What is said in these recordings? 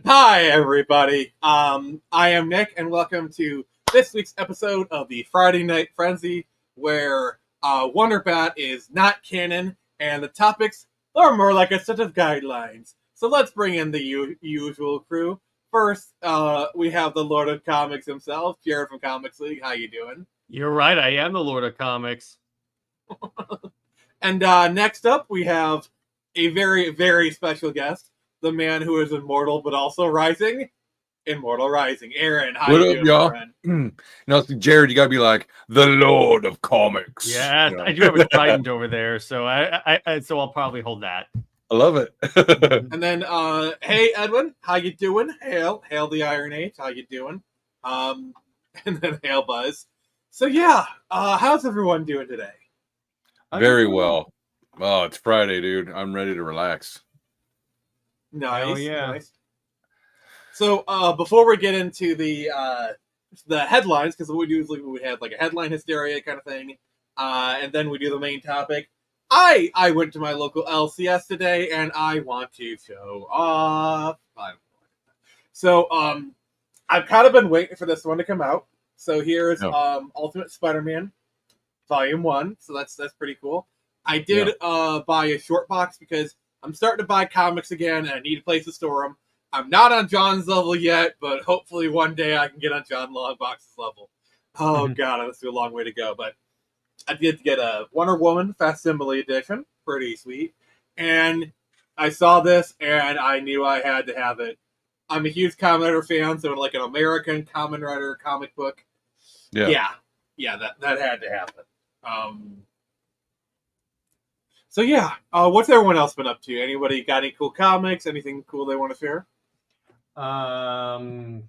Hi, everybody. I am Nick, and welcome to this week's episode of the Friday Night Frenzy, where Wonder Bat is not canon, and the topics are more like a set of guidelines. So let's bring in the usual crew. First, we have the Lord of Comics himself, Jared from Comics League. How you doing? You're right. I am the Lord of Comics. And next up, we have a very, very special guest, the man who is immortal but also rising. Immortal Rising. Aaron, how What you up, doing, y'all? friend? No, Jared, you gotta be like the Lord of Comics. Yeah, you know? I do have a trident over there, so so I'll probably hold that. I love it. And then, hey, Edwin, how you doing? Hail the Iron Age. How you doing? And then hail Buzz. So yeah, how's everyone doing today? Very well. Oh, it's Friday, dude. I'm ready to relax. Nice, yeah. nice. So before we get into the headlines, because what we do is we have like a headline hysteria kind of thing, and then we do the main topic. I went to my local LCS today, and I want to show off. So I've kind of been waiting for this one to come out. So here's Ultimate Spider-Man Volume 1. So that's pretty cool. I did buy a short box because I'm starting to buy comics again, and I need a place to store them. I'm not on John's level yet, but hopefully one day I can get on John Longbox's level. Oh god, that's a long way to go. But I did get a Wonder Woman Facsimile Edition. Pretty sweet. And I saw this, and I knew I had to have it. I'm a huge Kamen Rider fan, so like an American Kamen Rider comic book. Yeah, that had to happen. So yeah, what's everyone else been up to? Anybody got any cool comics? Anything cool they want to share? Not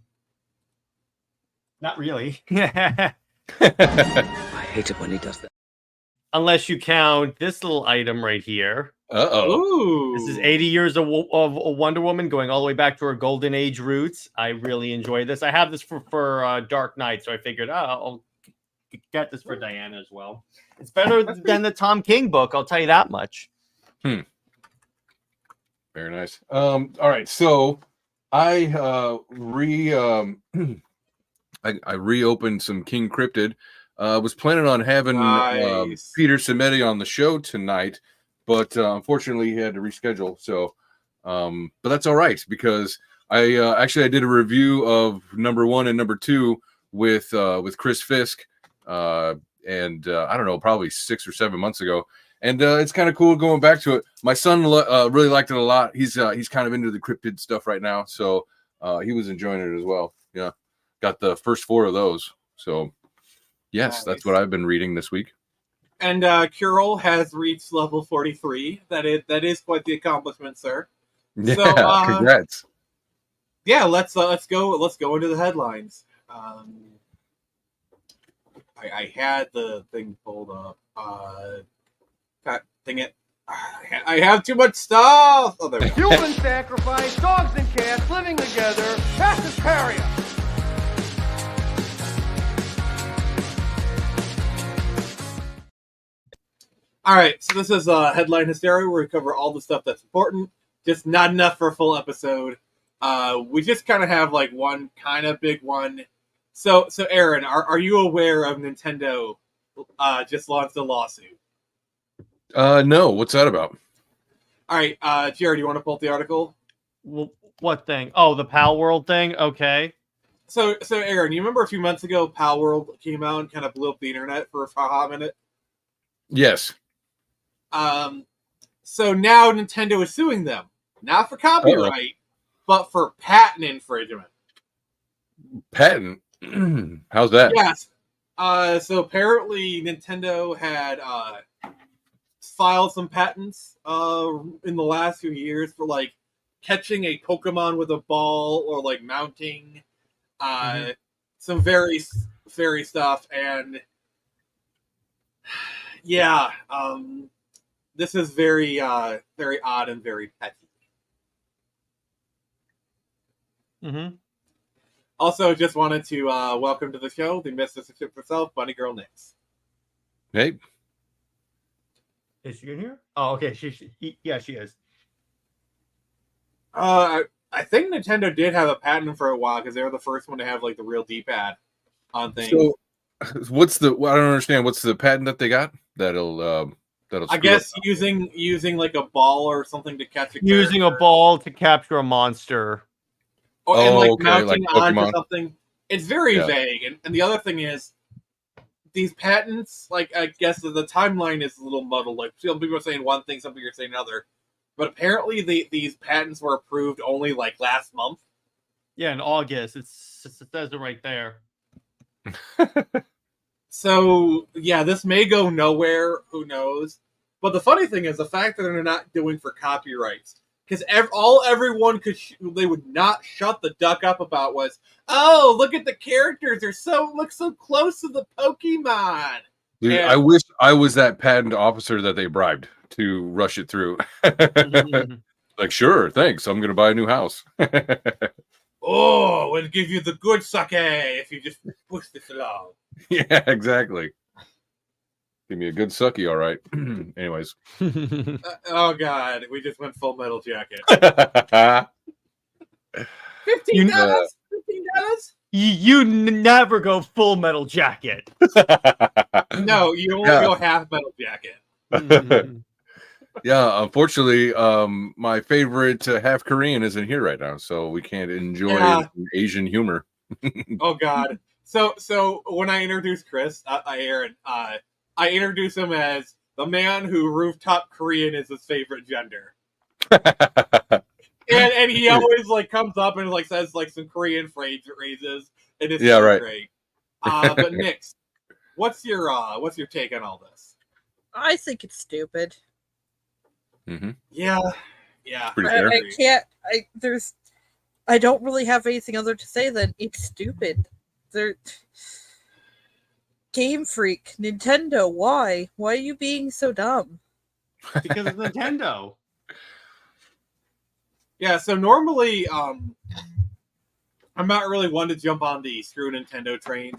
really. I hate it when he does that. Unless you count this little item right here. Ooh. This is 80 years of Wonder Woman going all the way back to her Golden Age roots. I really enjoy this. I have this for Dark Knight, so I figured I'll get this for Diana as well. It's better than the Tom King book, I'll tell you that much. Very nice. All right, so I reopened some King Cryptid. Was planning on having Peter Simeti on the show tonight, but unfortunately he had to reschedule. So, but that's all right because I did a review of number 1 and number 2 with Chris Fisk, and I don't know, probably 6 or 7 months ago. And it's kind of cool going back to it. My son really liked it a lot. He's kind of into the cryptid stuff right now, so he was enjoying it as well. Yeah, got the first 4 of those. So yes, nice. That's what I've been reading this week. And Curl has reached level 43. That is quite the accomplishment, sir. Yeah, so, congrats. Yeah, let's go into the headlines. I had the thing pulled up. God dang it. I have too much stuff. Oh, there we go. Human sacrifice, dogs and cats living together, mass hysteria. All right, so this is Headline Hysteria, where we cover all the stuff that's important, just not enough for a full episode. We just kind of have like one kind of big one. So Aaron, are you aware of Nintendo just launched a lawsuit? No, what's that about? All right, Jared, you want to pull up the article? What thing? Oh, the Pal World thing? Okay. So Aaron, you remember a few months ago Pal World came out and kind of blew up the internet for a hot minute? Yes. So now Nintendo is suing them, not for copyright, but for patent infringement. Patent? How's that? Yes. So apparently Nintendo had filed some patents in the last few years for like catching a Pokemon with a ball or like mounting some very stuff, and yeah, this is very very odd and very petty. Also, just wanted to welcome to the show the mistress herself, Bunny Girl Nix. Hey. Is she in here? Oh, okay. She is. I think Nintendo did have a patent for a while because they were the first one to have like the real D-pad on things. So, what's the? I don't understand. What's the patent that they got? That'll I screw guess up. using like a ball or something to catch a Using a character. ball to capture a monster. And like okay, mounting like onto Pokemon. something. It's very Yeah. vague. And the other thing is, these patents, like I guess the timeline is a little muddled. Like some people are saying one thing, some people are saying another. But apparently these patents were approved only like last month. Yeah, in August. It says it right there. So yeah, this may go nowhere. Who knows? But the funny thing is the fact that they're not doing for copyrights, because everyone they would not shut the duck up about was, oh, look at the characters, look so close to the Pokemon. Dude, And- I wish I was that patent officer that they bribed to rush it through. Like, sure, thanks. I'm gonna buy a new house. Oh, it'll give you the good sake if you just push this along. Yeah, exactly. Give me a good sucky, all right. Anyways. Oh god, we just went Full Metal Jacket. Yeah. $15? $15? You never go Full Metal Jacket. No, you only go half Metal Jacket. Yeah, unfortunately, my favorite half Korean isn't here right now, so we can't enjoy Asian humor. Oh god. So when I introduced Chris, Aaron, I introduce him as the man who rooftop Korean is his favorite gender. and he always like comes up and like says like some Korean phrases, and it's so great. But Nix, what's your take on all this? I think it's stupid. Mm-hmm. Yeah. Pretty fair. I can't. I don't really have anything other to say than it's stupid. They're Game Freak, Nintendo. Why? Why are you being so dumb? Because it's Nintendo. Yeah. So normally, I'm not really one to jump on the screw Nintendo train.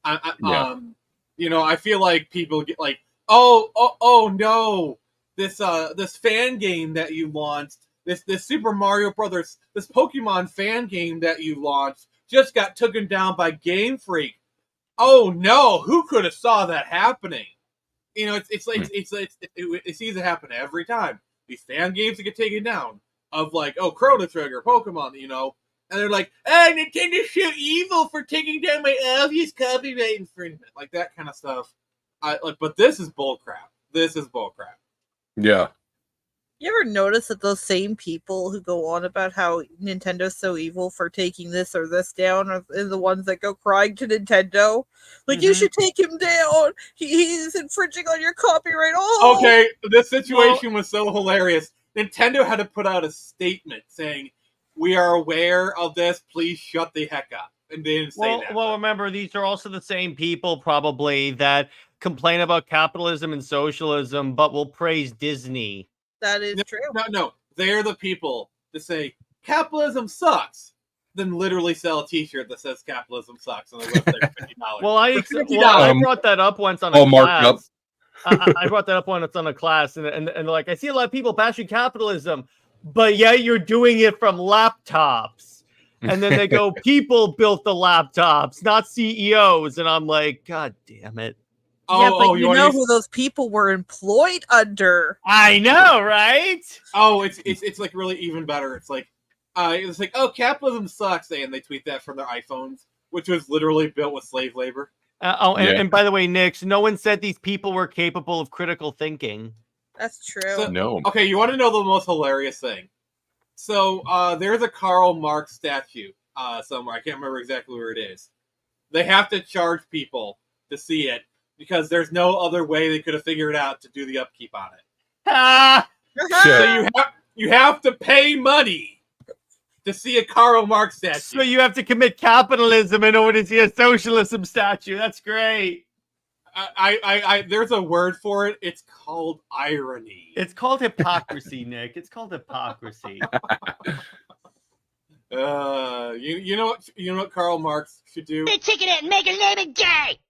I feel like people get like, oh no. This fan game that you launched, this Super Mario Brothers, this Pokemon fan game that you launched, just got taken down by Game Freak. Oh no, who could have saw that happening? It seems to happen every time. These fan games that get taken down of like, oh, Chrono Trigger, Pokemon, and they're like, hey, Nintendo's so evil for taking down my obvious copyright infringement, like that kind of stuff. But this is bullcrap. This is bullcrap. Yeah. You ever notice that those same people who go on about how Nintendo's so evil for taking this or this down are the ones that go crying to Nintendo? Like, you should take him down. He's infringing on your copyright. Oh! Okay, this situation was so hilarious. Nintendo had to put out a statement saying, we are aware of this. Please shut the heck up. And they didn't say that. Well, remember, these are also the same people probably that complain about capitalism and socialism, but will praise Disney. That is true. No. They're the people that say capitalism sucks, then literally sell a T-shirt that says capitalism sucks on their website for $50. Well, I brought that up once on a class. I brought that up once on a class, and like I see a lot of people bashing capitalism, but yet you're doing it from laptops. And then they go, people built the laptops, not CEOs. And I'm like, God damn it. Yeah, but you know who those people were employed under. I know, right? Oh, it's like really even better. It's like, oh, capitalism sucks, and they tweet that from their iPhones, which was literally built with slave labor. And by the way, Nix, no one said these people were capable of critical thinking. That's true. No. Okay, you want to know the most hilarious thing? So there's a Karl Marx statue somewhere. I can't remember exactly where it is. They have to charge people to see it because there's no other way they could have figured out to do the upkeep on it. So you have to pay money to see a Karl Marx statue. So you have to commit capitalism in order to see a socialism statue. That's great. There's a word for it. It's called irony. It's called hypocrisy, Nick. It's called hypocrisy. You know what Karl Marx should do? The ticket and make a living gay.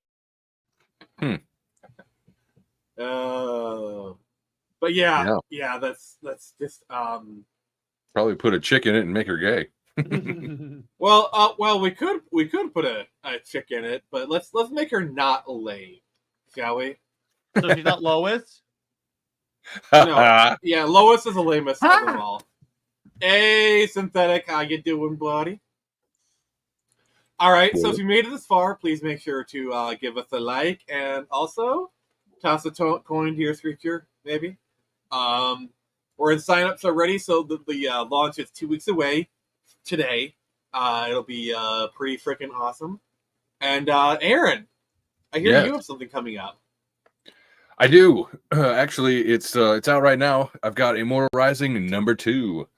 But yeah, that's just Probably put a chick in it and make her gay. Well, we could put a chick in it, but let's make her not lame, shall we? So she's not Lois? No. Yeah, Lois is the lamest of them all. Hey, Synthetic, how you doing, buddy? All right, so if you made it this far, please make sure to give us a like and also toss a coin to your future, maybe. We're in signups already, so the launch is 2 weeks away today. It'll be pretty freaking awesome. And Aaron, I hear you have something coming up. I do. Actually, it's out right now. I've got Immortal Rising number 2.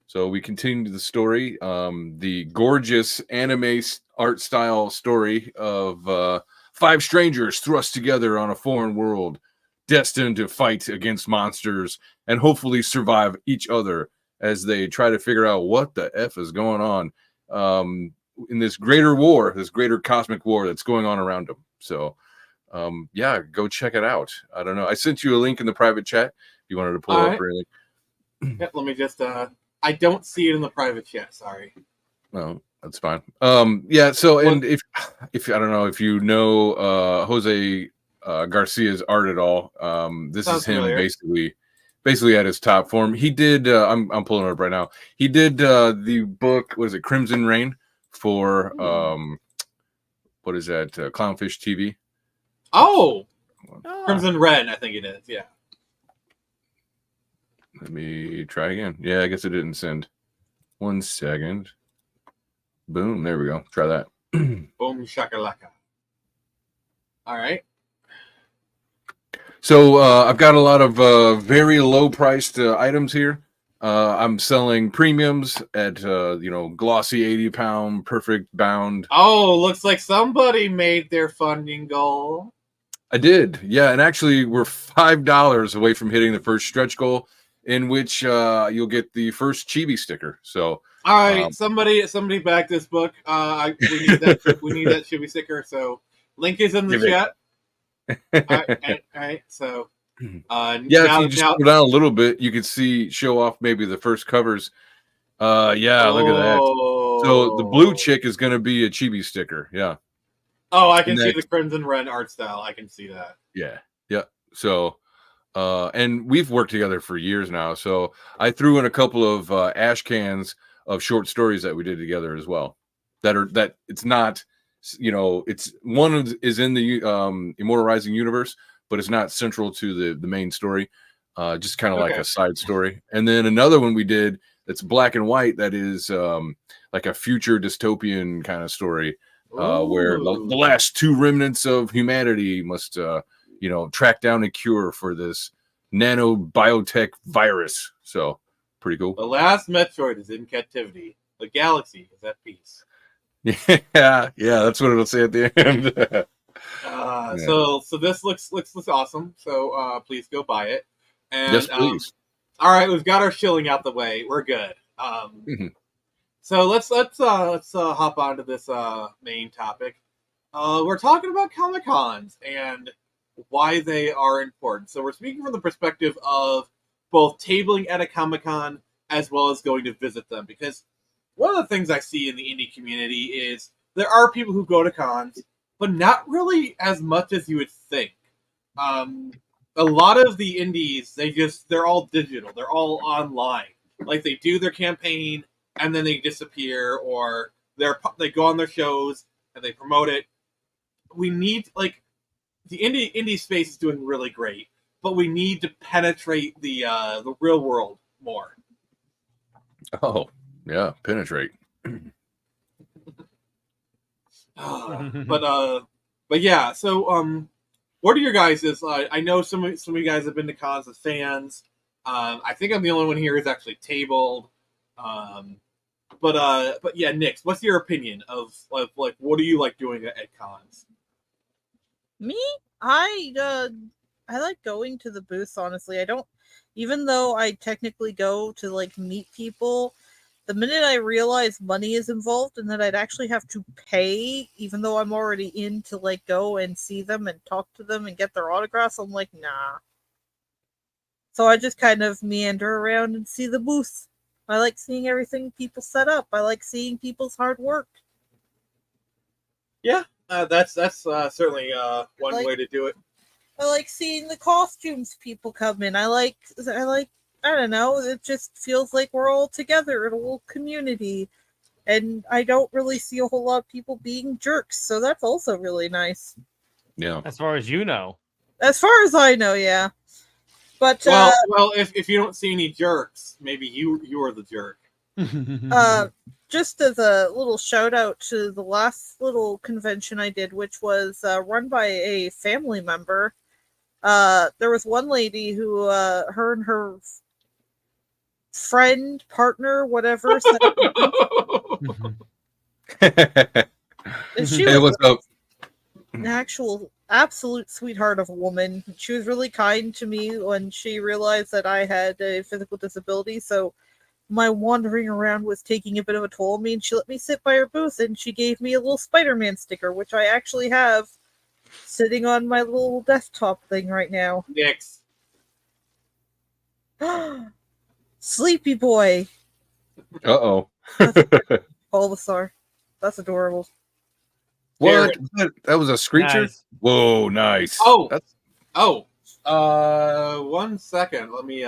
So we continue the story, the gorgeous anime art style story of 5 strangers thrust together on a foreign world, destined to fight against monsters and hopefully survive each other as they try to figure out what the F is going on in this greater war, this greater cosmic war that's going on around them. So, yeah, go check it out. I don't know. I sent you a link in the private chat if you wanted to pull it up or anything. Yep, let me just I don't see it in the private chat, sorry. No, that's fine. Yeah, so and if I don't know if you know Jose Garcia's art at all, this Sounds is him familiar. basically at his top form. He did I'm pulling it up right now. He did the book, what is it, Crimson Rain for what is that, Clownfish TV? Oh, Crimson Red, I think it is, yeah. Let me try again. Yeah, I guess it didn't send. 1 second. Boom, there we go. Try that. Boom shakalaka. All right. So I've got a lot of very low priced items here. I'm selling premiums at glossy 80-pound perfect bound. Oh, looks like somebody made their funding goal. I did, yeah, and actually we're $5 away from hitting the first stretch goal, in which you'll get the first chibi sticker. So all right, somebody back this book. We need that. We need that chibi sticker. So link is in the chat. All right. So yeah, if you just go down a little bit, you could show off maybe the first covers. Yeah, look at that. So the blue chick is going to be a chibi sticker. Yeah. Oh, I can see the Crimson Red art style. I can see that. Yeah. So, and we've worked together for years now. So I threw in a couple of ash cans of short stories that we did together as well. That it's not, it's one is in the Immortal Rising universe, but it's not central to the main story. Just kind of like a side story. And then another one we did that's black and white that is like a future dystopian kind of story. Where the last 2 remnants of humanity must, track down a cure for this nanobiotech virus. So, pretty cool. The last Metroid is in captivity. The galaxy is at peace. Yeah, that's what it'll say at the end. Yeah. So this looks awesome. So please go buy it. And, yes, please. All right, we've got our shilling out the way. We're good. So let's hop onto this main topic. We're talking about Comic-Cons and why they are important. So we're speaking from the perspective of both tabling at a Comic-Con as well as going to visit them. Because one of the things I see in the indie community is there are people who go to cons, but not really as much as you would think. A lot of the indies, they're all digital. They're all online. Like they do their campaign and then they disappear, or they go on their shows and they promote it. We need, like, the indie space is doing really great, but we need to penetrate the real world more. Oh, yeah, penetrate. But yeah. So what are your guys'? I know some of you guys have been to cons as fans. I think I'm the only one here who's actually tabled. But yeah, Nix, what's your opinion of like what do you like doing at cons? Me? I like going to the booths, honestly. I don't, even though I technically go to like meet people, the minute I realize money is involved and that I'd actually have to pay, even though I'm already in to like go and see them and talk to them and get their autographs, I'm like, nah. So I just kind of meander around and see the booths. I like seeing everything people set up. I like seeing people's hard work. That's certainly one Like- way to do it. I like seeing the costumes people come in. I like I don't know, it just feels like we're all together in a little community. And I don't really see a whole lot of people being jerks, so that's also really nice. Yeah. As far as you know. As far as I know, yeah. But Well, if you don't see any jerks, maybe you are the jerk. just as a little shout out to the last little convention I did, which was run by a family member. There was one lady who, her and her friend, partner, whatever, said, and she Hey, was what's up? an actual absolute sweetheart of a woman. She was really kind to me when she realized that I had a physical disability, so my wandering around was taking a bit of a toll on me, and she let me sit by her booth, and she gave me a little Spider-Man sticker, which I actually have sitting on my little desktop thing right now. Nix. Sleepy boy. Uh-oh. Bulbasaur. That's adorable. What? That was a screecher? Nice. Whoa, nice. Oh. That's, Oh, 1 second. Let me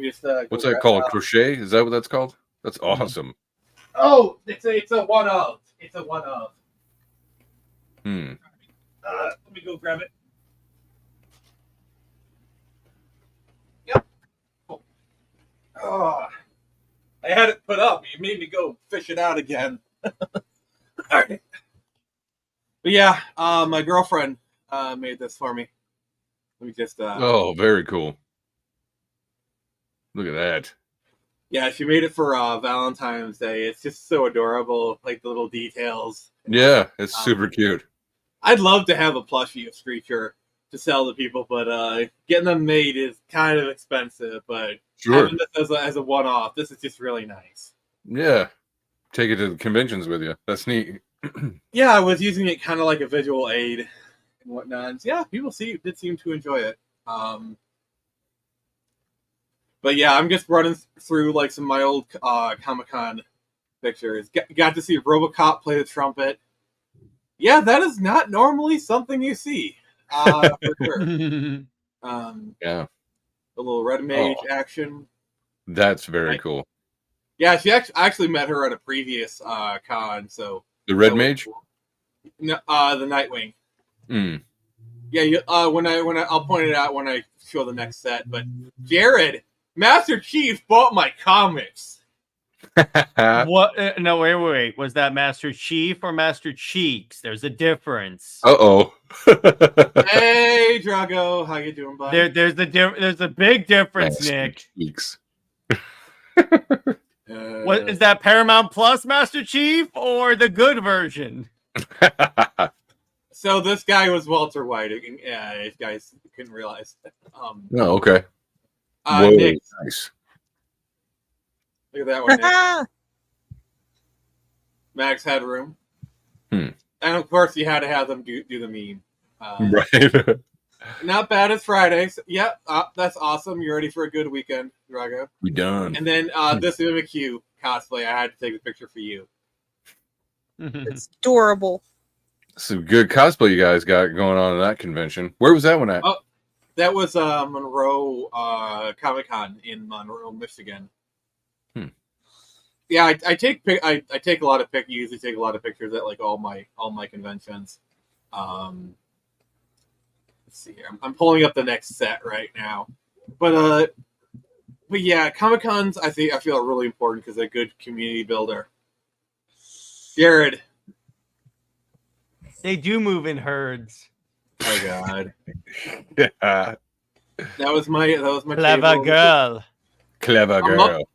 just. Go what's that grab- called? Crochet? Is that what that's called? That's awesome. Oh, it's a one of. It's a one of. Hmm. Let me go grab it. Yep. Cool. Oh, I had it put up. You made me go fish it out again. All right. But yeah, my girlfriend made this for me. Let me just. Oh, very cool. Look at that. Yeah, she made it for Valentine's Day. It's just so adorable, like the little details. Yeah, it's super cute. I'd love to have a plushie of Screecher to sell to people, but getting them made is kind of expensive. But Sure. having this as a one-off, this is just really nice. Yeah. Take it to the conventions with you. That's neat. Yeah, I was using it kind of like a visual aid and whatnot. And yeah, people did seem to enjoy it. But yeah, I'm just running through like some of my old Comic-Con pictures. Got to see RoboCop play the trumpet. Yeah, that is not normally something you see. For sure. Yeah. The little Red Mage action. That's very Right. cool. Yeah, I actually met her at a previous con. So The Red that was Mage? cool. No, the Nightwing. Hmm. Yeah, when I'll point it out when I show the next set. But Jared, Master Chief bought my comics. What? No, wait. Was that Master Chief or Master Cheeks? There's a difference. Uh-oh. Hey, Drago, how you doing, buddy? There's a big difference, Nick. Cheeks. What is that? Paramount Plus Master Chief or the good version? So this guy was Walter White. Yeah, if guys couldn't realize. Oh, okay. Whoa, Nick, nice. look at that one. Nick. Max Headroom. Hmm. And of course, you had to have them do the meme. Right. Not bad as Fridays. Yep, that's awesome. You're ready for a good weekend, Drago. We done. And then this Mimikyu cosplay, I had to take a picture for you. It's adorable. Some good cosplay you guys got going on in that convention. Where was that one at? Oh, that was Monroe Comic Con in Monroe, Michigan. Hmm. Yeah, I take a lot of usually take a lot of pictures at like all my conventions. Let's see here. I'm pulling up the next set right now, but yeah, Comic Cons I feel are really important because they're a good community builder. Jared, They do move in herds. oh god, Yeah. that was my Clever table. girl. Clever girl.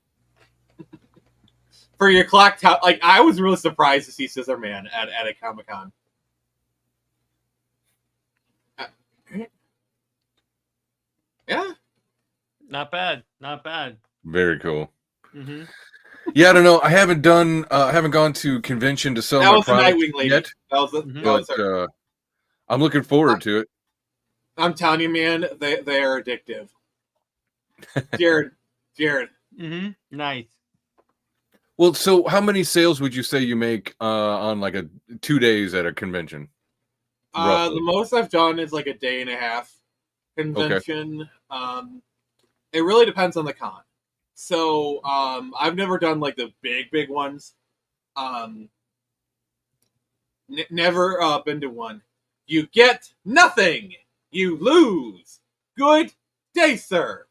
For your clock tower, like I was really surprised to see Scissor Man at a Comic Con. Yeah, Not bad. Very cool. Mm-hmm. Yeah, I don't know. I haven't gone to convention to sell that my was the product Nightwing lady. yet, That was the, Mhm. that was but her. I'm looking forward to it. I'm telling you, man, they are addictive. Jared, Mm-hmm. Nice. Well, so how many sales would you say you make on like 2 days at a convention? The most I've done is like a day and a half convention. Okay. It really depends on the con. So I've never done like the big ones. Never been to one. You get nothing. You lose. Good day, sir.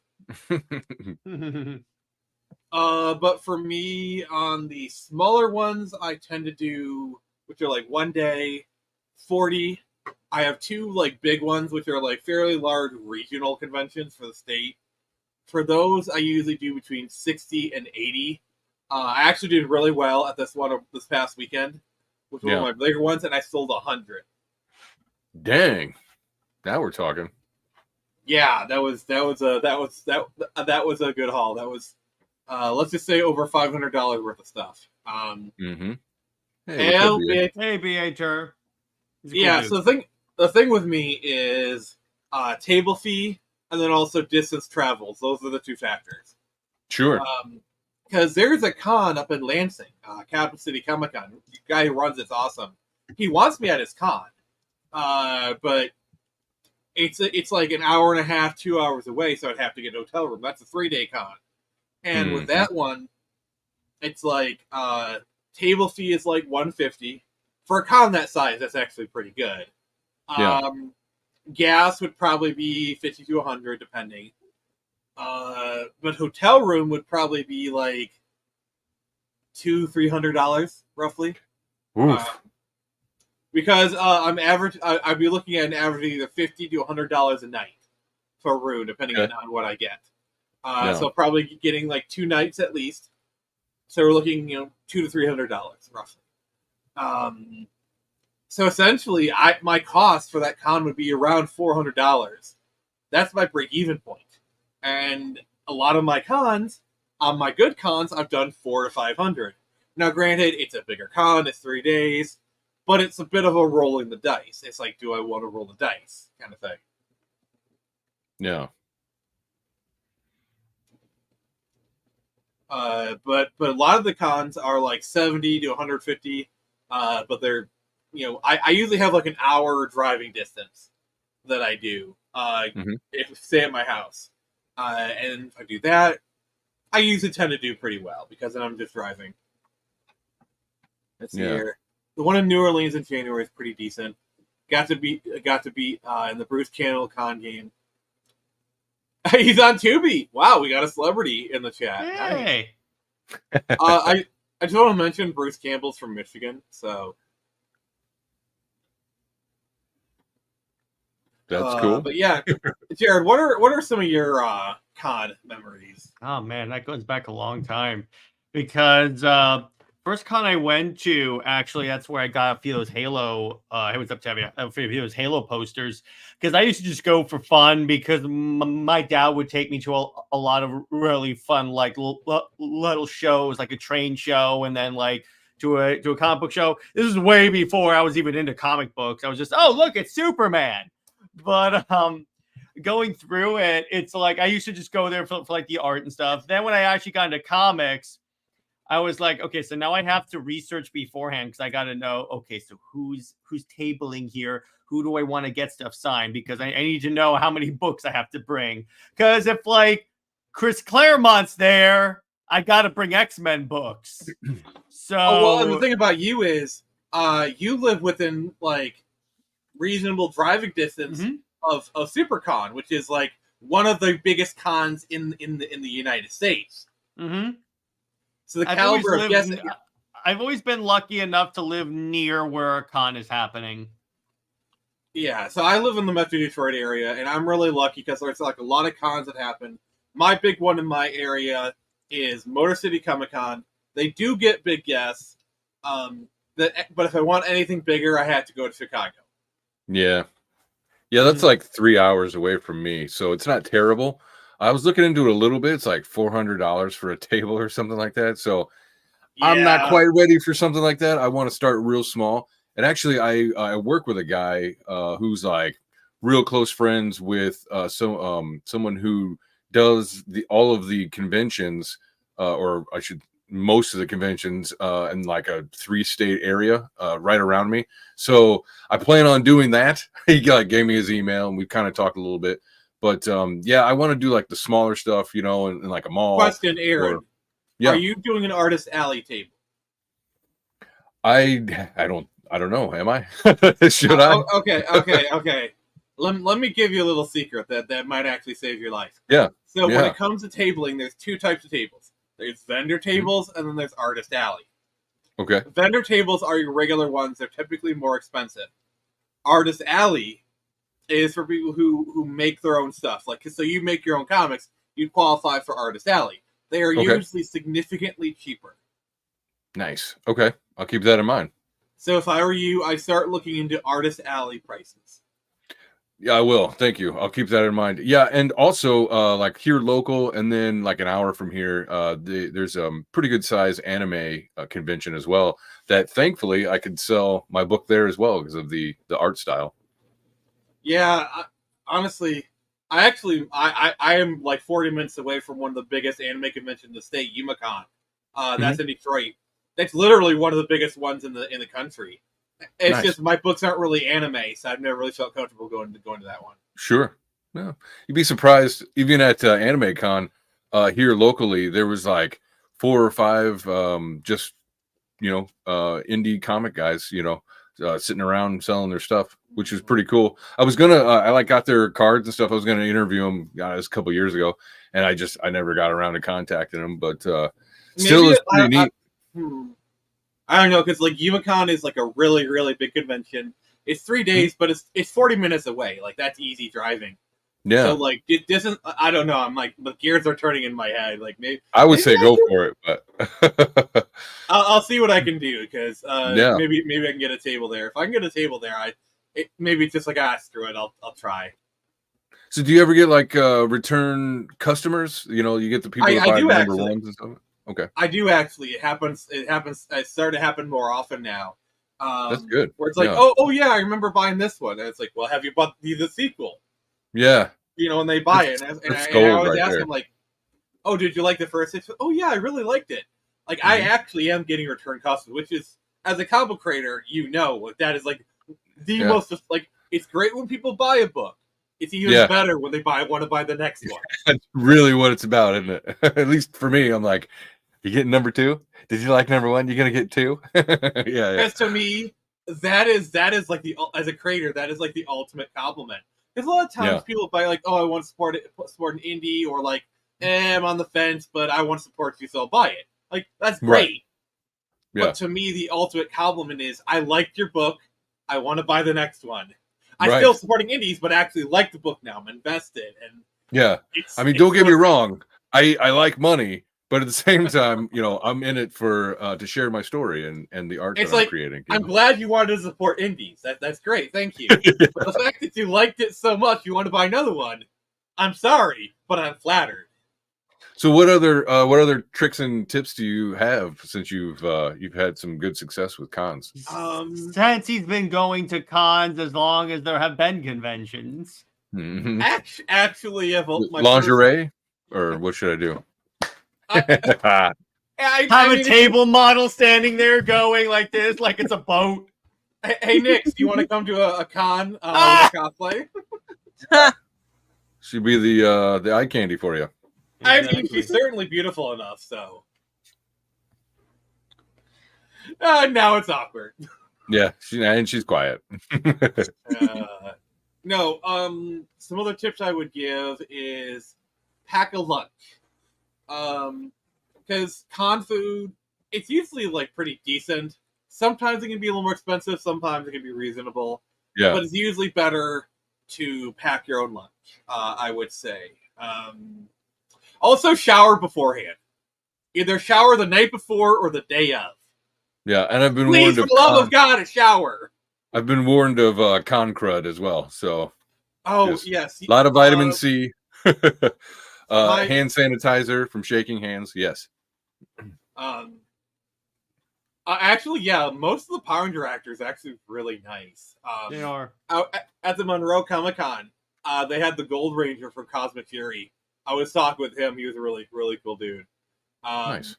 But for me, on the smaller ones, I tend to do, which are like 1 day, 40. I have 2 like big ones, which are like fairly large regional conventions for the state. For those, I usually do between 60 and 80. I actually did really well at this one this past weekend, which was one of my bigger ones, and I sold 100. Dang, now we're talking. Yeah, that was a good haul. That was let's just say over $500 worth of stuff. Mm-hmm. Hey, BHR. Yeah, so the thing with me is table fee and then also distance travels. Those are the 2 factors. Sure. Because there's a con up in Lansing, Capital City Comic Con. The guy who runs it's awesome. He wants me at his con, but it's like an hour and a half, 2 hours away, so I'd have to get a hotel room. That's a 3-day con, and with that one, it's like table fee is like $150 for a con that size. That's actually pretty good. Gas would probably be $50 to $100 depending. But hotel room would probably be like $200-$300 roughly. Because I'd be looking at an average of either $50 to $100 a night for a room, depending on what I get. So probably getting like 2 nights at least. So we're looking, $200 to $300 roughly. So essentially, my cost for that con would be around $400. That's my break-even point. And a lot of my cons, on my good cons, I've done $400 to $500. Now, granted, it's a bigger con, it's 3 days, but it's a bit of a rolling the dice. It's like, do I want to roll the dice kind of thing. Yeah. But a lot of the cons are like 70 to 150, but they're, I usually have like an hour driving distance that I do, if stay at my house. And if I do that, I usually tend to do pretty well because then I'm just driving. Let's see here. The one in New Orleans in January is pretty decent. Got to beat in the Bruce Campbell con game. He's on Tubi. Wow, we got a celebrity in the chat. Hey. Nice. I just want to mention Bruce Campbell's from Michigan, so that's cool. But yeah, Jared, what are some of your con memories? Oh man, that goes back a long time because first con I went to, actually, that's where I got a few of those Halo. I was up to have a few of those Halo posters because I used to just go for fun because my dad would take me to a lot of really fun, like little shows, like a train show, and then like to a comic book show. This is way before I was even into comic books. I was just, oh look, it's Superman. But going through it, it's like I used to just go there for like the art and stuff. Then when I actually got into comics, I was like, okay, so now I have to research beforehand because I got to know, okay, so who's tabling here? Who do I want to get stuff signed? Because I need to know how many books I have to bring. Because if like Chris Claremont's there, I got to bring X-Men books. So, and the thing about you is, you live within like reasonable driving distance of SuperCon, which is like one of the biggest cons in the United States. Mm-hmm. So the caliber of guests. I've always been lucky enough to live near where a con is happening. Yeah, so I live in the Metro Detroit area, and I'm really lucky because there's like a lot of cons that happen. My big one in my area is Motor City Comic Con. They do get big guests, but if I want anything bigger, I have to go to Chicago. Yeah, that's like 3 hours away from me, so it's not terrible. I was looking into it a little bit. It's like $400 for a table or something like that. So I'm not quite ready for something like that. I want to start real small. And actually, I work with a guy who's like real close friends with someone who does all of the conventions, or I should most of the conventions in like a 3-state area right around me. So I plan on doing that. He gave me his email and we kind of talked a little bit. But yeah, I want to do like the smaller stuff, in like a mall. Question, Aaron. Yeah. Are you doing an artist alley table? I don't know. Am I? Should I? Okay. Let me give you a little secret that might actually save your life. Yeah. So when it comes to tabling, there's 2 types of tables. There's vendor tables and then there's artist alley. Okay. Vendor tables are your regular ones. They're typically more expensive. Artist alley is for people who make their own stuff. Like, so you make your own comics, you qualify for artist alley. They are usually significantly cheaper. Nice. Okay. I'll keep that in mind. So if I were you, I start looking into artist alley prices. Yeah, I will. Thank you. I'll keep that in mind. Yeah, and also like here local, and then like an hour from here, there's a pretty good size anime convention as well. That thankfully I could sell my book there as well because of the art style. Yeah, honestly, I am like 40 minutes away from one of the biggest anime conventions in the state, YumaCon. That's in Detroit. That's literally one of the biggest ones in the country. It's just my books aren't really anime, so I've never really felt comfortable going to that one. Sure. Yeah. You'd be surprised, even at Anime Con here locally, there was like 4 or 5 just indie comic guys, sitting around selling their stuff, which is pretty cool. I was gonna I got their cards and stuff. I was gonna interview them a couple years ago, and I never got around to contacting them, but still is pretty neat. I don't know, because like YumaCon is like a really, really big convention. It's 3 days, but it's 40 minutes away. Like, that's easy driving. Yeah. So like it doesn't. I don't know. I'm like, the gears are turning in my head. Like maybe I would say go for it, but I'll see what I can do because maybe I can get a table there. If I can get a table there, maybe it's just like screw it. I'll try. So do you ever get like return customers? You get the people that buy number ones and stuff. Okay. I do actually. It happens. It's starting to happen more often now. That's good. Where it's like, oh yeah, I remember buying this one. And it's like, well, have you bought the sequel? Yeah. And they buy it. And I always ask them like, oh, did you like the first issue? Oh yeah, I really liked it. Like I actually am getting return customers, which is, as a comic creator, that is like the most like. It's great when people buy a book. It's even better when they want to buy the next one. That's really what it's about, isn't it? At least for me, I'm like, you getting number 2? Did you like number 1? You gonna get 2? Yeah. Because to me, that is like as a creator, that is like the ultimate compliment. Because a lot of times people buy like, oh, I want to support an indie, or like, I'm on the fence, but I want to support you, so I'll buy it. Like that's great. Right. Yeah. But to me, the ultimate compliment is, I liked your book. I want to buy the next one. I'm still supporting indies, but I actually like the book now. I'm invested, and don't get me wrong. I like money, but at the same time, I'm in it for to share my story and the art that I'm creating. I'm glad you wanted to support indies. That's great. Thank you. But the fact that you liked it so much, you want to buy another one. I'm sorry, but I'm flattered. So what other tricks and tips do you have since you've had some good success with cons? Since he's been going to cons as long as there have been conventions. Mm-hmm. Actually, lingerie, or what should I do? Have a table model standing there going like this, like it's a boat. Hey Nick, do you want to come to a con cosplay? She'd be the eye candy for you. I mean, she's certainly beautiful enough, so. Now it's awkward. Yeah, she's quiet. No, some other tips I would give is pack a lunch. Because con food, it's usually like pretty decent. Sometimes it can be a little more expensive, sometimes it can be reasonable. Yeah. But it's usually better to pack your own lunch, I would say. Also, shower beforehand. Either shower the night before or the day of. Yeah, and I've been warned of. Please, for the love of God, a shower. I've been warned of con crud as well. So. Oh yes. A lot of vitamin C. Hand sanitizer from shaking hands. Yes. Actually, yeah, most of the Power Ranger actors are actually really nice. They are. At the Monroe Comic-Con, they had the Gold Ranger from Cosmic Fury. I was talking with him. He was a really, really cool dude. Nice.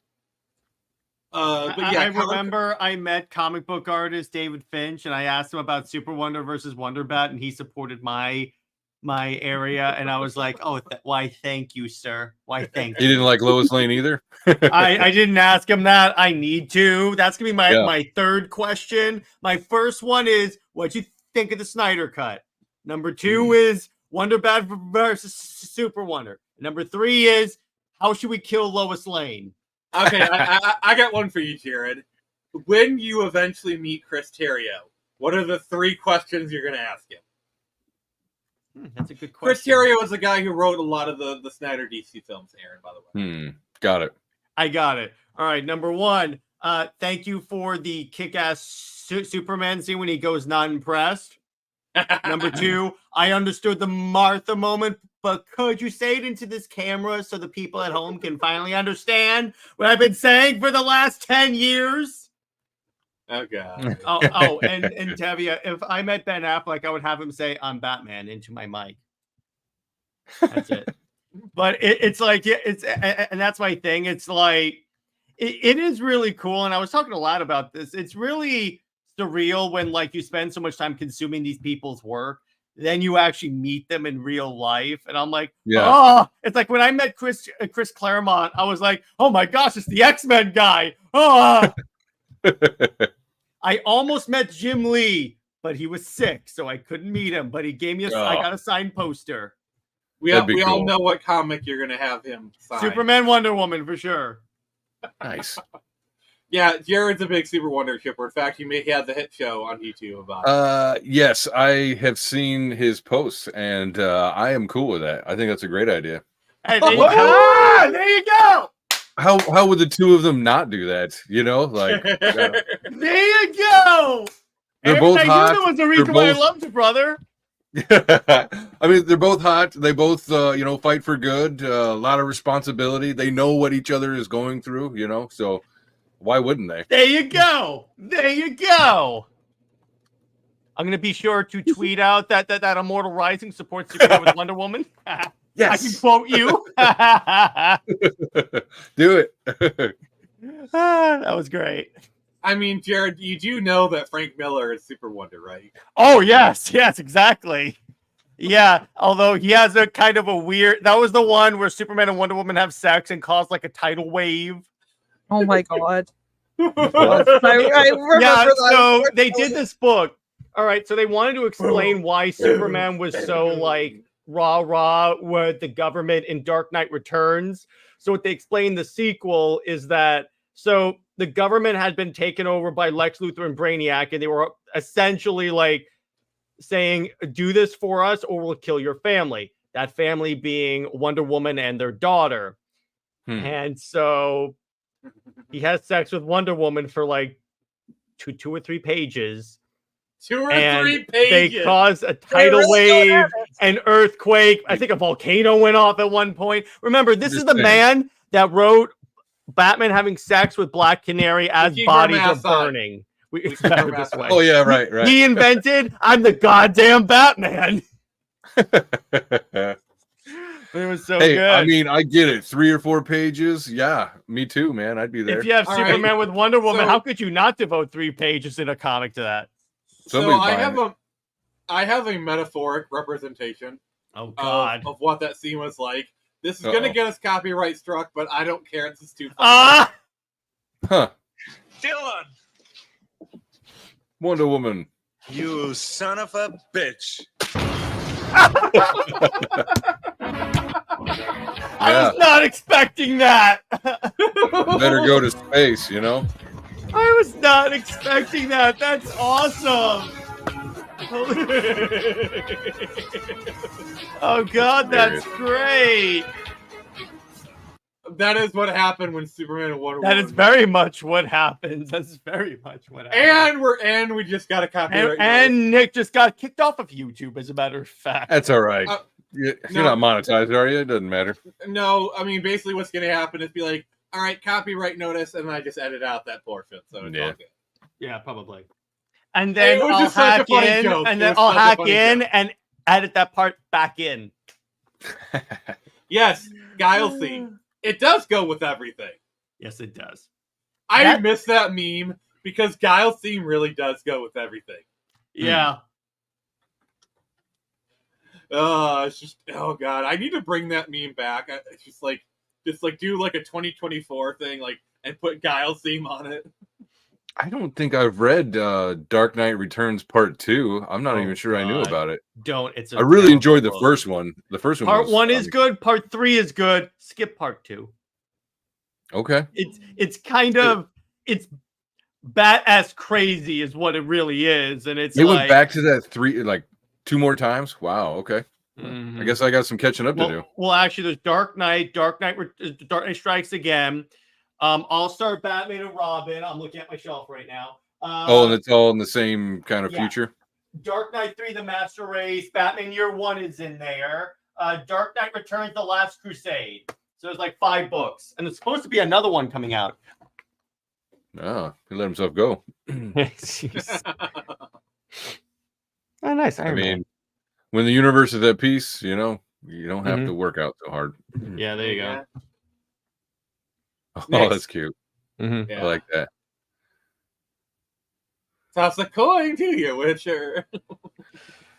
But yeah, I remember I met comic book artist David Finch, and I asked him about Super Wonder versus Wonder Bat, and he supported my area, and I was like, "Oh, why? Thank you, sir. Why? Thank You you." didn't like Lois Lane either? I didn't ask him that. I need to. That's gonna be my Yeah. my third question. My first one is, what'd you think of the Snyder Cut? Number two is Wonder Bat versus Super Wonder. Number three is, how should we kill Lois Lane? Okay, I got one for you, Jared. When you eventually meet Chris Terrio, what are the 3 questions you're going to ask him? That's a good Chris question. Terrio is the guy who wrote a lot of the Snyder DC films, Aaron, by the way. Got it. I got it. All right, number one. Thank you for the kick-ass Superman scene when he goes not impressed. Number 2, I understood the Martha moment, but could you say it into this camera so the people at home can finally understand what I've been saying for the last 10 years? Oh, God. And Tevia, if I met Ben Affleck, I would have him say, "I'm Batman" into my mic. That's it. But it's like, and that's my thing. It's like, it is really cool. And I was talking a lot about this. It's really surreal when like you spend so much time consuming these people's work, then you actually meet them in real life. And I'm like, oh, it's like when I met Chris Claremont, I was like, oh my gosh, it's the X-Men guy. Oh. I almost met Jim Lee, but he was sick, so I couldn't meet him. But he gave me I got a signed poster. We all know what comic you're gonna have him sign. Superman, Wonder Woman for sure. Nice. Yeah, Jared's a big Super Wonder shipper. In fact, he had the hit show on YouTube about it. Yes, I have seen his posts, and I am cool with that. I think that's a great idea. Hey, there you go. How would the two of them not do that? You know, like there you go. They're both hot. There was a reason why I loved you, brother. I mean, they're both hot. They both, fight for good. A lot of responsibility. They know what each other is going through. So why wouldn't they? There you go. There you go. I'm gonna be sure to tweet out that Immortal Rising supports Superman with Wonder Woman. Yes. I can quote you. Do it. That was great. I mean, Jared, you do know that Frank Miller is Super Wonder, right? Oh, yes, exactly. Yeah, although he has a kind of a weird... That was the one where Superman and Wonder Woman have sex and cause like a tidal wave. Oh my God. I remember that. So they did this book. All right, so they wanted to explain why Superman was so like rah with the government in Dark Knight Returns. So what they explained the sequel is that so the government had been taken over by Lex Luthor and Brainiac, and they were essentially like saying, do this for us or we'll kill your family. That family being Wonder Woman and their daughter. And so he has sex with Wonder Woman for like two or three pages. 2 or 3 pages. They caused a tidal wave, an earthquake. I think a volcano went off at one point. Remember, this is the man that wrote Batman having sex with Black Canary as bodies are burning. We better this way. Oh, yeah, right. He invented, I'm the goddamn Batman. It was so good. I mean, I get it. 3 or 4 pages. Yeah, me too, man. I'd be there. If you have Superman with Wonder Woman, how could you not devote 3 pages in a comic to that? So I have a metaphoric representation of what that scene was like. This is going to get us copyright struck, but I don't care. This is too funny. Huh. Dylan! Wonder Woman. You son of a bitch. I was not expecting that. Better go to space, you know? I was not expecting that. That's awesome. Oh, God, that's great. That is what happened when Superman and Wonder Woman. That is very much what happens. That's very much what happens. And we just got a copyright. And Nick just got kicked off of YouTube, as a matter of fact. That's all right. You're not monetized, are you? It doesn't matter. No, I mean, basically what's going to happen is be like, all right, copyright notice, and I just edit out that portion. So it's all good. Yeah, probably. And then I'll hack in and edit that part back in. Yes, Guile scene. It does go with everything. Yes, it does. I miss that meme because Guile's theme really does go with everything. Yeah. It's just god, I need to bring that meme back. It's just like do like a 2024 thing, like, and put Guile's theme on it. I don't think I've read Dark Knight Returns Part 2. I'm not even sure I knew about it. Don't. It's. I really enjoyed the first one. The first one. Part 1 is good. Part 3 is good. Skip Part 2. Okay. It's kind of it's badass crazy is what it really is, and it's. They went back to that 2 more times. Wow. Okay. I guess I got some catching up to do. Well, actually, there's Dark Knight Strikes Again. All-Star Batman and Robin. I'm looking at my shelf right now. And it's all in the same kind of future. Dark Knight 3, The Master Race. Batman Year One is in there. Dark Knight Returns, The Last Crusade. So there's like 5 books, and there's supposed to be another one coming out. Oh, he let himself go. Oh, nice. I mean, when the universe is at peace, you don't have to work out so hard. Yeah, there you go. Oh, Nice. that's cute. Yeah. I like that. Toss a coin to you, Witcher.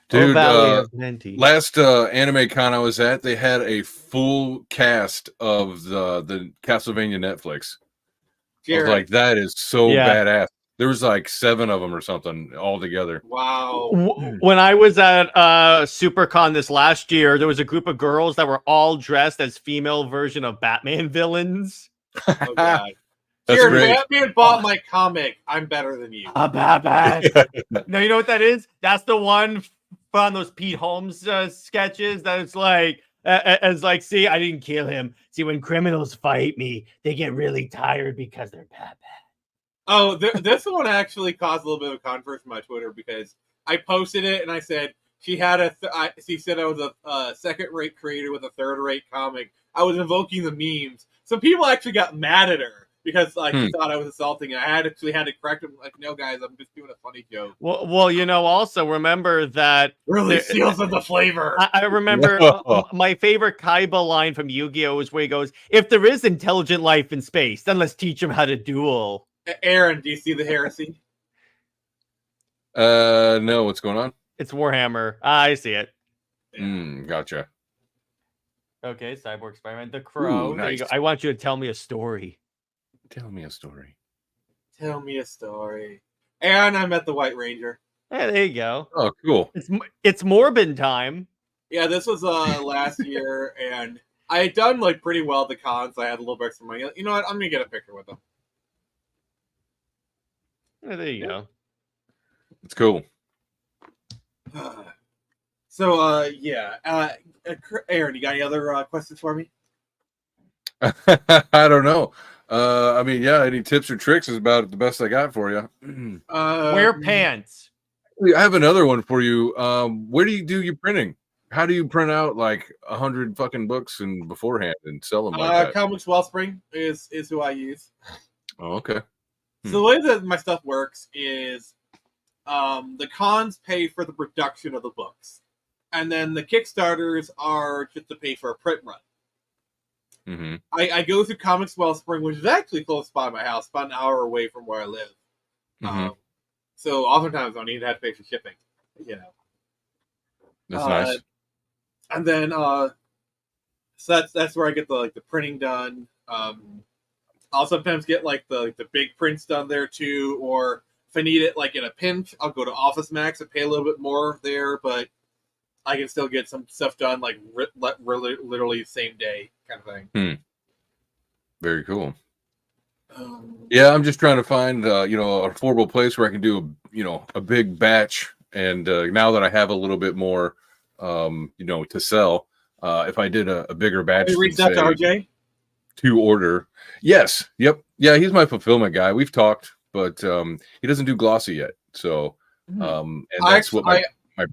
Dude, Plenty. last anime con I was at, they had a full cast of the Castlevania Netflix. I was like, that is so badass. There was like 7 of them or something all together. Wow. When I was at SuperCon this last year, there was a group of girls that were all dressed as female version of Batman villains. Oh god. That's Jared, great. Batman bought my comic. I'm better than you. Batman. No, you know what that is? That's the one from those Pete Holmes sketches. That it's like, as like, see, I didn't kill him. See, when criminals fight me, they get really tired because they're Batman. Oh, this one actually caused a little bit of controversy on my Twitter because I posted it and I said she said I was a second-rate creator with a third-rate comic. I was invoking the memes. Some people actually got mad at her because she thought I was assaulting. I had to correct them. Like, no, guys, I'm just doing a funny joke. Well, also remember that really seals in the flavor. I remember my favorite Kaiba line from Yu-Gi-Oh is where he goes, "If there is intelligent life in space, then let's teach them how to duel." Aaron, do you see the heresy? No, what's going on? It's Warhammer. I see it. Gotcha. Okay, Cyborg Spider-Man. The Crow. Ooh, There you nice. go. I want you to tell me a story. Tell me a story. Tell me a story. And I met the White Ranger. Hey, there you go. Oh, cool. It's Morbin time. Yeah, this was last year, and I had done like pretty well at the cons. I had a little bit extra money. You know what? I'm gonna get a picture with them. There you go. It's cool. So, Aaron, you got any other questions for me? I don't know. I mean, yeah, any tips or tricks is about the best I got for you. Wear pants. I have another one for you. Where do you do your printing? How do you print out like 100 fucking books and beforehand and sell them like that? Comics Wellspring is who I use. Oh, okay. So the way that my stuff works is the cons pay for the production of the books. And then the Kickstarters are just to pay for a print run. Mm-hmm. I go through Comics Wellspring, which is actually close by my house, about an hour away from where I live. Mm-hmm. So oftentimes I don't even have to pay for shipping. You know, That's nice. And then so that's where I get the printing done. I'll sometimes get like the big prints done there too, or if I need it like in a pinch, I'll go to Office Max and pay a little bit more there, but I can still get some stuff done like literally same day kind of thing. Very cool. Yeah, I'm just trying to find an affordable place where I can do a big batch. And now that I have a little bit more, to sell, if I did a bigger batch, you reached out to RJ to order. Yes. Yep. Yeah, he's my fulfillment guy. We've talked, but he doesn't do glossy yet. So, and that's what my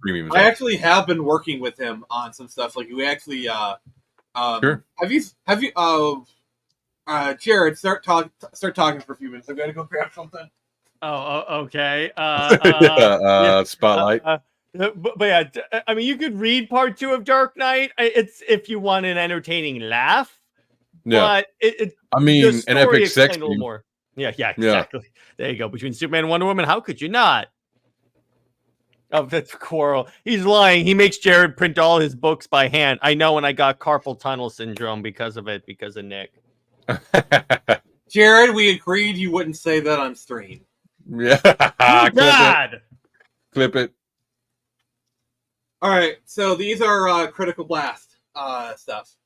premium is. I actually have been working with him on some stuff. Like we actually, sure. Have you, Jared, start talking for a few minutes. I'm gonna go grab something. Oh, okay. Spotlight. But yeah, I mean, you could read part 2 of Dark Knight. It's if you want an entertaining laugh. Yeah. But I mean, an epic sex a little more. Yeah, exactly. There you go. Between Superman and Wonder Woman, how could you not? Oh, that's Quarrel. He's lying. He makes Jared print all his books by hand. I know, and I got carpal tunnel syndrome because of it, because of Nick. Jared, we agreed you wouldn't say that on stream. Yeah. Oh, God! Clip it. All right, so these are Critical Blast stuff.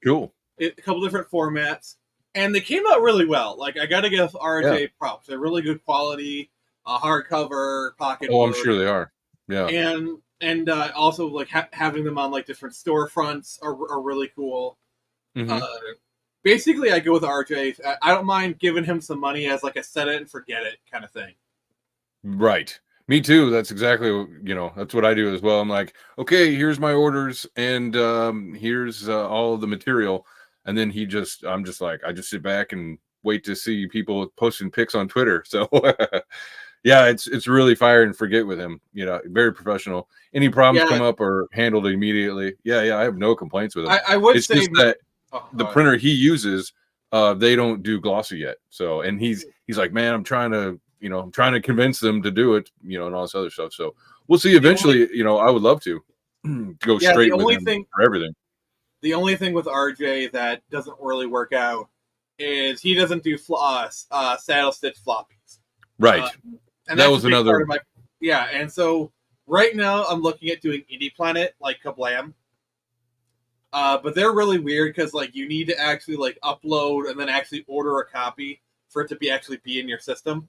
Cool. A couple different formats, and they came out really well. Like, I got to give RJ props. They're really good quality, hardcover, pocket. Oh, I'm sure they are. Yeah. And also like having them on like different storefronts are really cool. Mhm. Basically, I go with RJ. I don't mind giving him some money as like a set it and forget it kind of thing. Right. Me too. That's exactly, that's what I do as well. I'm like, okay, here's my orders, and here's all of the material. And then I'm just like, I just sit back and wait to see people posting pics on Twitter. So yeah, it's really fire and forget with him. Very professional. Any problems come up are handled immediately. Yeah, I have no complaints with him. I would it's say just that the printer he uses, they don't do glossy yet. So, and he's like, man, I'm trying to convince them to do it, and all this other stuff. So we'll see eventually. I would love to go straight with him for everything. The only thing with RJ that doesn't really work out is he doesn't do saddle stitch floppies. Right. And that was another. And so right now I'm looking at doing Indie Planet like Kablam. But they're really weird because like you need to actually like upload and then actually order a copy for it to actually be in your system.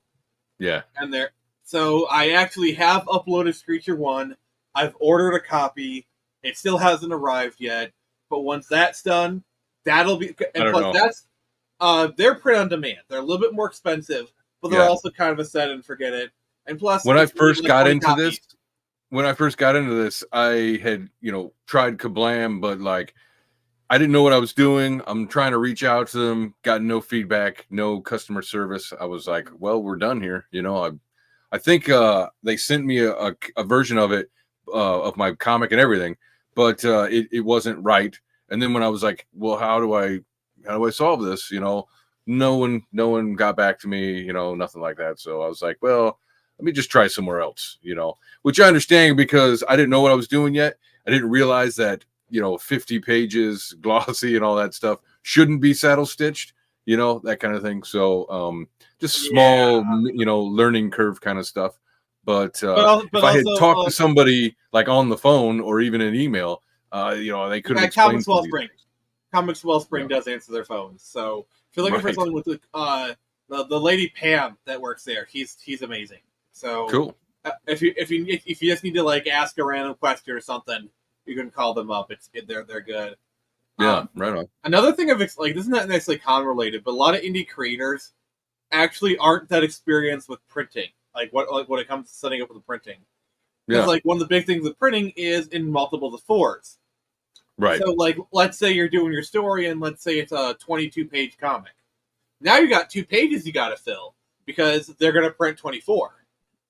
Yeah. And so I actually have uploaded Screecher 1. I've ordered a copy. It still hasn't arrived yet. But once that's done, that'll be. And plus, that's they're print on demand. They're a little bit more expensive, but they're also kind of a set and forget it. And plus, when I first got into this, I had tried Kablam, but like I didn't know what I was doing. I'm trying to reach out to them, got no feedback, no customer service. I was like, well, we're done here. I think they sent me a version of it of my comic and everything, but it wasn't right. And then when I was like, well, how do I solve this? No one got back to me, nothing like that. So I was like, well, let me just try somewhere else, which I understand because I didn't know what I was doing yet. I didn't realize that, 50 pages glossy and all that stuff shouldn't be saddle stitched, that kind of thing. So just small, learning curve kind of stuff. But if I had talked to somebody like on the phone or even an email, they couldn't explain. Comics Wellspring does answer their phones. So if you're looking for something with the lady Pam that works there, he's amazing. So cool. If you just need to like ask a random question or something, you can call them up. They're good. Yeah, right on. Another thing this is not necessarily con related, but a lot of indie creators actually aren't that experienced with printing. Like when it comes to setting up with the printing. Because like one of the big things with printing is in multiples of 4s. Right. So like let's say you're doing your story and let's say it's a 22-page comic. Now you got 2 pages you got to fill because they're going to print 24.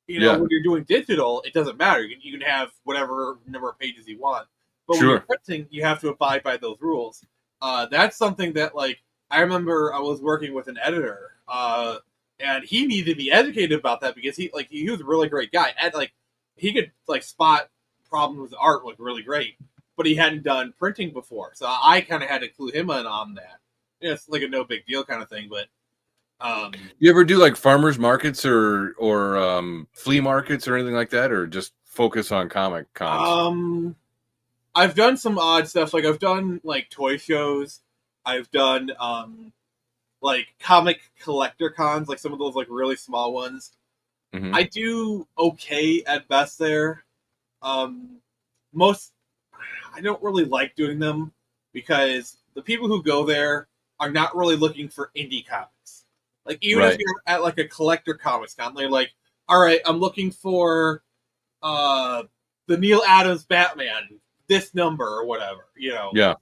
When you're doing digital, it doesn't matter. You can have whatever number of pages you want. But when you're printing, you have to abide by those rules. That's something that like I remember I was working with an editor and he needed to be educated about that because he was a really great guy. And like he could like spot problems with art like really great, but he hadn't done printing before. So I kind of had to clue him in on that. It's like a no big deal kind of thing, but you ever do like farmers markets or flea markets or anything like that, or just focus on comic cons? I've done some odd stuff. Like I've done like toy shows. I've done like comic collector cons, like some of those like really small ones. Mm-hmm. I do okay at best there. I don't really like doing them because the people who go there are not really looking for indie comics. Like even if you're at like a collector comics con, they're like, all right, I'm looking for the Neil Adams Batman, this number or whatever, Yeah.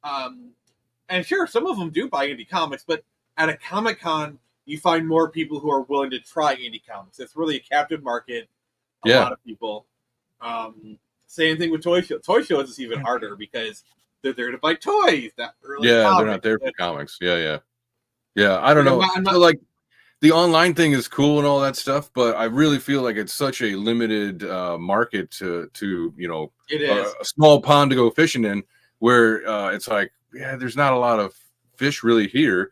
And sure, some of them do buy indie comics, but at a Comic Con, you find more people who are willing to try indie comics. It's really a captive market. A lot of people. Same thing with toy shows. Toy shows is even harder because they're there to buy toys. They're not there for comics. Yeah. I don't know. So like the online thing is cool and all that stuff, but I really feel like it's such a limited market to It is. a small pond to go fishing in, where it's like, yeah, there's not a lot of fish really here,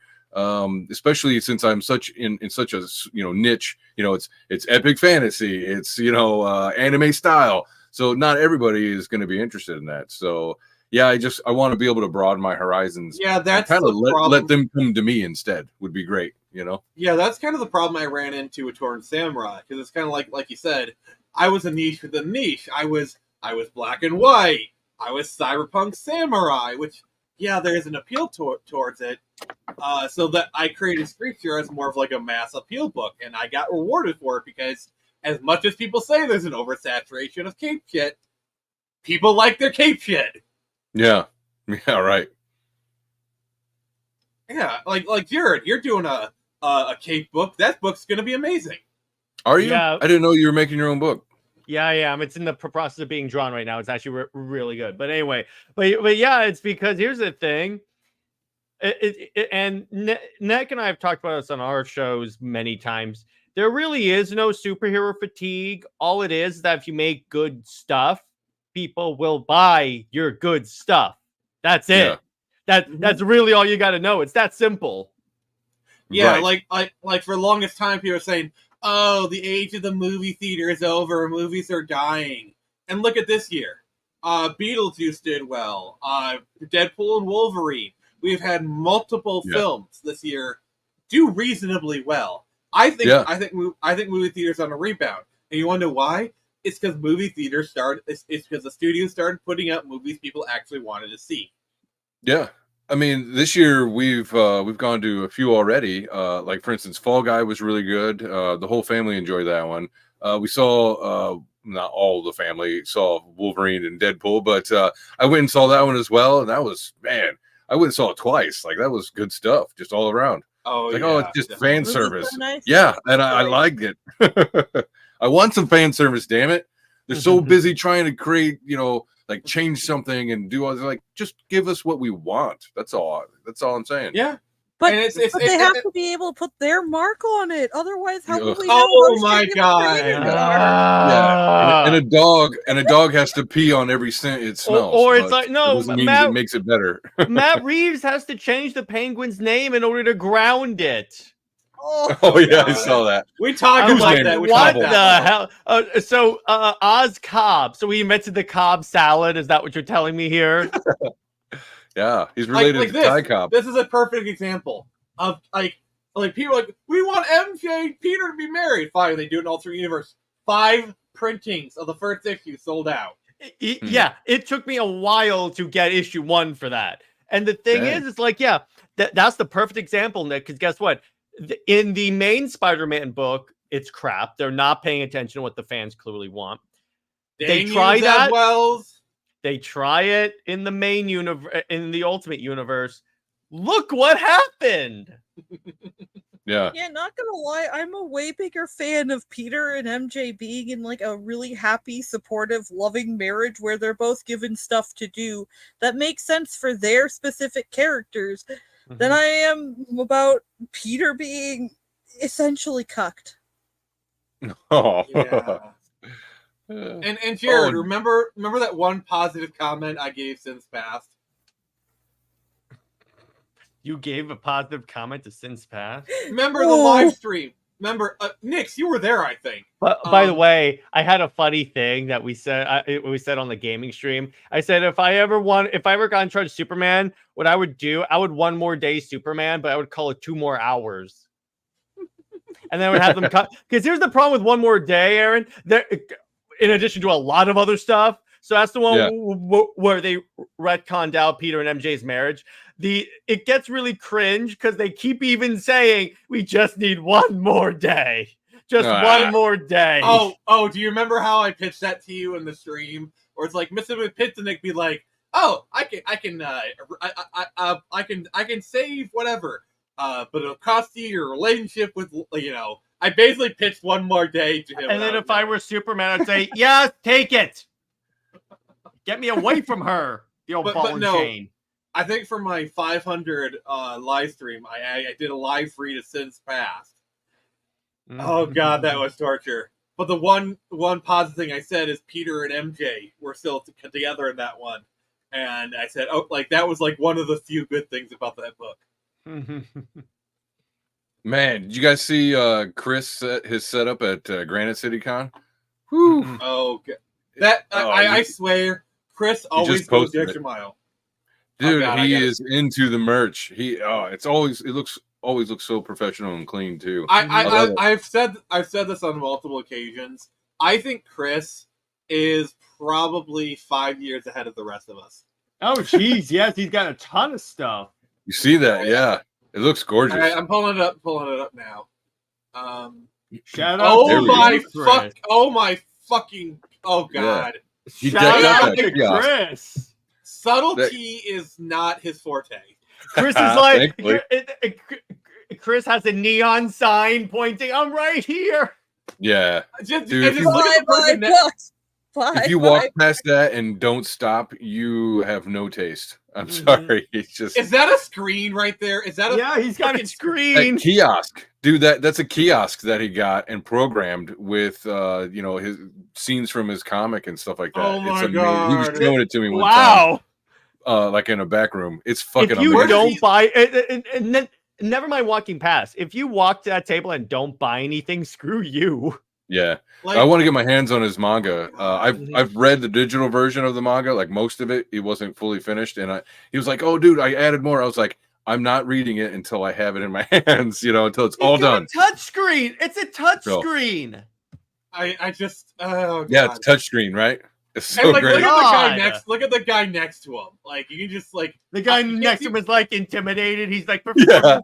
especially since I'm in such a niche. It's epic fantasy, it's anime style, so not everybody is going to be interested in that. So yeah, I want to be able to broaden my horizons. Yeah, that's kind of the problem. let them come to me instead would be great. Yeah, that's kind of the problem I ran into with Torn Samurai, because it's kind of like you said, I was a niche with a niche. I was black and white. I was cyberpunk samurai, which there's an appeal towards it. So that I created Screecher as more of like a mass appeal book, and I got rewarded for it because as much as people say there's an oversaturation of cape shit, people like their cape shit. Yeah, right. Yeah, like Jared, you're doing a cape book. That book's gonna be amazing. Are you? Yeah. I didn't know you were making your own book. Yeah, I am. It's in the process of being drawn right now. It's actually really good. But anyway, but yeah, it's because here's the thing. And Nick and I have talked about this on our shows many times. There really is no superhero fatigue. All it is that if you make good stuff, people will buy your good stuff. That's it. Yeah. That's really all you got to know. It's that simple. Yeah, Right. like for the longest time, people were saying, "Oh, the age of the movie theater is over. Movies are dying." And look at this year. Beetlejuice did well. Deadpool and Wolverine. We've had multiple films this year do reasonably well. I think movie theaters on a rebound. And you wonder why? It's because movie theaters It's because the studios started putting out movies people actually wanted to see. Yeah. I mean, this year we've gone to a few already. Like for instance, Fall Guy was really good. The whole family enjoyed that one. We saw not all the family saw Wolverine and Deadpool, but I went and saw that one as well, and that was I went and saw it twice. Like that was good stuff, just all around. Oh, Like, yeah, it's just definitely. fan Movies service. are nice. Yeah, and I liked it. I want some fan service, damn it. They're so busy trying to create, like change something and do all this. Like, just give us what we want. That's all I'm saying. Yeah. But, And but they have to be able to put their mark on it. Otherwise, how will Ugh. we know? Oh those my shitty God. creators are? Yeah, and a dog has to pee on every scent it smells. Or it's but like, no, it doesn't mean Matt- it makes it better. Matt Reeves has to change the Penguin's name in order to ground it. Oh yeah, I saw that. We talked Whose about name? that. We What talked the about that. hell? So Oz Cobb. So he invented the Cobb salad. Is that what you're telling me here? Yeah, he's related like to this. Ty Cobb. This is a perfect example of like people are like, we want MJ and Peter to be married. Fine, they do it in all 3 universes. 5 printings of the first issue sold out. Yeah, it took me a while to get issue 1 for that. And the thing Dang. is, it's like, yeah, that's the perfect example, Nick. Because guess what? In the main Spider-Man book, it's crap. They're not paying attention to what the fans clearly want. They Dang try you, Zeb that. Wells. They try it in the main universe, in the Ultimate Universe. Look what happened. Yeah. Yeah, not gonna lie, I'm a way bigger fan of Peter and MJ being in like a really happy, supportive, loving marriage where they're both given stuff to do that makes sense for their specific characters than I am about Peter being essentially cucked. Oh. Yeah. And Jared, remember that one positive comment I gave since past? You gave a positive comment to Since Past? Remember the live stream? Remember, Nix, you were there, I think. But by the way, I had a funny thing that we said on the gaming stream. I said if I ever got in charge of Superman, what I would do, I would 1 more day Superman, but I would call it 2 more hours. And then I would have them cut. Because here's the problem with 1 more day, Aaron. There, in addition to a lot of other stuff. So that's the one where they retconned out Peter and MJ's marriage. It gets really cringe because they keep even saying we just need 1 more day. Just 1 more day. Oh, do you remember how I pitched that to you in the stream? Or it's like Mr. Pitonick be like, "Oh, I can save whatever, but it'll cost you your relationship with I basically pitched 1 more day to him. And then if I were Superman, I'd say, "Yes, take it. Get me away from her, the old ball and chain." I think for my 500 live stream, I did a live read of Since Past, Oh god, that was torture. But the one positive thing I said is Peter and MJ were still together in that one, and I said, oh, like that was like one of the few good things about that book. Man, did you guys see Chris set his setup at Granite City Con? Whew. Oh, that I swear, Chris always goes the posted extra mile. Dude, Oh, God, he is into the merch. It always looks so professional and clean too. I've said this on multiple occasions. I think Chris is probably 5 years ahead of the rest of us. Oh, jeez, yes, he's got a ton of stuff. You see that? Yeah, it looks gorgeous. All right, I'm pulling it up now. Shout out! There Oh we my go. fuck! Oh my fucking! Oh god! He Shout decked out out that to kiosk. Chris. Subtlety is not his forte. Chris is like, Thankfully. Chris has a neon sign pointing. I'm right here. Yeah. Just, Dude, and if just you- look at the person next. If you walk past that and don't stop, you have no taste. I'm sorry. It's just Is that a screen right there? Is that a Yeah, he's got a fucking screen. that kiosk, dude. That's a kiosk that he got and programmed with, his scenes from his comic and stuff like that. Oh my It's amazing. He was God. showing it to me one Wow. time, like in a back room. It's fucking If you amazing. don't buy and then never mind walking past. If you walk to that table and don't buy anything, screw you. Yeah, like, I want to get my hands on his manga. Mhm. I've read the digital version of the manga, like most of it. It wasn't fully finished, and he was like, "Oh, dude, I added more." I was like, "I'm not reading it until I have it in my hands, until it's all done." Touch screen. It's a touch So- screen. I just oh Yeah, God. it's touchscreen, right? It's And so like, great. look at the guy God. next. Look at the guy next to him. Like you can just like The guy you can't next to see- him is like intimidated. He's like, Yeah,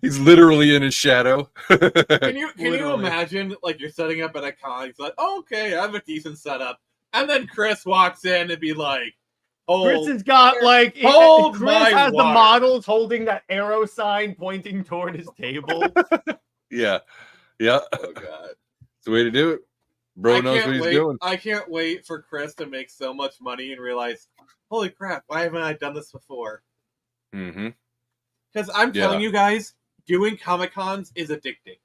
he's literally in his shadow. Can you Literally. imagine like you're setting up at a con? He's like, oh, okay, I have a decent setup, and then Chris walks in and be like, "Oh, Chris has got like Hold Chris my has the water. models holding that arrow sign pointing toward his table. yeah, oh god." it's the way to do it. Bro knows what he's doing. I can't wait for Chris to make so much money and realize, holy crap, why haven't I done this before? Mm-hmm. Because I'm telling you guys, doing Comic Cons is addicting.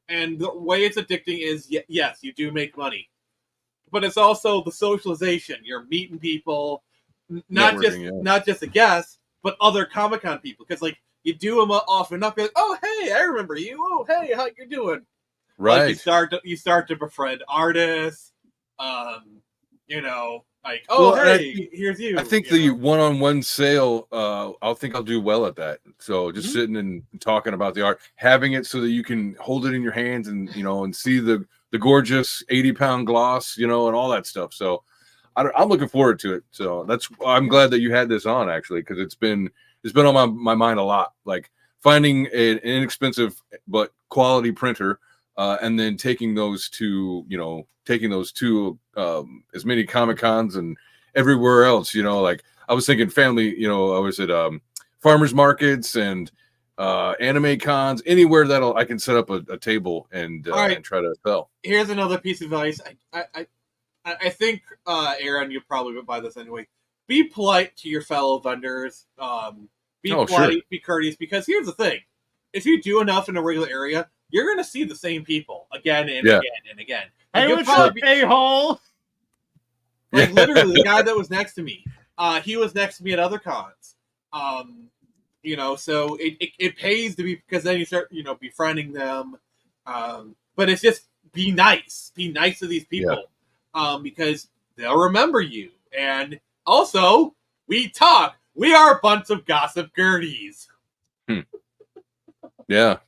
And the way it's addicting is, yes, you do make money. But it's also the socialization. You're meeting people, not just the guests, but other Comic Con people. Because, like, you do them often enough, you're like, oh, hey, I remember you. Oh, hey, how you doing? Right. Like, you start to befriend artists, like, Well, hey, here's you. I think you the know? one-on-one sale, I'll do well at that. So just sitting and talking about the art, having it so that you can hold it in your hands and and see the gorgeous 80-pound gloss, and all that stuff. So I'm looking forward to it. So I'm glad that you had this on actually, because it's been on my mind a lot. Like finding an inexpensive but quality printer. And then taking those to as many Comic Cons and everywhere else, like I was thinking family, I was at farmers markets and anime cons, anywhere I can set up a table and and try to sell. Here's another piece of advice. I think, Aaron, you probably would buy this anyway. Be polite to your fellow vendors. Be polite, sure. be courteous, because here's the thing. If you do enough in a regular area, you're going to see the same people again and again and again. And Hey, you'll what's probably up, a-hole? Like, literally, the guy that was next to me, he was next to me at other cons. So it pays to be, because then you start, befriending them. But it's just be nice to these people, because they'll remember you. And also, we talk. We are a bunch of gossip girdies. Yeah.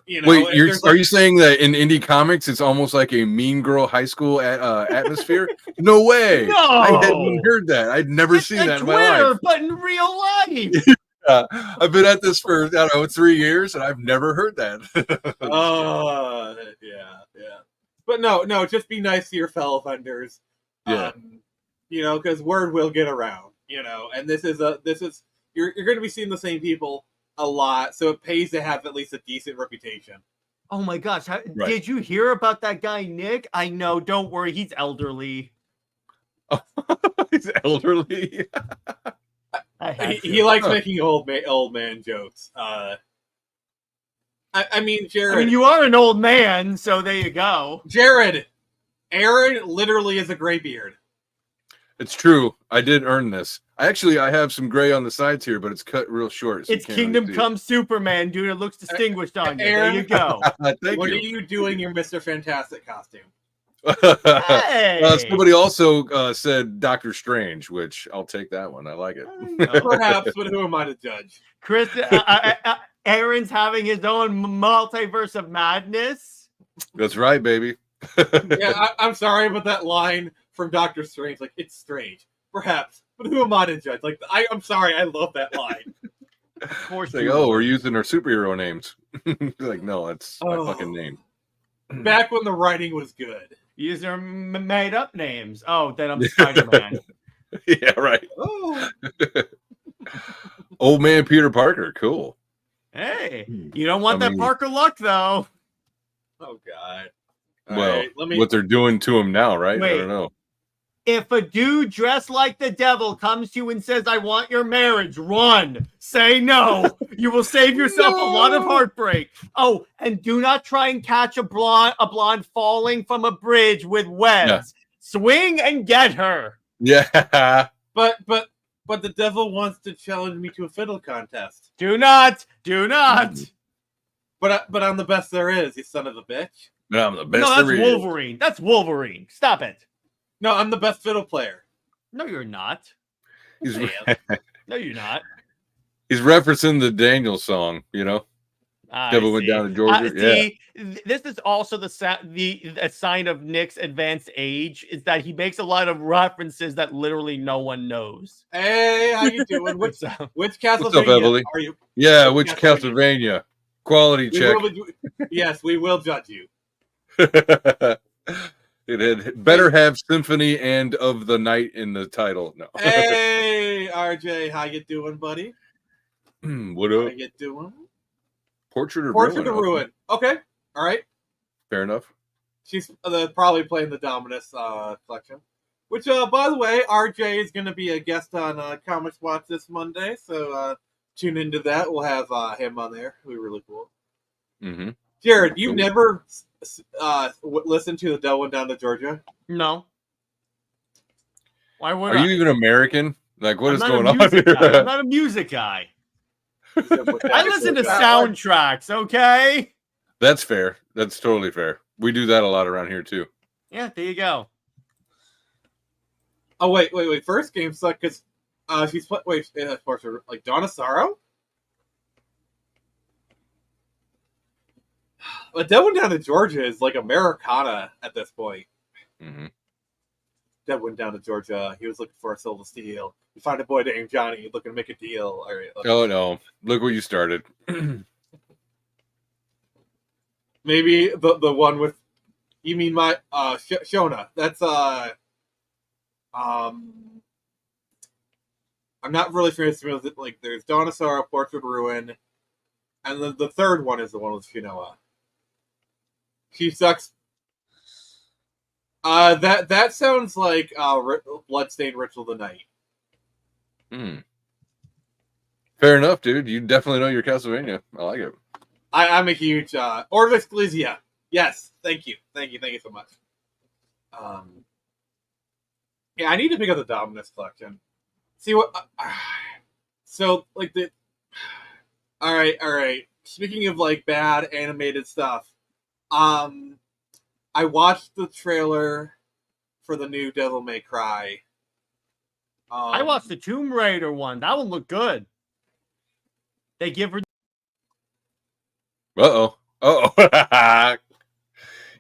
Wait, are you saying that in indie comics it's almost like a Mean Girl high school atmosphere? No way. No. I hadn't heard that. I'd never It's seen like that in my Twitter, life. but in real life. I've been at this for 3 years and I've never heard that. yeah. But no, just be nice to your fellow vendors. Yeah. Because word will get around. And this is you're going to be seeing the same people a lot, so it pays to have at least a decent reputation. Oh my gosh. Right. Did you hear about that guy, Nick? I know. Don't worry. He's elderly. He's elderly. I had He likes Huh. making old man jokes. I mean, I Jared. mean, you are an old man, so there you go. Jared, Aaron literally is a gray beard. It's true. I did earn this. I have some gray on the sides here, but it's cut real short. So It's Kingdom Come Superman, dude. It looks distinguished on you. Aaron, There you go. Thank What you. are you doing in your Mr. Fantastic costume? Hey. Somebody also said Doctor Strange, which I'll take that one. I like it. Perhaps, but who am I to judge? Chris, Aaron's having his own multiverse of madness. That's right, baby. Yeah, I'm sorry, but that line from Doctor Strange, like, it's strange. Perhaps, but who am I to judge? Like, I'm sorry, I love that line. Of course. It's like, oh, we're using our superhero names. Like, no, that's my fucking name. Back when the writing was good. These are made up names. Oh, then I'm Spider-Man. Yeah, right. Oh. Old man Peter Parker. Cool. Hey, you don't want I that mean- Parker luck, though. Oh, God. All Well, right, let me. what they're doing to him now, right? I Wait. don't know. If a dude dressed like the devil comes to you and says, I want your marriage, run. Say no. You will save yourself a lot of heartbreak. Oh, and do not try and catch a blonde falling from a bridge with webs. Yeah. Swing and get her. Yeah. But the devil wants to challenge me to a fiddle contest. Do not. But I'm the best there is, you son of a bitch. No, I'm the best. No, that's there is. Wolverine. That's Wolverine. Stop it. No, I'm the best fiddle player. No, you're not. He's, No, you're not. he's referencing the Daniel song, you know? I Devil Went see. Down to Georgia. See, this is also a sign of Nick's advanced age, is that he makes a lot of references that literally no one knows. Hey, how you doing? Which So, which What's up, Castlevania Emily? are you? Yeah, which Castlevania? Castlevania? Quality We check. will yes, we will judge you. It had better have Symphony and of the Night in the title. No. Hey, RJ, how you doing, buddy? What How up? you doing? Portrait of Portrait Ruin. of Ruin. Okay, all right. Fair enough. She's probably playing the Dominus collection. Which, by the way, RJ is going to be a guest on Comics Watch this Monday, so tune into that. We'll have him on there. It'll be really cool. Mm-hmm. Jared, you Cool. never listened to the Devil Went Down to Georgia? no. Why would Are I? you even American? Like, what I'm is not going a on music here? guy. I'm not a music guy. I listen to soundtracks, okay? That's fair. That's totally fair. We do that a lot around here too. Yeah, there you go. Oh, wait. First game sucked because she's like Donna Sorrow? But Devil Went Down to Georgia is like Americana at this point. Mm-hmm. Devil Went Down to Georgia. He was looking for a silver steel. You find a boy named Johnny looking to make a deal. All right, Oh no! Look where you started. maybe the one with. You mean my Shona? That's I'm not really familiar with it. Like, there's Donna Sorrow, Portrait of Ruin, and then the third one is the one with Shinoa. She sucks. That sounds like Bloodstained Ritual of the Night. Hmm. Fair enough, dude. You definitely know your Castlevania. I like it. I'm a huge Order of Ecclesia. Yes, thank you so much. Yeah, I need to pick up the Dominus collection. See what? So like the. All right. Speaking of like bad animated stuff, I watched the trailer for the new Devil May Cry. I watched the Tomb Raider one. That one looked good. They give her. Uh-oh.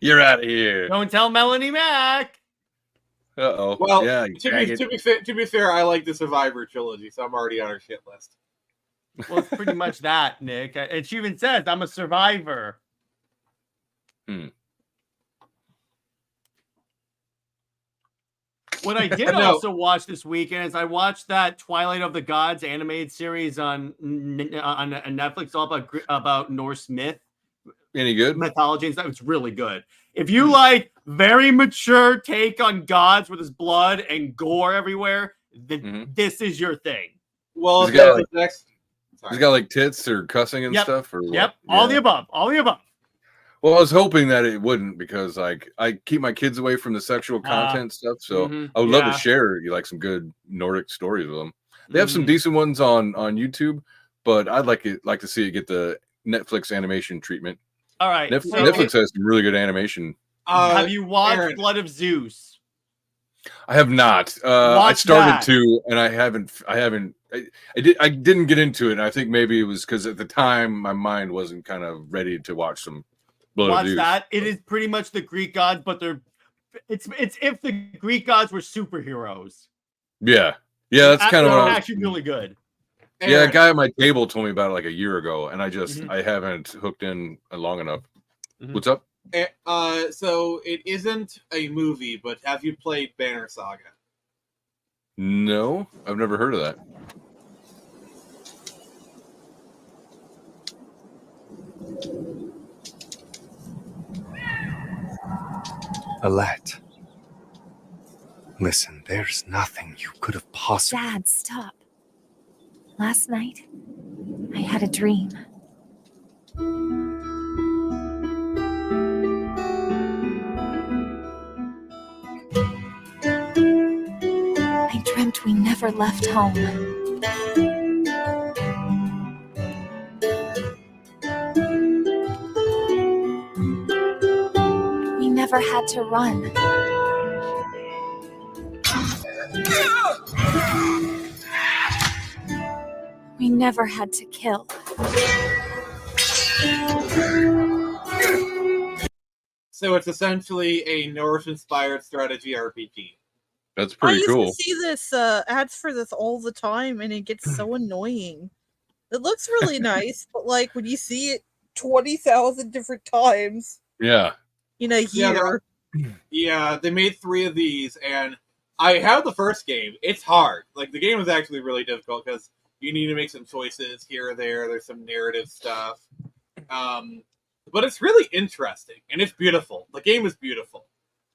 You're out of here. Don't tell Melanie Mac. Uh-oh. Well, yeah, you to be fair, I like the Survivor trilogy, so I'm already on her shit list. Well, it's pretty much that, Nick. And she even says, I'm a survivor. What I did also watch this weekend is I watched that Twilight of the Gods animated series on Netflix, all about Norse myth. Any good? Mythology and stuff. It's really good. If you like very mature take on gods with his blood and gore everywhere, then this is your thing. Well, He's got, like, He's got like tits or cussing and Yep. stuff, or what? Yep, all the Yeah. above, all the above. Well, I was hoping that it wouldn't because like I keep my kids away from the sexual content stuff. So I would love to share like some good Nordic stories with them. They have some decent ones on YouTube, but I'd like to see it get the Netflix animation treatment. All right, Netflix has some really good animation. have you watched Aaron. Blood of Zeus? I have not. I Watch started that. to, and I haven't. I didn't get into it. And I think maybe it was because at the time my mind wasn't kind of ready to watch some Blood of Watch Zeus. that. It is pretty much the Greek gods, but it's if the Greek gods were superheroes. Yeah, that's kind of what I was. Actually really good. Yeah, a Aaron, guy at my table told me about it like a year ago, and I just Mhm. I haven't hooked in long enough. Mhm. What's up? so it isn't a movie, but have you played Banner Saga? No, I've never heard of that. Alette. Listen, there's nothing you could have possibly... Dad, stop. Last night, I had a dream. I dreamt we never left home. We never had to run. We never had to kill. So it's essentially a Norse-inspired strategy RPG. That's I pretty used cool. to see this ads for this all the time, and it gets so annoying. It looks really nice, but like when you see it 20,000 different times Yeah. in a year, Yeah, they made 3 of these, and I have the first game. It's hard. Like, the game is actually really difficult because you need to make some choices here or there. There's some narrative stuff. But it's really interesting, and it's beautiful. The game is beautiful.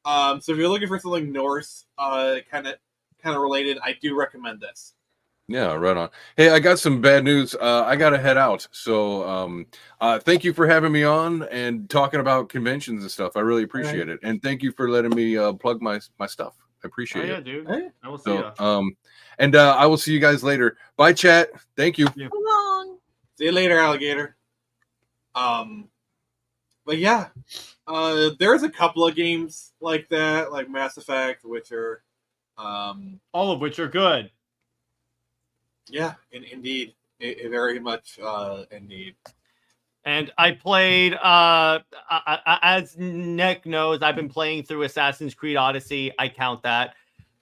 So if you're looking for something Norse kind of related, I do recommend this. Yeah, right on. Hey, I got some bad news. I got to head out. So thank you for having me on and talking about conventions and stuff. I really appreciate it. And thank you for letting me plug my stuff. I appreciate Yeah, it. dude. Hey. I will see you. And I will see you guys later. Bye, chat. Thank you. come on. See you later, alligator. But yeah, there's a couple of games like that, like Mass Effect, Witcher. All of which are good. Yeah, indeed, very much indeed. And I played, as Nick knows, I've been playing through Assassin's Creed Odyssey. I count that.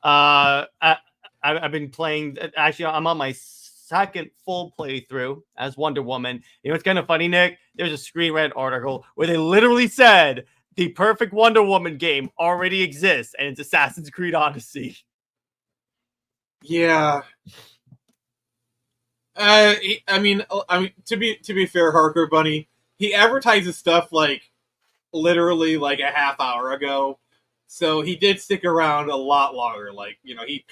I've been playing. Actually, I'm on my second full playthrough as Wonder Woman. You know what's kind of funny, Nick? There's a Screen Rant article where they literally said the perfect Wonder Woman game already exists, and it's Assassin's Creed Odyssey. Yeah. I mean, to be fair, Harker Bunny, he advertises stuff like literally like a half hour ago, so he did stick around a lot longer. Like, you know, he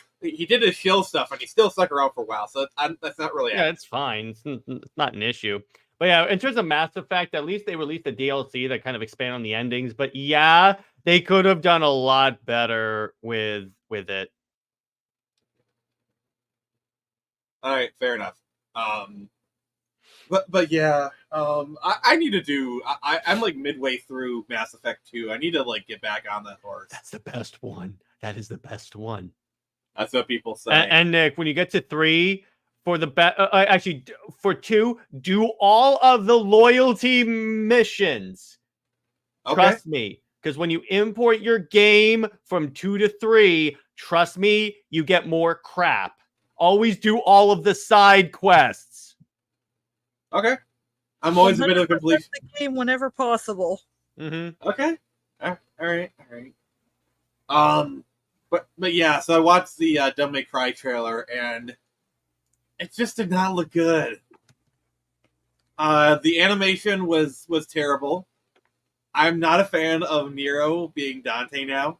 did his shill stuff and he still stuck around for a while, so that's not really. Yeah, it's fine. It's not an issue. But yeah, in terms of Mass Effect, at least they released a DLC that kind of expand on the endings. But yeah, they could have done a lot better with it. All right, fair enough. But yeah, I need to do. I'm like midway through Mass Effect 2. I need to like get back on that horse. That's the best one. That is the best one. That's what people say. And Nick, when you get to 3, for the actually for 2, do all of the loyalty missions. Okay. Trust me, because when you import your game from 2 to 3, trust me, you get more crap. Always do all of the side quests. Okay. I'm always a bit of a 100% complete. the game whenever possible. Mm-hmm. Okay. All right. But yeah. So I watched the Devil May Cry trailer, and it just did not look good. The animation was terrible. I'm not a fan of Nero being Dante now.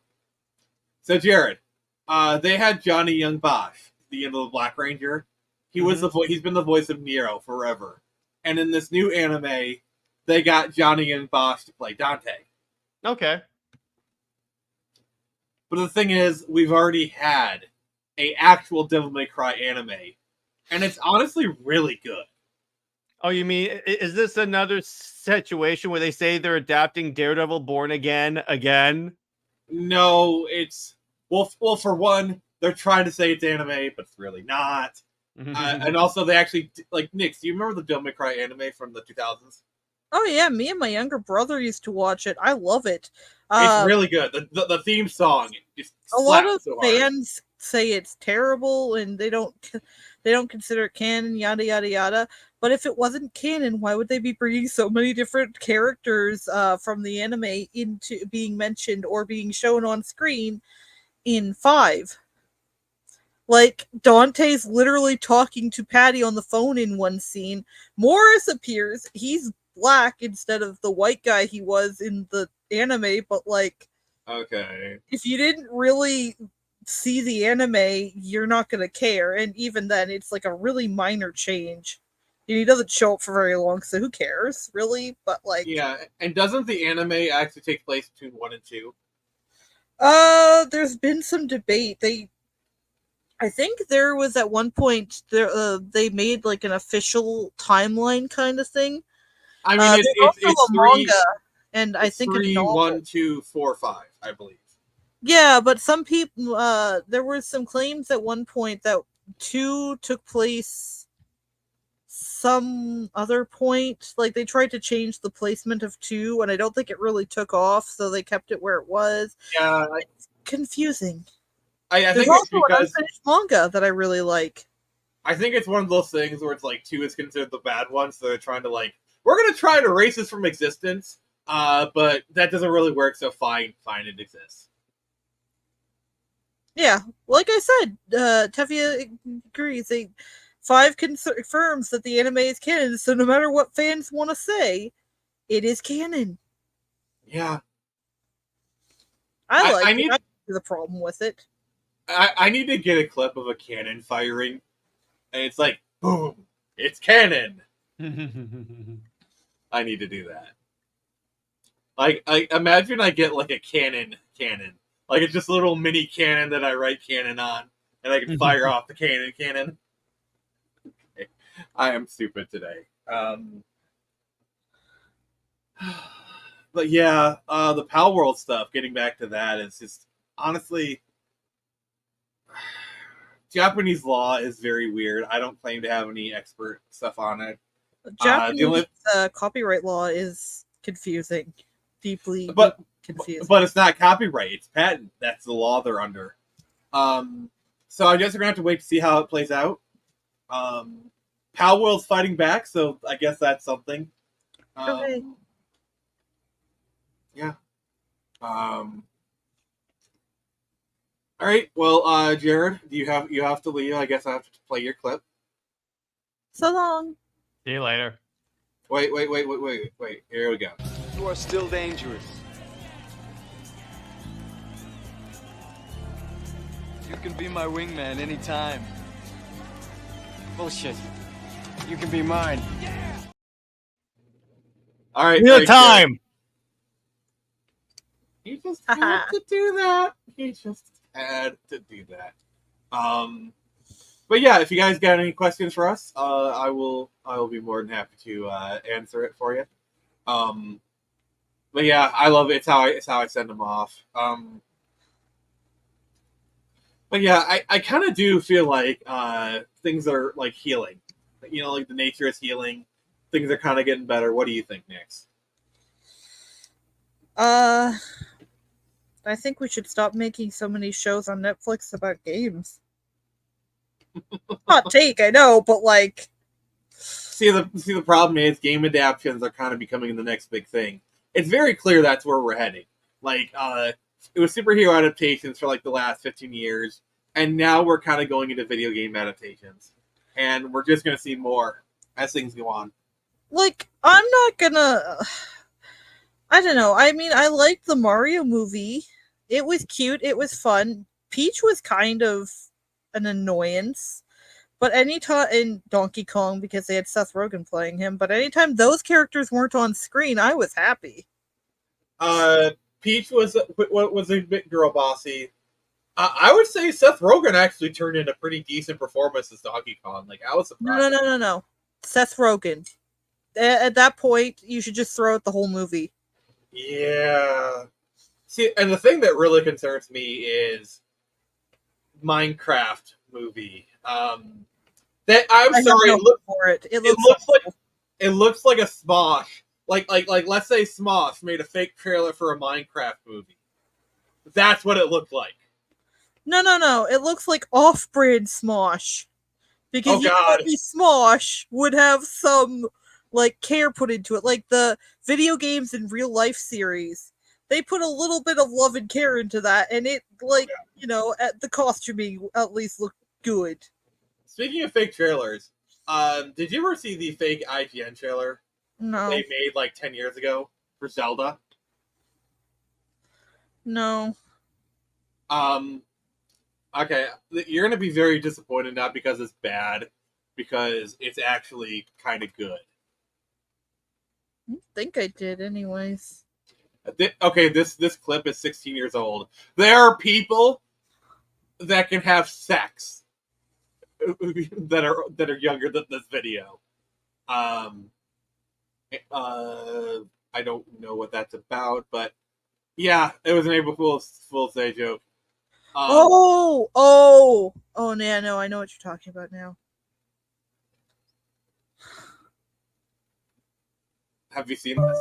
So Jared, they had Johnny Young Bosch, the end of the Black Ranger. He was he's been the voice of Nero forever. And in this new anime, they got Johnny and Bosch to play Dante. Okay. But the thing is, we've already had a actual Devil May Cry anime, and it's honestly really good. Oh, you mean, is this another situation where they say they're adapting Daredevil Born Again? No, it's well, for one, they're trying to say it's anime, but it's really not. And also, they actually, like, Nix, do you remember the Devil May Cry anime from the 2000s? Oh yeah, me and my younger brother used to watch it. I love it. It's really good. The theme song just a lot of so hard. fans say it's terrible and they don't consider it canon, yada yada yada. But if it wasn't canon, why would they be bringing so many different characters from the anime into being mentioned or being shown on screen in 5? Like, Dante's literally talking to Patty on the phone in one scene. Morris appears. He's black instead of the white guy he was in the anime, but, like... Okay. If you didn't really see the anime, you're not going to care. And even then, it's, like, a really minor change. And he doesn't show up for very long, so who cares, really? But, like... Yeah, and doesn't the anime actually take place between 1 and 2? There's been some debate. I think there was at one point they made like an official timeline kind of thing. I mean, it's a manga, and I think 3, a novel. 1, 2, 4, 5, I believe. Yeah, but some people there were some claims at one point that 2 took place some other point. Like they tried to change the placement of 2, and I don't think it really took off, so they kept it where it was. Yeah, it's confusing. I think There's it's also because an unfinished manga that I really like. I think it's one of those things where it's like 2 is considered the bad one, so they're trying to like, we're gonna try to erase this from existence, but that doesn't really work. So fine, it exists. Yeah, like I said, Tevia agrees. 5 confirms that the anime is canon, so no matter what fans want to say, it is canon. Yeah, I see the problem with it. I need to get a clip of a cannon firing, and it's like, boom, it's canon. I need to do that. Like, I imagine I get like a cannon. Like it's just a little mini cannon that I write canon on, and I can fire off the cannon. Okay. I am stupid today. But yeah, the Pal World stuff, getting back to that, is just, honestly, Japanese law is very weird. I don't claim to have any expert stuff on it. Japanese copyright law is confusing. Deeply confusing. But it's not copyright, it's patent. That's the law they're under. So I guess we're going to have to wait to see how it plays out. Pal World's fighting back, so I guess that's something. Okay. Yeah. All right. Well, Jared, you have to leave. I guess I have to play your clip. So long. See you later. Wait. Here we go. You are still dangerous. You can be my wingman anytime. Bullshit. You can be mine. All right. Real time. He just had to do that. But yeah, if you guys got any questions for us, I will be more than happy to answer it for you. But yeah, I love it. It's how I send them off. But yeah, I kind of do feel like things are like healing. You know, like the nature is healing. Things are kind of getting better. What do you think, Nix? I think we should stop making so many shows on Netflix about games. Hot take, I know, but like, see the problem is game adaptations are kind of becoming the next big thing. It's very clear that's where we're heading. Like, it was superhero adaptations for like the last 15 years, and now we're kind of going into video game adaptations, and we're just going to see more as things go on. Like, I'm not gonna. I don't know. I mean, I liked the Mario movie. It was cute. It was fun. Peach was kind of an annoyance, But anytime in Donkey Kong, because they had Seth Rogen playing him, but anytime those characters weren't on screen, I was happy. Peach was a bit girl bossy. I would say Seth Rogen actually turned in a pretty decent performance as Donkey Kong. Like, I was surprised. No. Seth Rogen. At that point, you should just throw out the whole movie. Yeah. See, and the thing that really concerns me is Minecraft movie. That I'm sorry, it looks like a Smosh. Like let's say Smosh made a fake trailer for a Minecraft movie. That's what it looked like. No. It looks like off-brand Smosh. Because Smosh would have some like care put into it, like the video games in real life series. They put a little bit of love and care into that, and it at the costuming at least looked good. Speaking of fake trailers, did you ever see the fake IGN trailer? No. They made like 10 years ago for Zelda? No. Okay, you're gonna be very disappointed, not because it's bad, because it's actually kind of good. I think I did, anyways. Okay, this clip is 16 years old. There are people that can have sex that are younger than this video. I don't know what that's about, but yeah, it was an April Fool's Day joke. No, I know what you're talking about now. Have you seen this?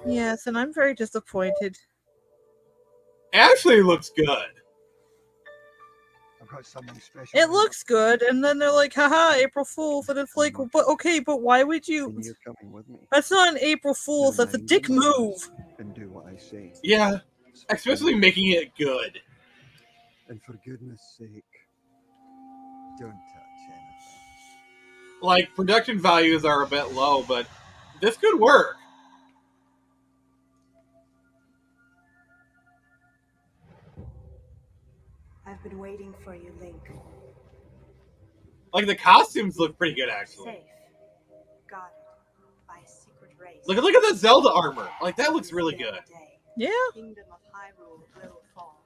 Yes, and I'm very disappointed. It actually looks good. It looks good, and then they're like, haha, April Fool's, and it's like, but why would you? That's not an April Fool's, that's a dick move. And do what I say. Yeah, especially making it good. And for goodness sake, don't touch anything. Like, production values are a bit low, but this could work. I've been waiting for you, Link. Like, the costumes look pretty good, actually. Safe. Guarded by a secret race. Look at the Zelda armor. Like, that looks really good. Yeah. The kingdom of Hyrule will fall.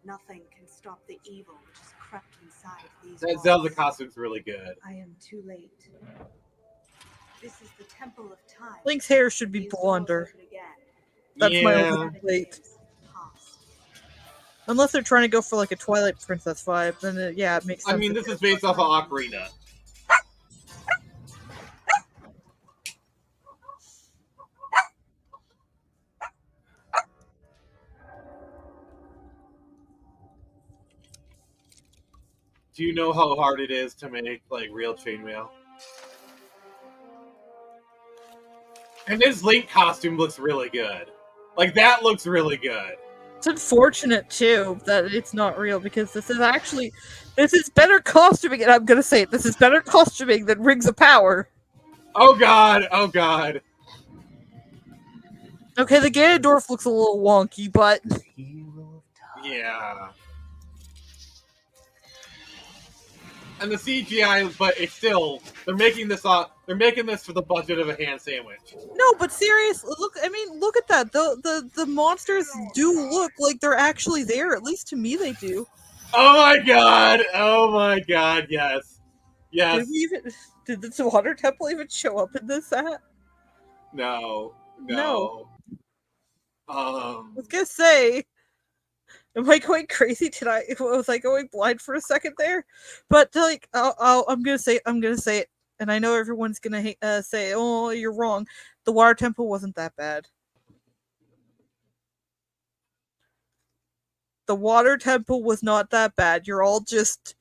Nothing can stop the evil which is crept inside these That walls. Zelda costume's really good. I am too late. This is the Temple of Time. Link's hair should be blonder. That's my only complaint. Unless they're trying to go for like a Twilight Princess vibe, then it makes sense. I mean, this is based off of Ocarina. Do you know how hard it is to make like real chainmail? And his Link costume looks really good. Like, that looks really good. It's unfortunate too that it's not real, because this is better costuming, and I'm gonna say it, this is better costuming than Rings of Power. Oh god. Okay, the Ganondorf looks a little wonky, but yeah. And the CGI, but it's still, they're making this for the budget of a ham sandwich. No, but seriously, look at that. The monsters do look like they're actually there. At least to me, they do. Oh my god, yes. Did the water temple even show up in this set? No. I was gonna say, am I going crazy tonight? Was I going blind for a second there? But like, I'm gonna say it, and I know everyone's gonna say, "Oh, you're wrong." The water temple wasn't that bad. The water temple was not that bad. You're all just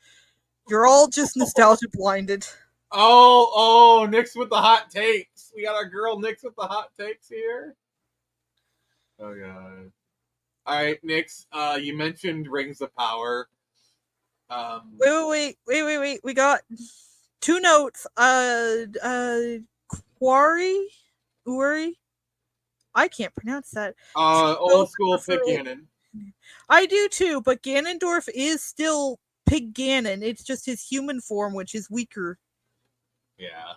nostalgia blinded. Oh, Nyx with the hot takes. We got our girl Nyx with the hot takes here. Oh god. Alright, Nyx, you mentioned Rings of Power. Wait. We got two notes. Uri? I can't pronounce that. Old school Pig Cannon. I do too, but Ganondorf is still Pig Ganon. It's just his human form, which is weaker. Yeah.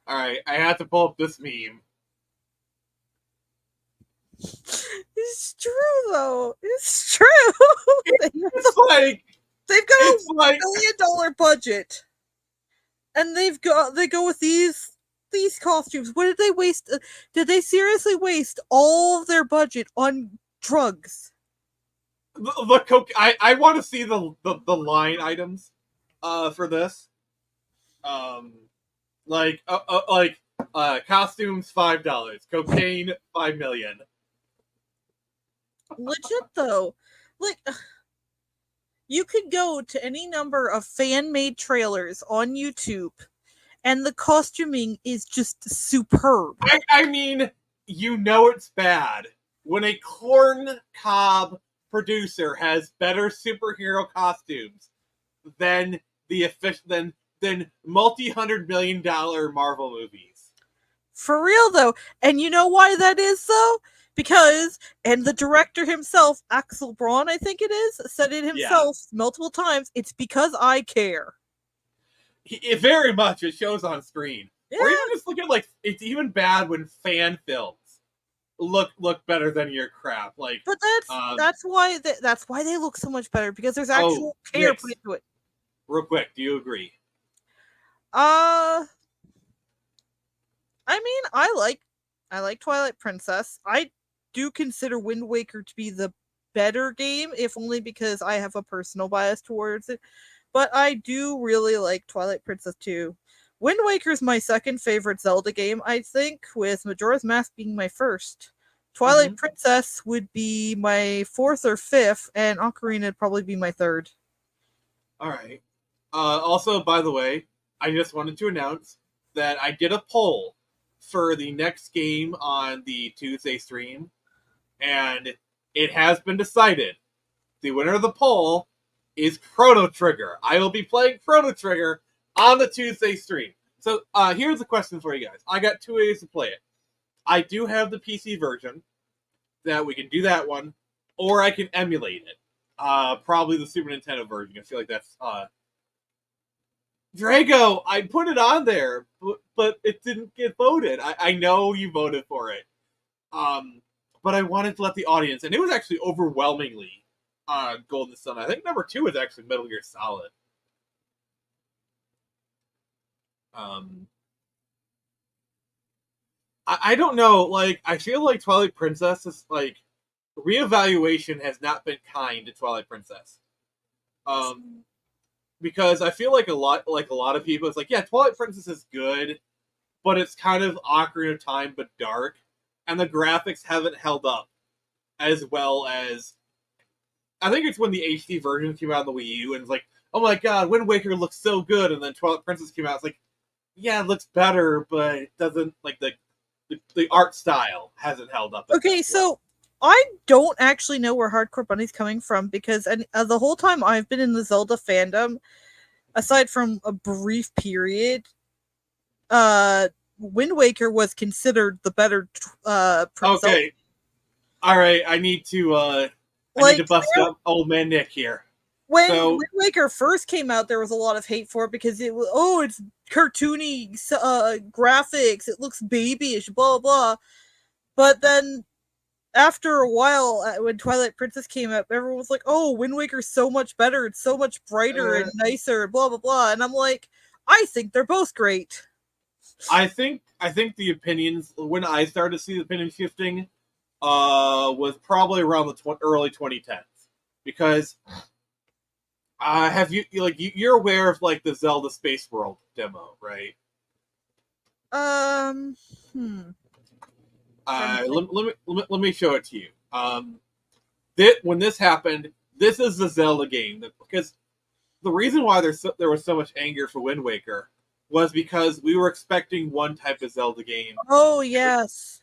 All right, I have to pull up this meme. It's true, though. It's true. It's like they've got it's a like $1 million budget, and they go with these costumes. What did they waste? Did they seriously waste all of their budget on drugs? the coke. I want to see the line items, for this. Costumes $5, cocaine $5 million. Legit though, like you could go to any number of fan-made trailers on YouTube, and the costuming is just superb. I mean, you know it's bad when a corn cob producer has better superhero costumes than than multi-$100 million Marvel movies. For real though, and you know why that is though? Because, and the director himself, Axel Braun, I think it is, said it himself multiple times, it's because I care. It very much, it shows on screen. Yeah. Or even just look at, it's even bad when fan films look better than your crap. But that's why they look so much better, because there's actual care put into it. Real quick, do you agree? I mean, I like Twilight Princess. I do consider Wind Waker to be the better game, if only because I have a personal bias towards it. But I do really like Twilight Princess too. Wind Waker is my second favorite Zelda game, I think, with Majora's Mask being my first. Twilight Princess would be my fourth or fifth, and Ocarina would probably be my third. All right. Also, by the way, I just wanted to announce that I did a poll for the next game on the Tuesday stream, and it has been decided. The winner of the poll is Chrono Trigger. I will be playing Chrono Trigger on the Tuesday stream. So here's the question for you guys. I got 2 ways to play it. I do have the PC version that we can do that one, or I can emulate it. Probably the Super Nintendo version. I feel like that's Drago, I put it on there, but it didn't get voted. I know you voted for it. But I wanted to let the audience, and it was actually overwhelmingly Golden Sun. I think number 2 is actually Metal Gear Solid. I don't know, I feel like Twilight Princess is, reevaluation has not been kind to Twilight Princess. Because I feel like a lot of people, it's like, yeah, Twilight Princess is good, but it's kind of Ocarina of Time, but dark, and the graphics haven't held up as well as, I think it's when the HD version came out on the Wii U, and it's like, oh my god, Wind Waker looks so good, and then Twilight Princess came out, it's like, yeah, it looks better, but it doesn't, the art style hasn't held up. Okay, so I don't actually know where Hardcore Bunny's coming from, because the whole time I've been in the Zelda fandom, aside from a brief period, Wind Waker was considered the better Okay. Alright, I need to bust up old man Nick here. When Wind Waker first came out, there was a lot of hate for it because it was, it's cartoony graphics, it looks babyish, blah, blah. But then after a while, when Twilight Princess came out, everyone was like, oh, Wind Waker's so much better, it's so much brighter and nicer, blah, blah, blah. And I'm like, I think they're both great. I think the opinions, when I started to see the opinion shifting, was probably around the early 2010s. Because you're aware of the Zelda Space World demo, right? Let me show it to you. When this happened, this is the Zelda game, because the reason why there was so much anger for Wind Waker was because we were expecting one type of Zelda game. Oh yes,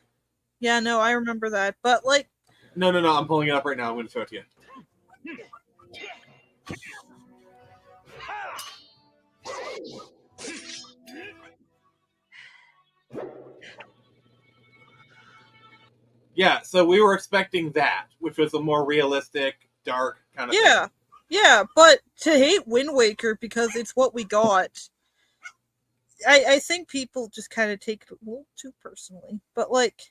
yeah, no, I remember that, but no, I'm pulling it up right now. I'm going to show it to you. Yeah, so we were expecting that, which was a more realistic, dark kind of thing. Yeah, but to hate Wind Waker because it's what we got, I think people just kind of take it a little too personally. But like,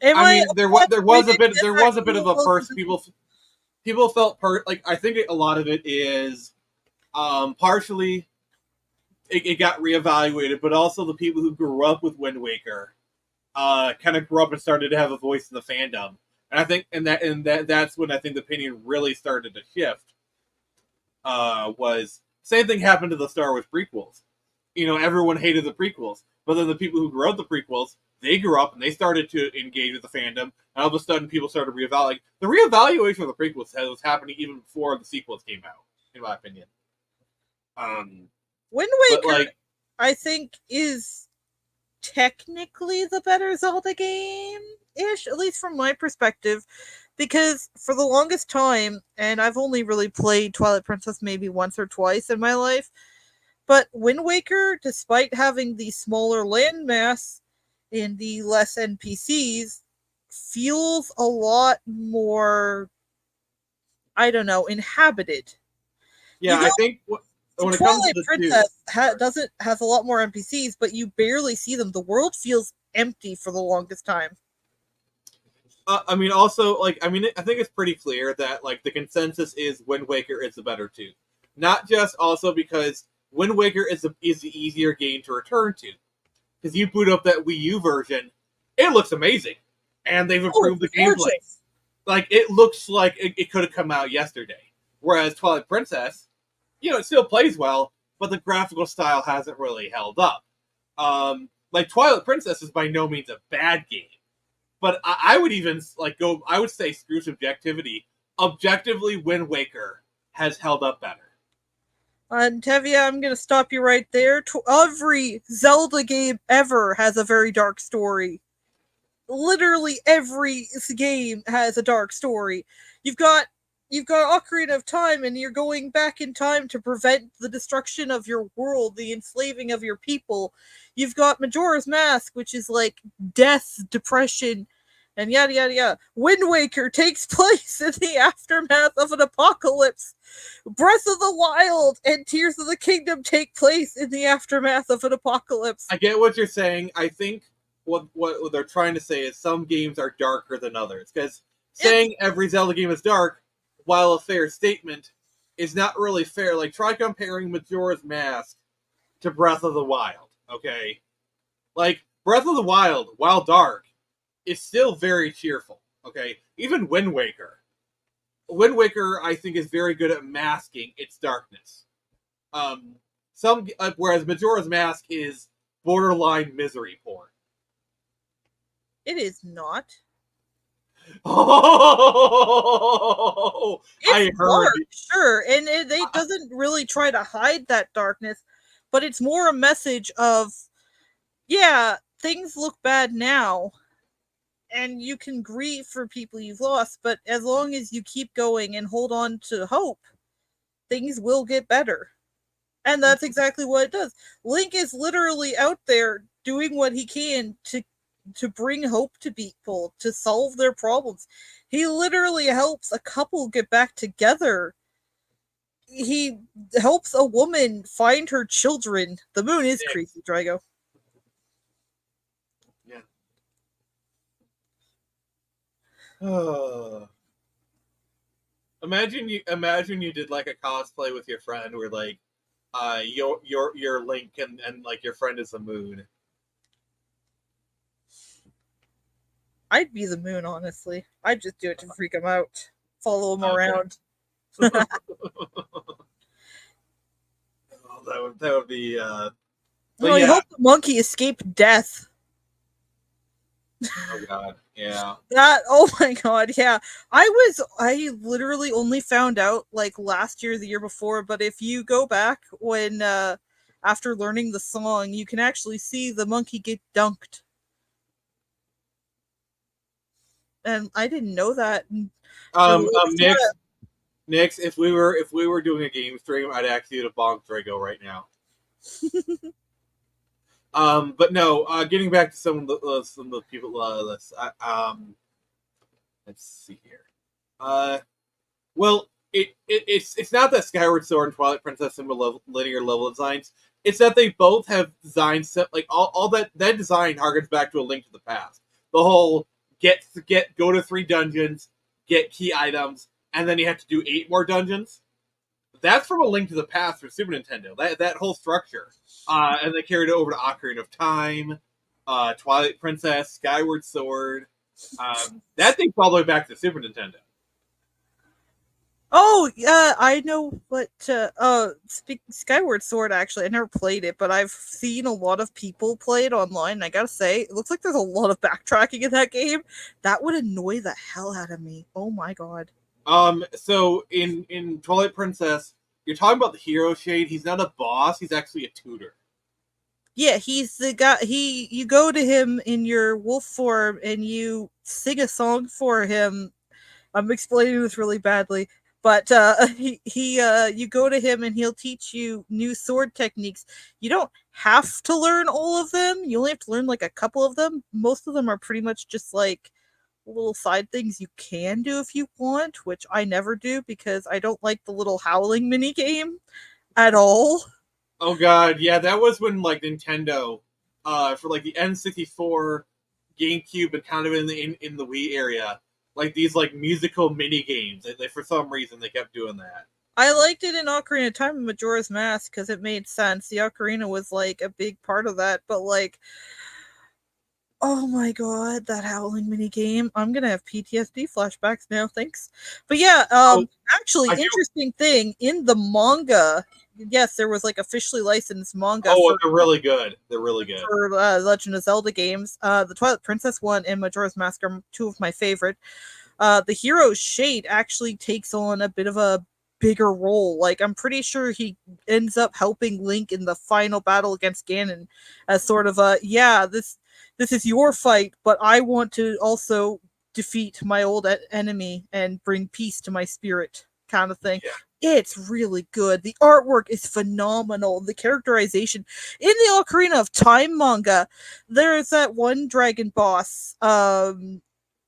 I mean, there was a bit of a first people felt like I think a lot of it is partially it got reevaluated, but also the people who grew up with Wind Waker kind of grew up and started to have a voice in the fandom, and I think that's when I think the opinion really started to shift. Was same thing happened to the Star Wars prequels. You know, everyone hated the prequels, but then the people who grew up the prequels, they grew up and they started to engage with the fandom, and all of a sudden people started reevaluating. Like, the reevaluation of the prequels was happening even before the sequels came out, in my opinion. Wind Waker, I think, is technically the better Zelda game-ish, at least from my perspective, because for the longest time, and I've only really played Twilight Princess maybe once or twice in my life, but Wind Waker, despite having the smaller landmass and the less NPCs, feels a lot more, I don't know, inhabited. Yeah, I think when it comes to the Princess has a lot more NPCs, but you barely see them. The world feels empty for the longest time. I mean, also, I think it's pretty clear that the consensus is Wind Waker is the better two. Not just also because Wind Waker is the easier game to return to, because you boot up that Wii U version, it looks amazing, and they've improved the gameplay. It looks like it could have come out yesterday. Whereas Twilight Princess, it still plays well, but the graphical style hasn't really held up. Twilight Princess is by no means a bad game, but I would even I would say screw subjectivity. Objectively, Wind Waker has held up better. And Tevia, I'm going to stop you right there. Every Zelda game ever has a very dark story. Literally every game has a dark story. You've got Ocarina of Time, and you're going back in time to prevent the destruction of your world, the enslaving of your people. You've got Majora's Mask, which is death, depression, and yada yada yada. Wind Waker takes place in the aftermath of an apocalypse. Breath of the Wild and Tears of the Kingdom take place in the aftermath of an apocalypse. I get what you're saying. I think what they're trying to say is some games are darker than others. Because saying every Zelda game is dark, while a fair statement, is not really fair. Try comparing Majora's Mask to Breath of the Wild, okay? Breath of the Wild, while dark, is still very cheerful, okay? Even Wind Waker. Wind Waker, I think, is very good at masking its darkness. Whereas Majora's Mask is borderline misery porn. It is not. Oh, I heard. Dark, sure, and it doesn't really try to hide that darkness, but it's more a message of, yeah, things look bad now, and you can grieve for people you've lost, but as long as you keep going and hold on to hope, things will get better. And that's exactly what it does. Link is literally out there doing what he can to bring hope to people, to solve their problems. He literally helps a couple get back together. He helps a woman find her children. The moon is creepy, Drago. Yeah. Imagine you did a cosplay with your friend where your Link and your friend is the moon. I'd be the moon, honestly. I'd just do it to freak him out. Follow him around. That would be I hope the monkey escaped death. Oh god, yeah. Oh my god, yeah. I literally only found out last year, the year before, but if you go back when after learning the song, you can actually see the monkey get dunked. And I didn't know that. Nix, if we were doing a game stream, I'd ask you to bonk Drago right now. But no, getting back to some of the people. Let's see here. Well, it's not that Skyward Sword and Twilight Princess similar linear level designs. It's that they both have designs like all that design harkens back to A Link to the Past. The whole go to 3 dungeons, get key items, and then you have to do 8 more dungeons. That's from A Link to the Past for Super Nintendo. That whole structure, and they carried it over to Ocarina of Time, Twilight Princess, Skyward Sword. That thing's all the way back to Super Nintendo. Oh, yeah, I know what, Skyward Sword, actually, I never played it, but I've seen a lot of people play it online, and I gotta say, it looks like there's a lot of backtracking in that game. That would annoy the hell out of me. Oh my god. So in Twilight Princess, you're talking about the hero shade. He's not a boss, he's actually a tutor. Yeah, he's the guy, you go to him in your wolf form, and you sing a song for him. I'm explaining this really badly. But you go to him and he'll teach you new sword techniques. You don't have to learn all of them. You only have to learn like a couple of them. Most of them are pretty much just like little side things you can do if you want, which I never do because I don't like the little howling mini game at all. Oh god, yeah, that was when like Nintendo, for like the N64, GameCube, and kind of in the Wii area. Like these like musical mini games. They for some reason they kept doing that. I liked it in Ocarina of Time and Majora's Mask because it made sense. The Ocarina was like a big part of that, but like, oh my god, that howling mini game! I'm gonna have PTSD flashbacks now. Thanks, but yeah, actually, interesting thing in the manga. Yes, there was like officially licensed manga. Oh, they're really good. They're really good for Legend of Zelda games. The Twilight Princess one and Majora's Mask are 2 of my favorite. The hero's shade actually takes on a bit of a bigger role. Like I'm pretty sure he ends up helping Link in the final battle against Ganon as sort of a this is your fight, but I want to also defeat my old enemy and bring peace to my spirit kind of thing. Yeah. It's really good. The artwork is phenomenal. The characterization in the Ocarina of Time manga, there's that one dragon boss, Volvagia,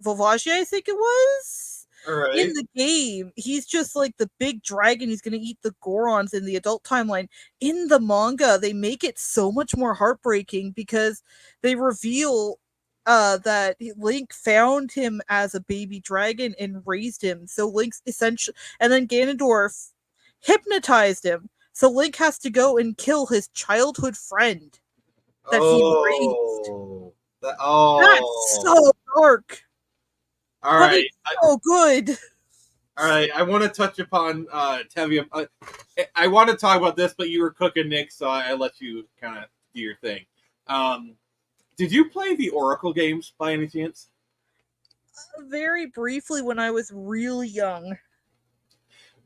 I think it was. Right. In the game, he's just like the big dragon. He's going to eat the Gorons in the adult timeline. In the manga, they make it so much more heartbreaking because they reveal that Link found him as a baby dragon and raised him. So Link's essentially, and then Ganondorf hypnotized him. So Link has to go and kill his childhood friend that he raised. That's so dark. All right, so good. All right, I want to touch upon Tevium. I want to talk about this, but you were cooking, Nick, so I let you kind of do your thing. Did you play the Oracle games by any chance? Very briefly when I was really young.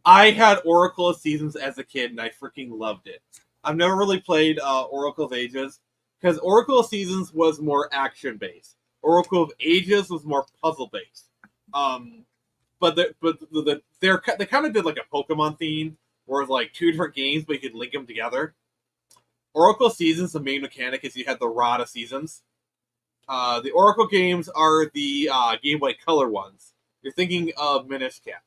I had Oracle of Seasons as a kid, and I freaking loved it. I've never really played Oracle of Ages, because Oracle of Seasons was more action-based. Oracle of Ages was more puzzle-based. But they kind of did like a Pokemon theme, where it was like 2 different games, but you could link them together. Oracle Seasons, the main mechanic is you had the Rod of Seasons. The Oracle games are the Game Boy Color ones. You're thinking of Minish Cap.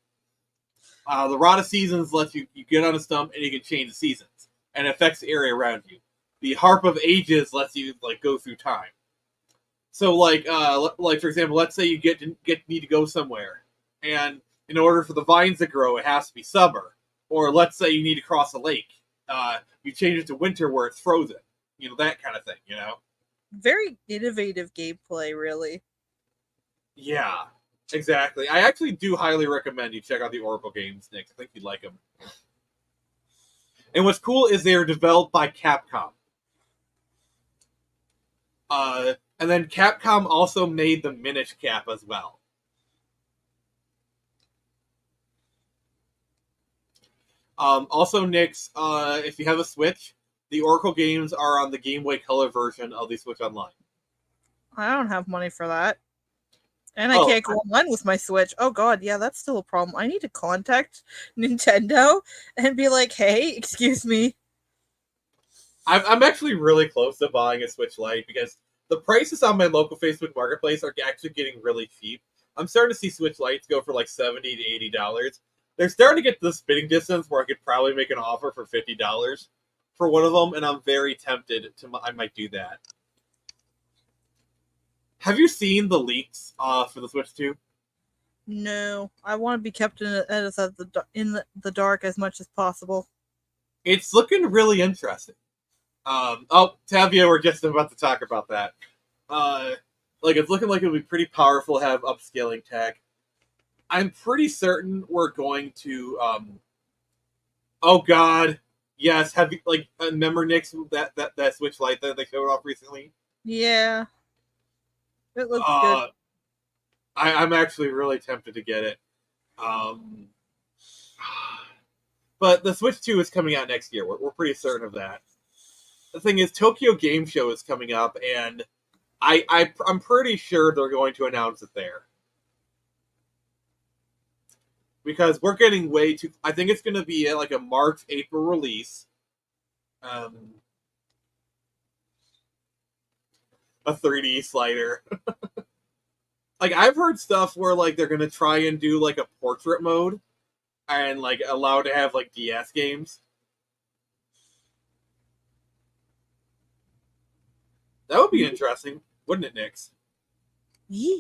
The Rod of Seasons lets you get on a stump and you can change the seasons, and it affects the area around you. The Harp of Ages lets you like go through time. So like for example, let's say you need to go somewhere, and in order for the vines to grow, it has to be summer. Or let's say you need to cross a lake. You change it to winter where it's frozen. You know, that kind of thing, you know? Very innovative gameplay, really. Yeah, exactly. I actually do highly recommend you check out the Oracle games, Nick. I think you'd like them. And what's cool is they are developed by Capcom. And then Capcom also made the Minish Cap as well. Also, Nix, if you have a Switch, the Oracle games are on the Game Boy Color version of the Switch Online. I don't have money for that. And I can't go online with my Switch. Oh god, yeah, that's still a problem. I need to contact Nintendo and be like, hey, excuse me. I'm actually really close to buying a Switch Lite because the prices on my local Facebook Marketplace are actually getting really cheap. I'm starting to see Switch Lites go for like $70 to $80. They're starting to get to the spitting distance where I could probably make an offer for $50 for one of them, and I'm very tempted to. I might do that. Have you seen the leaks for the Switch 2? No, I want to be kept in the dark as much as possible. It's looking really interesting. Tavia, we're just about to talk about that. It's looking like it'll be pretty powerful, have upscaling tech. I'm pretty certain we're going to. Oh God, yes. Have you remember Nick's that Switch Lite that they showed off recently? Yeah, it looks good. I'm actually really tempted to get it. But the Switch 2 is coming out next year. We're pretty certain of that. The thing is, Tokyo Game Show is coming up, and I'm pretty sure they're going to announce it there. Because we're getting way too... I think it's going to be like a March, April release. A 3D slider. I've heard stuff where they're going to try and do a portrait mode and allow to have DS games. That would be interesting, wouldn't it, Nix? Yeah.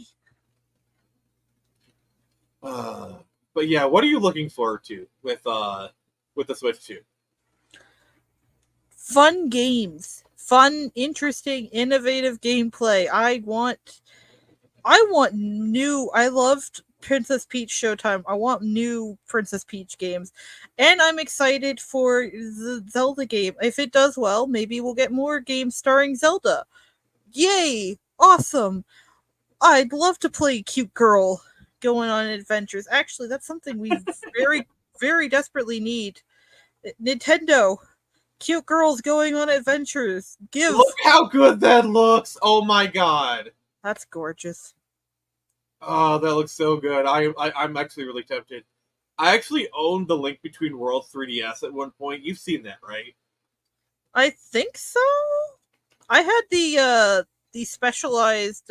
But yeah, what are you looking forward to with the Switch 2? Fun games, fun, interesting, innovative gameplay. I want new. I loved Princess Peach Showtime. I want new Princess Peach games, and I'm excited for the Zelda game. If it does well, maybe we'll get more games starring Zelda. Yay! Awesome! I'd love to play Cute Girl going on adventures. Actually, that's something we very, very desperately need. Nintendo, Cute Girls going on adventures. Look how good that looks! Oh my God! That's gorgeous. Oh, that looks so good. I'm actually really tempted. I actually owned the Link Between Worlds 3DS at one point. You've seen that, right? I think so. I had the specialized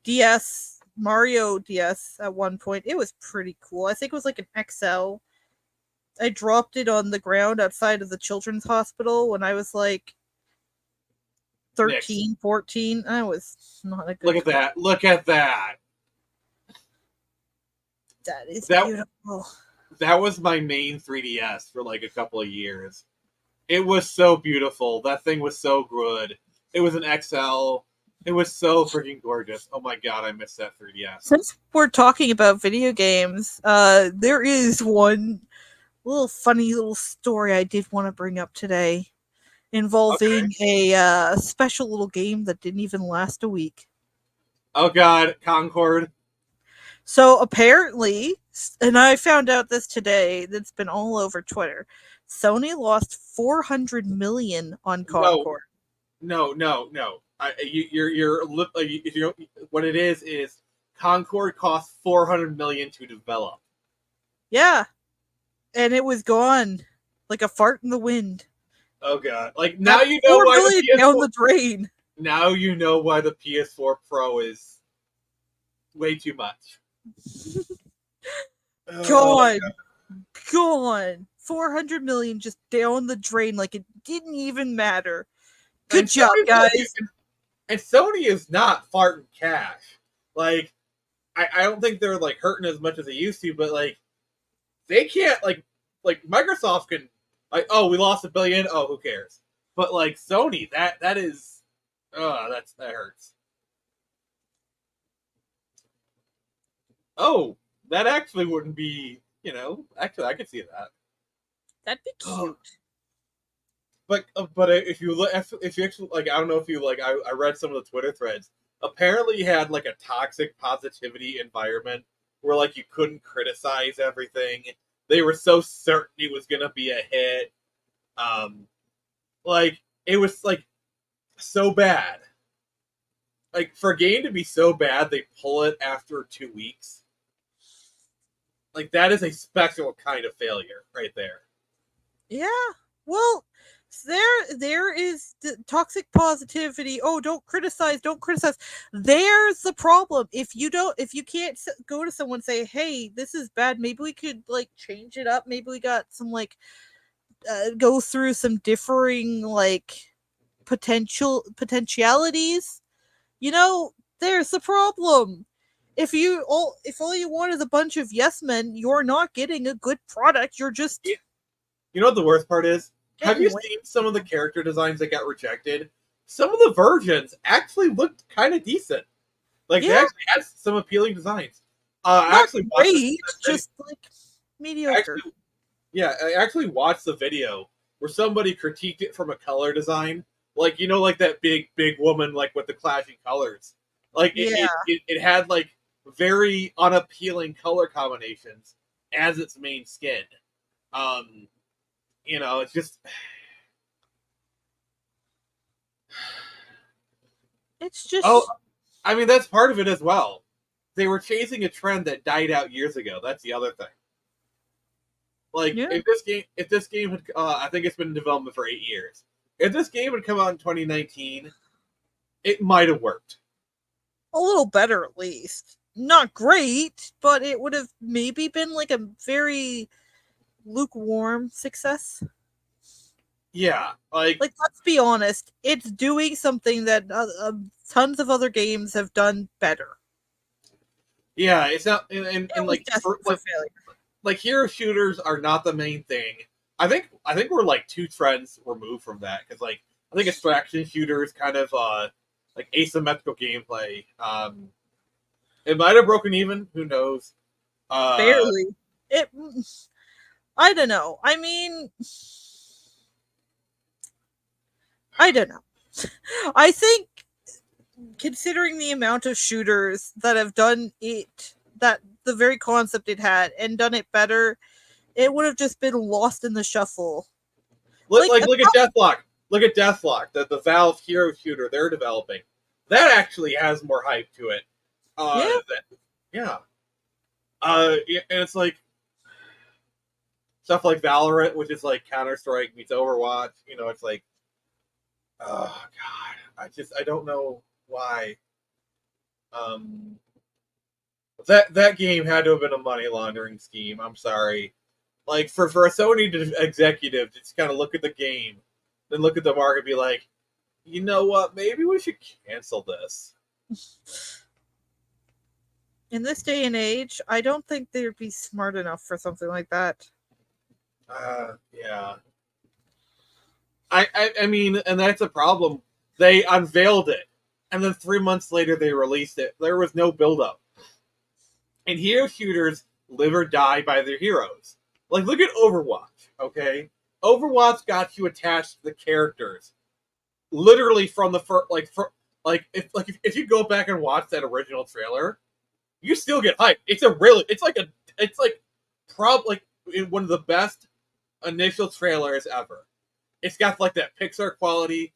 DS Mario DS at one point. It was pretty cool. I think it was like an XL. I dropped it on the ground outside of the children's hospital when I was 13, Nick. 14. I was not a good Look at that. Look at that. That is beautiful. That was my main 3DS for a couple of years. It was so beautiful. That thing was so good. It was an XL. It was so freaking gorgeous. Oh my God, I miss that 3DS. Since we're talking about video games, there is one little funny little story I did want to bring up today involving a special little game that didn't even last a week. Oh God, Concord. So apparently, and I found out this today, that's been all over Twitter, Sony lost $400 million on Concord. No. What it is Concord cost $400 million to develop. Yeah, and it was gone like a fart in the wind. Oh God! Now you know why the PS4 down the drain. Now you know why the PS4 Pro is way too much. Gone. 400 million just down the drain like it didn't even matter. Good job, guys. And Sony is not farting cash. I don't think they're hurting as much as they used to, but they can't Microsoft can we lost $1 billion. Oh, who cares? But Sony, that is that hurts. Oh, that actually wouldn't be, actually I could see that. That'd be cute. But if you actually I don't know if you I read some of the Twitter threads. Apparently, you had a toxic positivity environment where you couldn't criticize everything. They were so certain it was gonna be a hit. It was so bad. For a game to be so bad, they pull it after 2 weeks. That is a special kind of failure right there. Yeah. Well, there is the toxic positivity. Oh, don't criticize. There's the problem. If you can't go to someone and say, hey, this is bad, maybe we could like change it up. Maybe we got some like go through some differing like potentialities. There's the problem. If all you want is a bunch of yes men, you're not getting a good product. You're just. You know what the worst part is? Have you seen some of the character designs that got rejected? Some of the versions actually looked kind of decent. Like they actually had some appealing designs. I actually watched great, just like mediocre. I actually watched the video where somebody critiqued it from a color design, like like that big woman like with the clashing colors. Like it had like very unappealing color combinations as its main skin. It's just Oh, I mean that's part of it as well. They were chasing a trend that died out years ago. That's the other thing. Like if this game had I think it's been in development for 8 years. If this game had come out in 2019, it might have worked. A little better at least. Not great, but it would have maybe been like a very lukewarm success. Yeah, like let's be honest, it's doing something that tons of other games have done better. Yeah, it's not, and like hero shooters are not the main thing. I think we're like 2 trends removed from that because like I think extraction shooters kind of like asymmetrical gameplay. It might have broken even. Who knows? Barely. I don't know. I mean, I don't know. I think, considering the amount of shooters that have done it, that the very concept it had, and done it better, it would have just been lost in the shuffle. Look at Deathlock. Look at Deathlock, the Valve hero shooter they're developing. That actually has more hype to it. And it's like stuff like Valorant, which is like Counter-Strike meets Overwatch. It's like, oh god, I don't know why. That game had to have been a money laundering scheme. I'm sorry. Like for a Sony executive to just kind of look at the game, then look at the market, and be like, you know what? Maybe we should cancel this. In this day and age, I don't think they'd be smart enough for something like that. Yeah. I mean, and that's a problem. They unveiled it, and then 3 months later they released it. There was no build-up. And hero shooters live or die by their heroes. Like, look at Overwatch, okay? Overwatch got you attached to the characters, literally from the first. If you go back and watch that original trailer, you still get hyped. It's probably one of the best initial trailers ever. It's got like that Pixar quality,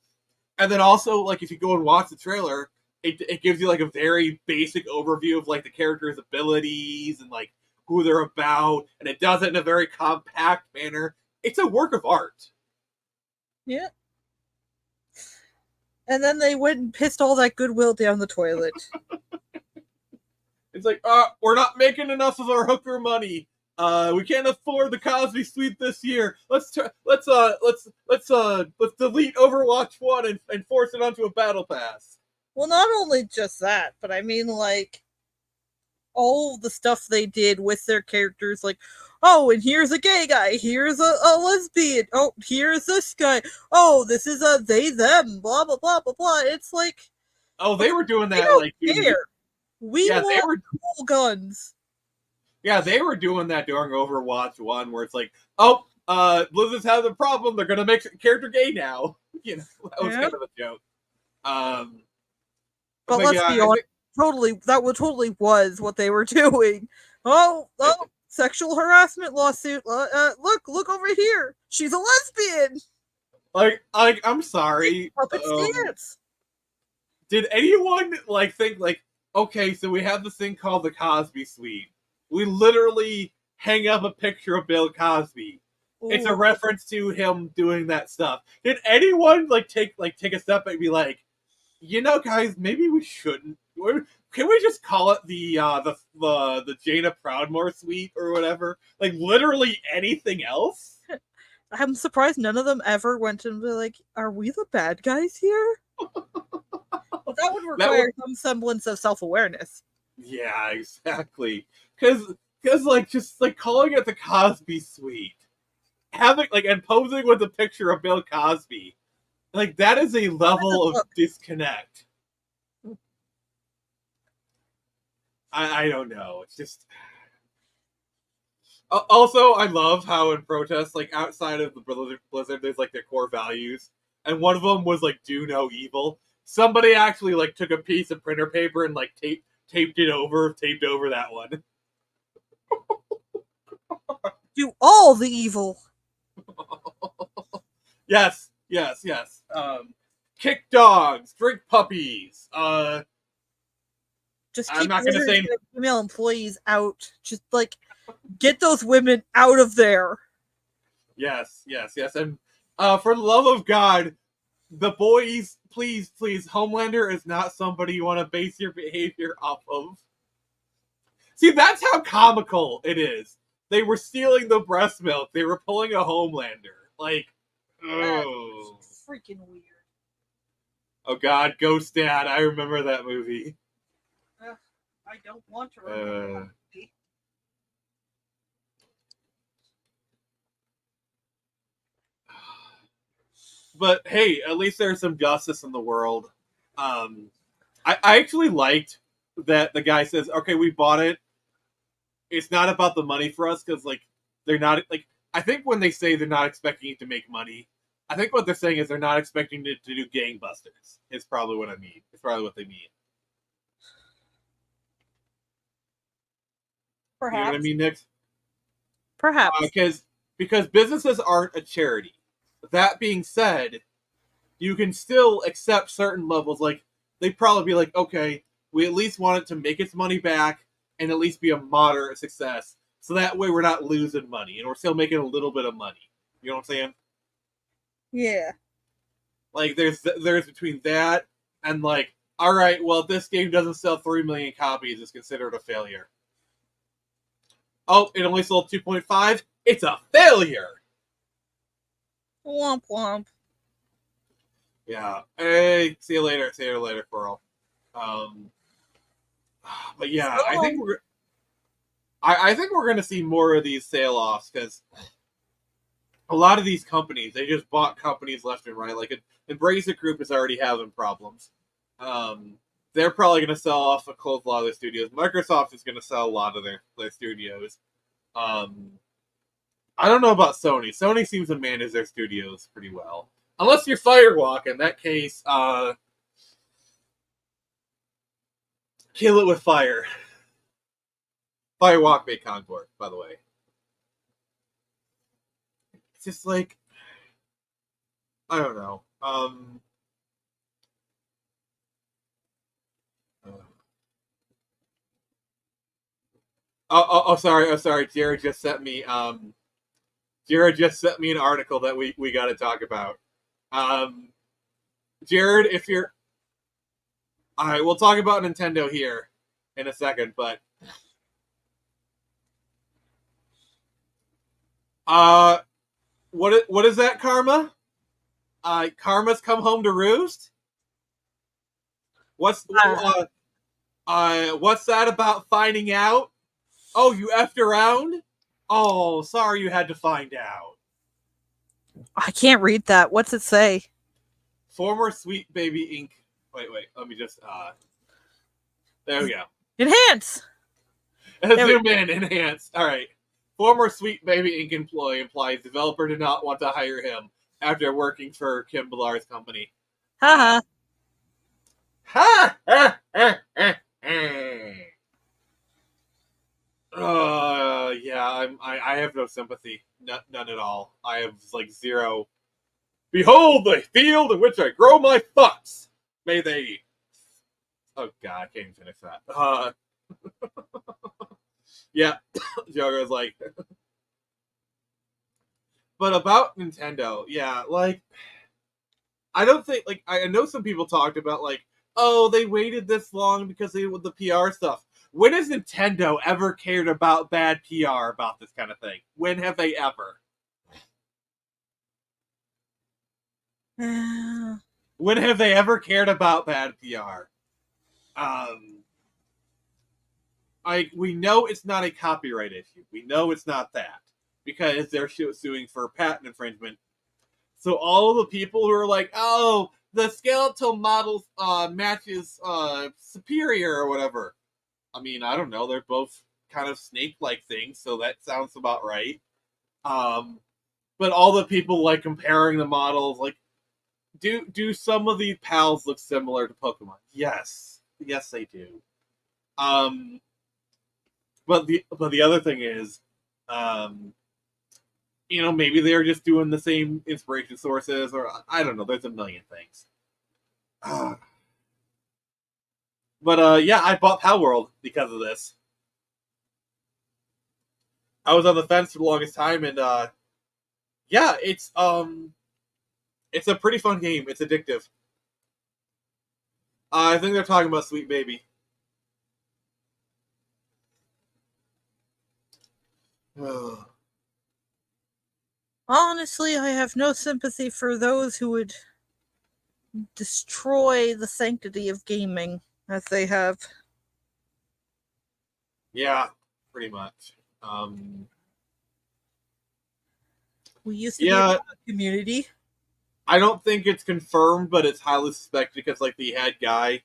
and then also like if you go and watch the trailer, it gives you like a very basic overview of like the character's abilities and like who they're about, and it does it in a very compact manner. It's a work of art. Yeah. And then they went and pissed all that goodwill down the toilet. It's like, we're not making enough of our hooker money. We can't afford the Cosby Suite this year. Let's delete Overwatch 1 and force it onto a battle pass. Well, not only just that, but I mean, like, all the stuff they did with their characters, like, oh, and here's a gay guy, here's a lesbian, oh, here's this guy, oh, this is a they, them, blah, blah, blah, blah, blah. It's like... Oh, they were doing that, like... We want cool guns. Yeah, they were doing that during Overwatch 1, where it's like, oh, Blizzard's having a problem, they're gonna make the character gay now. That was kind of a joke. But let's be honest, totally was what they were doing. Oh, sexual harassment lawsuit. Look over here. She's a lesbian. Like I'm sorry. Puppet stance. Did anyone think okay, so we have this thing called the Cosby Suite. We literally hang up a picture of Bill Cosby. It's a reference to him doing that stuff. Did anyone take a step and be like, you know, guys, maybe we shouldn't. Can we just call it the Jaina Proudmoore suite or whatever? Like literally anything else? I'm surprised none of them ever went and be like, "Are we the bad guys here?" Well, that would require some semblance of self-awareness. Yeah, exactly. Because just calling it the Cosby Suite, having and posing with a picture of Bill Cosby, that is a level of disconnect. I don't know. It's just. Also, I love how in protests, outside of the Blizzard, there's their core values, and one of them was do no evil. Somebody actually took a piece of printer paper and taped over that one. Do all the evil. Yes. Kick dogs, drink puppies. Just I'm keep not gonna say female employees out. Just get those women out of there. Yes. And for the love of God, the boys, please, Homelander is not somebody you want to base your behavior off of. See, that's how comical it is. They were stealing the breast milk. They were pulling a Homelander. That's freaking weird. Oh God, Ghost Dad. I remember that movie. I don't want to remember that movie. But hey, at least there's some justice in the world. I actually liked that the guy says, "Okay, we bought it. It's not about the money for us," because they're not I think when they say they're not expecting it to make money, I think what they're saying is they're not expecting it to do gangbusters. Is probably what I mean. It's probably what they mean. Perhaps. You know what I mean, Nick? Perhaps. Because businesses aren't a charity. That being said, you can still accept certain levels. They'd probably be like, okay, we at least want it to make its money back and at least be a moderate success. So that way we're not losing money and we're still making a little bit of money. You know what I'm saying? Yeah. There's between that and all right, well, if this game doesn't sell 3 million copies, it's considered a failure. Oh, it only sold 2.5? It's a failure! Womp womp. Yeah. Hey, see you later. See you later, Coral. But yeah, I think we're gonna see more of these sale offs because a lot of these companies, they just bought companies left and right. Embracer Group is already having problems. They're probably gonna sell off a close a lot of their studios. Microsoft is gonna sell a lot of their studios. I don't know about Sony. Sony seems to manage their studios pretty well. Unless you're Firewalk, in that case, kill it with fire. Firewalk made Concord, by the way. It's just I don't know. Sorry. Jared just sent me an article that we got to talk about. Jared, if you're all right, we'll talk about Nintendo here in a second, but what is that, Karma? Karma's come home to roost? What's that about finding out? Oh, you effed around? Oh, sorry you had to find out. I can't read that. What's it say? Former Sweet Baby Inc. Wait, let me just there we go. Enhance! Zoom in, enhance. Alright. Former Sweet Baby Inc. employee implies developer did not want to hire him after working for Kim Ballar's company. Ha ha. Yeah, I have no sympathy. None at all. I have zero. Behold the field in which I grow my fucks. May they. Oh God, I can't even finish that. Yeah, Joker's But about Nintendo, yeah, like I don't think like I know some people talked about like, oh, they waited this long because they with the PR stuff. When has Nintendo ever cared about bad PR about this kind of thing? When have they ever? When have they ever cared about bad PR? We know it's not a copyright issue. We know it's not that because they're suing for patent infringement. So all the people who are like, oh, the skeletal model matches Superior or whatever. I mean, I don't know. They're both kind of snake-like things, so that sounds about right. But all the people like comparing the models, like, do some of these pals look similar to Pokemon? Yes, they do. But the other thing is, maybe they're just doing the same inspiration sources, or I don't know. There's a million things. But yeah, I bought Pal World because of this. I was on the fence for the longest time, and yeah, it's a pretty fun game. It's addictive. I think they're talking about Sweet Baby. Honestly, I have no sympathy for those who would destroy the sanctity of gaming as they have. Yeah, pretty much. We used to be a community. I don't think it's confirmed, but it's highly suspected because, like, the head guy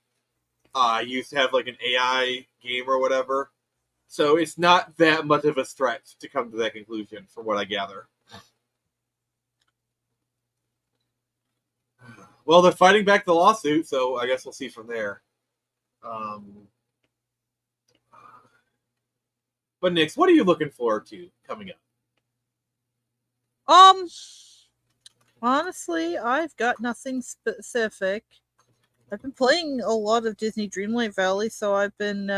used to have, like, an AI game or whatever. So it's not that much of a stretch to come to that conclusion, from what I gather. Well, they're fighting back the lawsuit, so I guess we'll see from there. But Nix, what are you looking forward to coming up? Honestly, I've got nothing specific. I've been playing a lot of Disney Dreamlight Valley, so I've been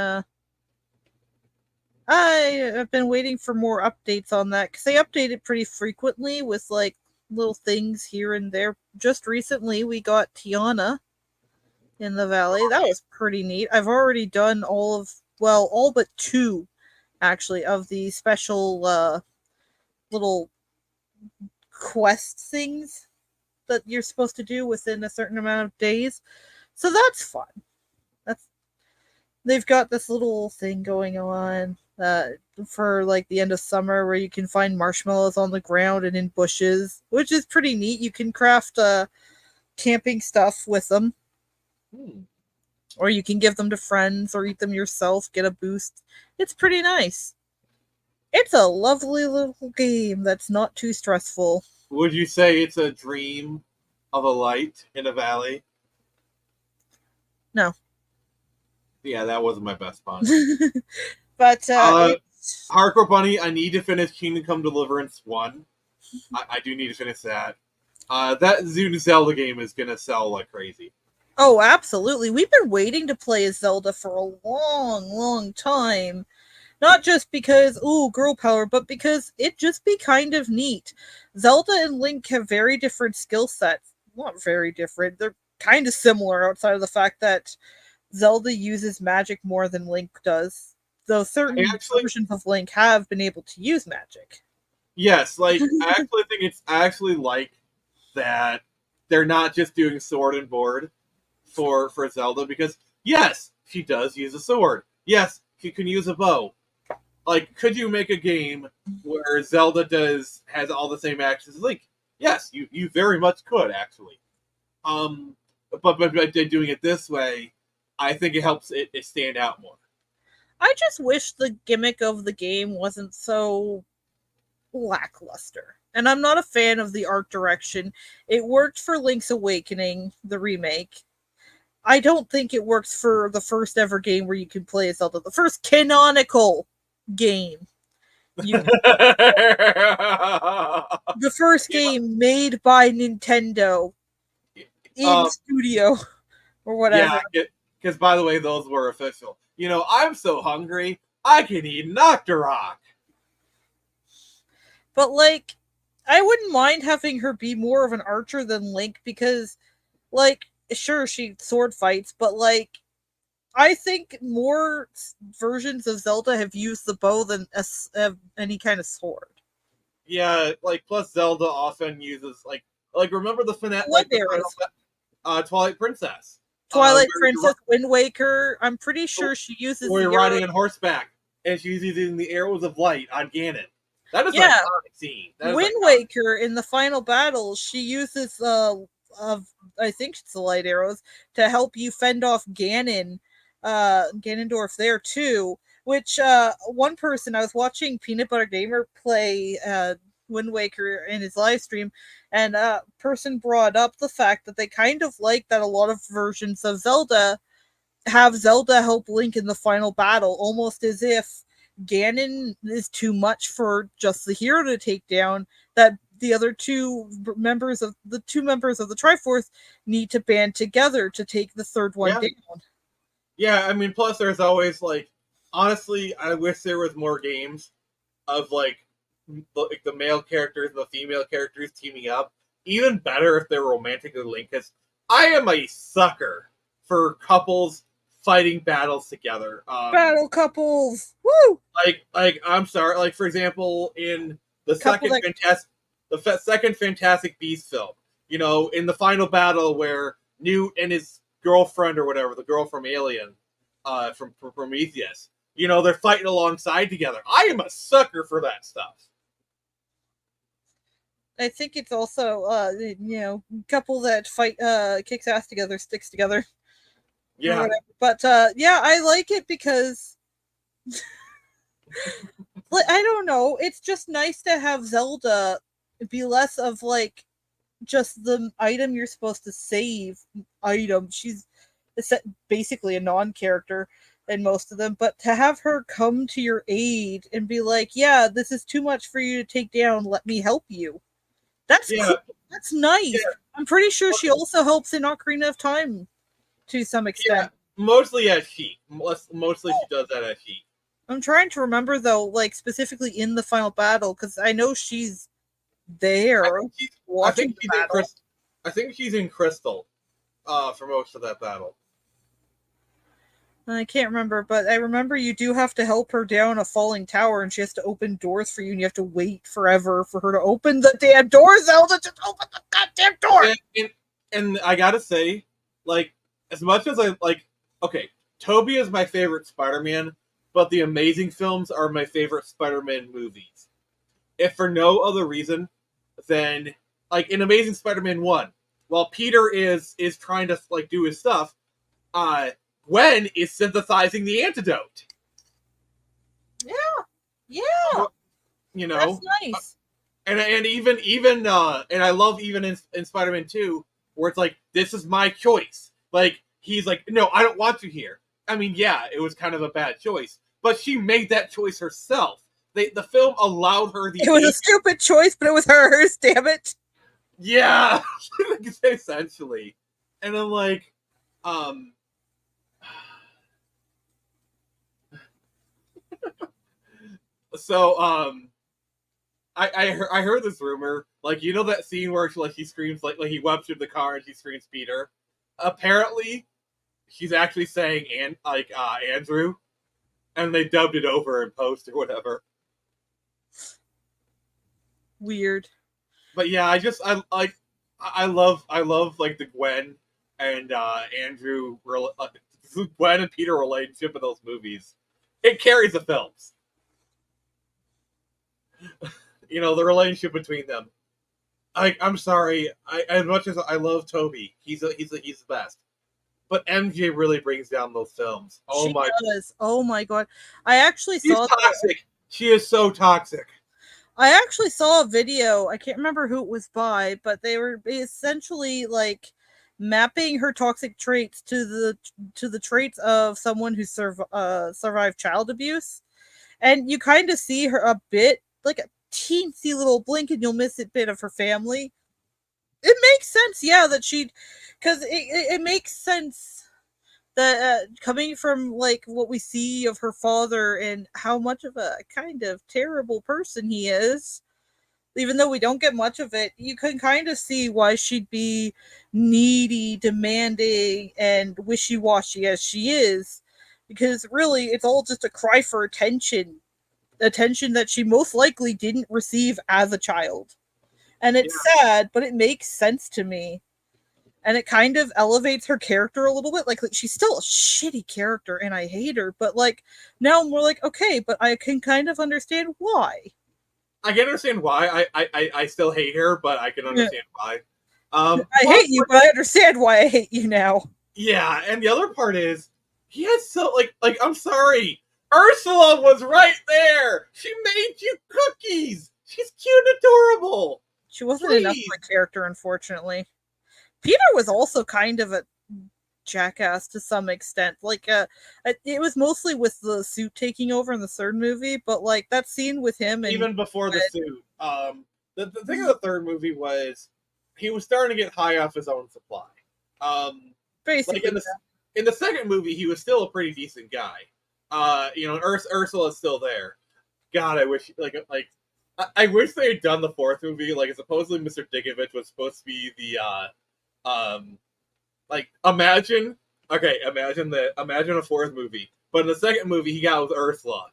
waiting for more updates on that because they update it pretty frequently with like little things here and there. Just recently, we got Tiana in the valley. That was pretty neat. I've already done all but 2, actually, of the special little quest things that you're supposed to do within a certain amount of days. So that's fun. They've got this little thing going on for like the end of summer where you can find marshmallows on the ground and in bushes, which is pretty neat. You can craft camping stuff with them. Or you can give them to friends or eat them yourself, get a boost. It's pretty nice. It's a lovely little game that's not too stressful. Would you say it's a dream of a light in a valley? No. Yeah, that wasn't my best pun. But Hardcore Bunny, I need to finish Kingdom Come Deliverance 1. I do need to finish that. That Zune Zelda game is going to sell like crazy. Oh, absolutely. We've been waiting to play Zelda for a long, long time. Not just because, girl power, but because it'd just be kind of neat. Zelda and Link have very different skill sets. Not very different. They're kind of similar outside of the fact that Zelda uses magic more than Link does. Though certain versions of Link have been able to use magic. Yes, like, I actually think it's actually like that they're not just doing sword and board for Zelda, because, yes, she does use a sword. Yes, she can use a bow. Like, could you make a game where Zelda has all the same actions as Link? Yes, you very much could, actually. But by doing it this way, I think it helps it stand out more. I just wish the gimmick of the game wasn't so lackluster. And I'm not a fan of the art direction. It worked for Link's Awakening, the remake. I don't think it works for the first ever game where you can play as Zelda. The first canonical game. The first game made by Nintendo in studio or whatever. Yeah, because by the way, those were official. You know, I'm so hungry, I can eat Nocturok. But like, I wouldn't mind having her be more of an archer than Link because, like, sure, she sword fights, but, like, I think more versions of Zelda have used the bow than any kind of sword. Yeah, like, plus Zelda often uses, like remember the finale, What like, the arrows? final, Twilight Princess. Twilight where Princess, Wind Waker, I'm pretty sure she uses Where the you're riding arrow. on horseback, and she's using the arrows of light on Ganon. That is an Yeah. iconic scene. That is Wind iconic. Waker in the final battle, she uses I think it's the light arrows to help you fend off Ganon, Ganondorf there too. Which one person I was watching Peanut Butter Gamer play Wind Waker in his live stream, and a person brought up the fact that they kind of like that a lot of versions of Zelda have Zelda help Link in the final battle, almost as if Ganon is too much for just the hero to take down, that the other two members of the Triforce need to band together to take the third one down. Yeah, I mean, plus there's always, like, honestly, I wish there was more games of, like the male characters and the female characters teaming up. Even better if they're romantically linked, because I am a sucker for couples fighting battles together. Battle couples, woo! Like I'm sorry, like, for example, in the Couple second Fantastic Beasts film, you know, in the final battle where Newt and his girlfriend or whatever, the girl from Alien, from Prometheus, you know, they're fighting alongside together. I am a sucker for that stuff. I think it's also couple that fight kicks ass together, sticks together. Yeah. But yeah, I like it because I don't know, it's just nice to have Zelda be less of, like, just the item you're supposed to save item. She's basically a non-character in most of them, but to have her come to your aid and be like, yeah, this is too much for you to take down, let me help you. That's cool. That's nice. Yeah. I'm pretty sure she also helps in Ocarina of Time to some extent. Yeah, mostly as Sheik. Mostly she does that as Sheik. I'm trying to remember, though, like, specifically in the final battle, because I know she's there watching the battle. I think she's in Crystal for most of that battle. I can't remember, but I remember you do have to help her down a falling tower, and she has to open doors for you, and you have to wait forever for her to open the damn door. Zelda, just open the goddamn door! And I gotta say, like, as much as I like, okay, Tobey is my favorite Spider-Man, but the Amazing films are my favorite Spider-Man movies. If for no other reason than, like, in Amazing Spider-Man 1, while Peter is trying to, like, do his stuff, Gwen is synthesizing the antidote. Yeah. You know, that's nice. And I love even in Spider-Man 2, where it's like, this is my choice. Like, he's like, no, I don't want you here. I mean, yeah, it was kind of a bad choice, but she made that choice herself. The film allowed her the. It was a stupid choice, but it was hers. Damn it. Yeah, essentially. And I'm like, so I heard this rumor, like, you know that scene where she screams, like he webs through the car and she screams Peter. Apparently, she's actually saying Andrew, and they dubbed it over in post or whatever. Weird. But yeah, I love like the Gwen and Andrew, Gwen and Peter relationship in those movies. It carries the films. You know, the relationship between them. I'm sorry. As much as I love Tobey, he's the best. But MJ really brings down those films. Oh, she does. Oh my god! I actually saw. Toxic. She is so toxic. I actually saw a video. I can't remember who it was by, but they were essentially, like, mapping her toxic traits to the traits of someone who survived child abuse, and you kind of see her a bit, like a teensy little blink and you'll miss a bit of her family. It makes sense, yeah, that because it makes sense that coming from, like, what we see of her father and how much of a kind of terrible person he is, even though we don't get much of it, you can kind of see why she'd be needy, demanding, and wishy-washy as she is, because really it's all just a cry for attention that she most likely didn't receive as a child. And it's sad, but it makes sense to me. And it kind of elevates her character a little bit. Like she's still a shitty character and I hate her, but like now I'm more like, okay, but I can kind of understand why. I can understand why. I still hate her, but I can understand why. I hate you, but I understand why I hate you now. Yeah, and the other part is he has so like I'm sorry, Ursula was right there. She made you cookies. She's cute and adorable. She wasn't enough of a character, unfortunately. Peter was also kind of a jackass to some extent. Like, it was mostly with the suit taking over in the third movie, but like that scene with him, and even before the suit, the thing of the third movie was he was starting to get high off his own supply. Basically, like in the second movie, he was still a pretty decent guy. Ursula's still there. God, I wish I wish they had done the fourth movie. Like, supposedly Mr. Dickovich was supposed to be the imagine a fourth movie, but in the second movie he got with Ursula,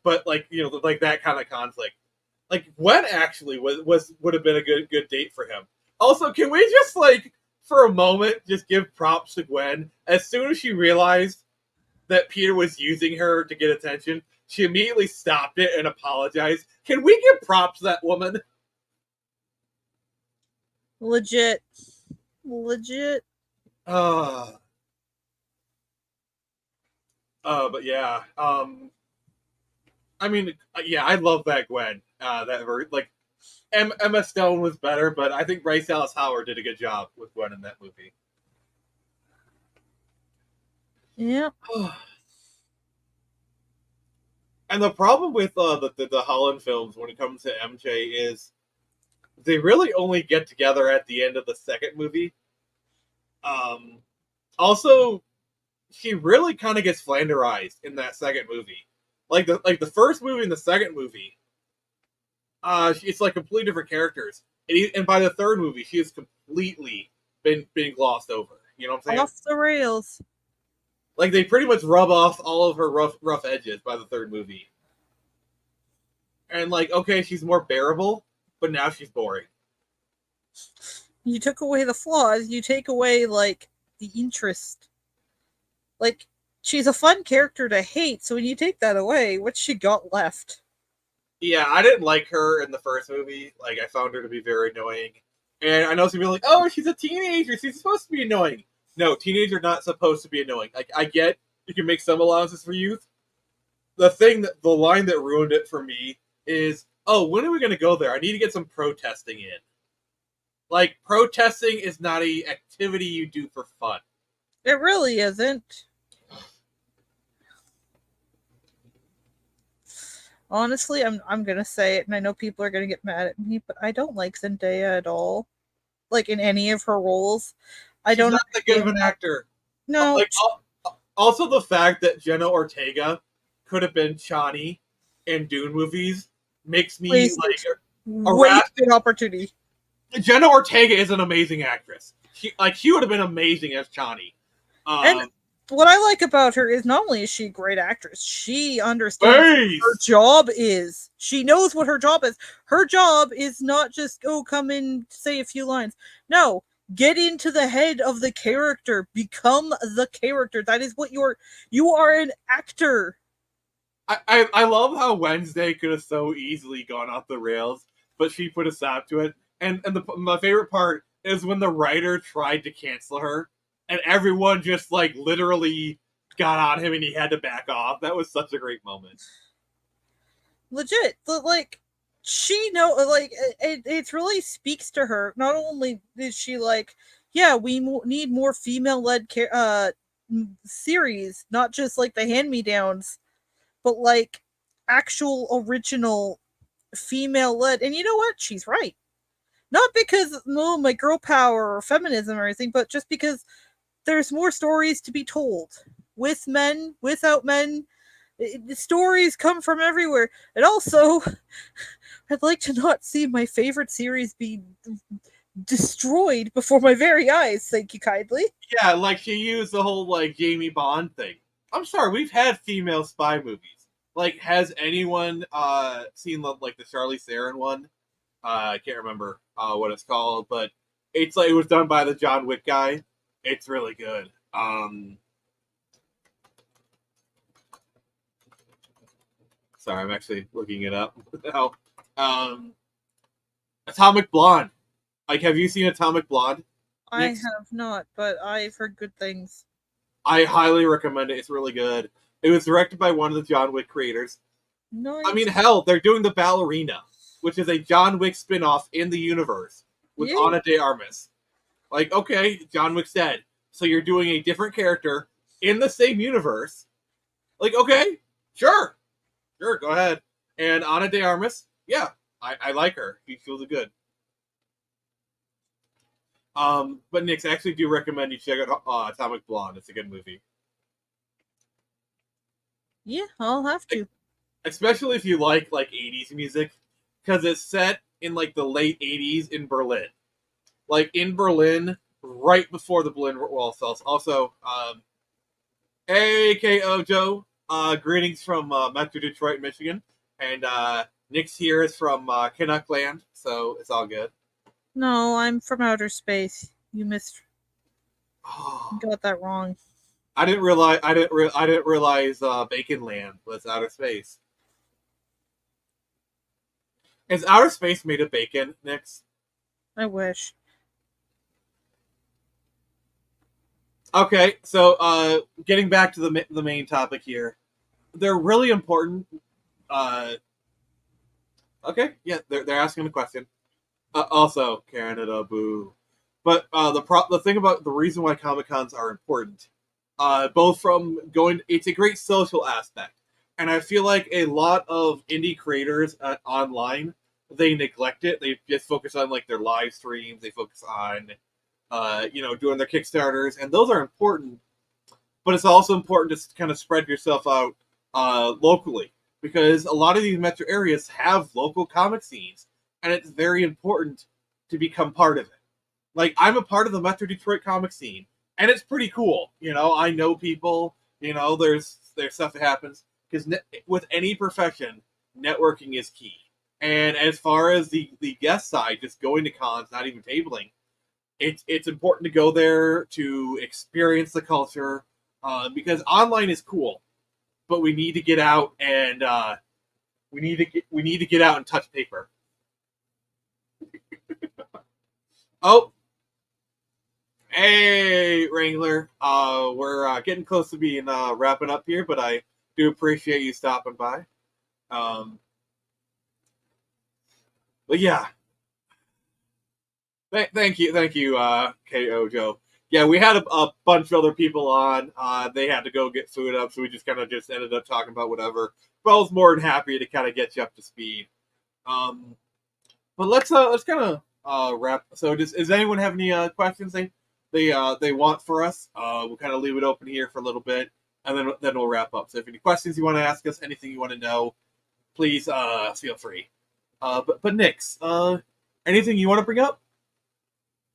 but that kind of conflict. Like, Gwen actually would have been a good date for him. Also, can we just for a moment just give props to Gwen? As soon as she realized that Peter was using her to get attention, she immediately stopped it and apologized. Can we give props to that woman? Legit. But yeah. I mean, yeah, I love that Gwen. Emma Stone was better, but I think Bryce Dallas Howard did a good job with Gwen in that movie. Yeah. And the problem with the Holland films when it comes to MJ is they really only get together at the end of the second movie. Also, she really kind of gets flanderized in that second movie. Like the first movie and the second movie, it's like completely different characters. And by the third movie, she has completely been glossed over. You know what I'm saying? Off the rails. Like, they pretty much rub off all of her rough edges by the third movie. And okay, she's more bearable, but now she's boring. You took away the flaws, you take away the interest. She's a fun character to hate, so when you take that away, what's she got left? Yeah, I didn't like her in the first movie. I found her to be very annoying. And I know some people are like, oh, she's a teenager, she's supposed to be annoying. No, teenagers are not supposed to be annoying. I get you can make some allowances for youth. The line that ruined it for me is, oh, when are we going to go there? I need to get some protesting in. Protesting is not an activity you do for fun. It really isn't. Honestly, I'm gonna say it, and I know people are gonna get mad at me, but I don't like Zendaya at all. In any of her roles. I don't She's not that good of an actor. No. Also, the fact that Jenna Ortega could have been Chani in Dune movies makes me wasted opportunity. Jenna Ortega is an amazing actress. She would have been amazing as Chani. And what I like about her is not only is she a great actress, she understands what her job is. She knows what her job is. Her job is not just come in, say a few lines. No. Get into the head of the character. Become the character. That is what you are an actor. I love how Wednesday could have so easily gone off the rails, but she put a stop to it. And my favorite part is when the writer tried to cancel her, and everyone just literally got on him, and he had to back off. That was such a great moment. Legit, she it really speaks to her. Not only is she we need more female-led series, not just the hand-me-downs, but actual original female-led. And you know what? She's right. Not because my girl power or feminism or anything, but just because there's more stories to be told with men, without men. The stories come from everywhere. And also, I'd like to not see my favorite series be destroyed before my very eyes. Thank you kindly. Yeah, like she used the whole like Jamie Bond thing. I'm sorry, we've had female spy movies. Like, has anyone seen like the Charlize Theron one? I can't remember what it's called, but it's like it was done by the John Wick guy. It's really good. Sorry, I'm actually looking it up now. Atomic Blonde. Like, have you seen Atomic Blonde? I Nick? have not, but I've heard good things. I highly recommend it. It's really good. It was directed by one of the John Wick creators. Nice. I mean, hell, they're doing The Ballerina, which is a John Wick spin-off in the universe with Yeah. Ana de Armas. Like, okay, John Wick's dead. So you're doing a different character in the same universe. Like, okay, sure. Sure, go ahead. And Ana de Armas, yeah, I like her. She feels good. But Nix, I actually do recommend you check out Atomic Blonde. It's a good movie. Yeah, I'll have to. Especially if you like 80s music, because it's set in like the late 80s in Berlin. Like in Berlin, right before the Berlin Wall fell. Also, AKO Joe, greetings from Metro Detroit, Michigan. And Nick's here is from Canuck Land, so it's all good. No, I'm from outer space. You got that wrong. I didn't realize Bacon Land was outer space. Is outer space made of bacon, Nix? I wish. Okay, so getting back to the main topic here, they're really important. Okay, yeah, they're asking a question. Also, Canada, boo. But the thing about the reason why Comic-Cons are important, both from it's a great social aspect, and I feel like a lot of indie creators online, they neglect it. They just focus on like their live streams. They focus on doing their Kickstarters, and those are important. But it's also important to kind of spread yourself out locally, because a lot of these metro areas have local comic scenes, and it's very important to become part of it. Like, I'm a part of the Metro Detroit comic scene, and it's pretty cool. I know people. There's stuff that happens, because with any profession, networking is key. And as far as the guest side, just going to cons, not even tabling, it's important to go there to experience the culture, because online is cool, but we need to get out and we need to get out and touch paper. Oh, hey Wrangler, we're getting close to being wrapping up here, but I do appreciate you stopping by. But yeah. Thank you, KO Joe. Yeah, we had a bunch of other people on. They had to go get food up, so we just kind of just ended up talking about whatever. But I was more than happy to kind of get you up to speed. But let's kind of wrap. So, does anyone have any questions they want for us? We'll kind of leave it open here for a little bit, and then we'll wrap up. So, if any questions you want to ask us, anything you want to know, please feel free. But Nix, anything you want to bring up?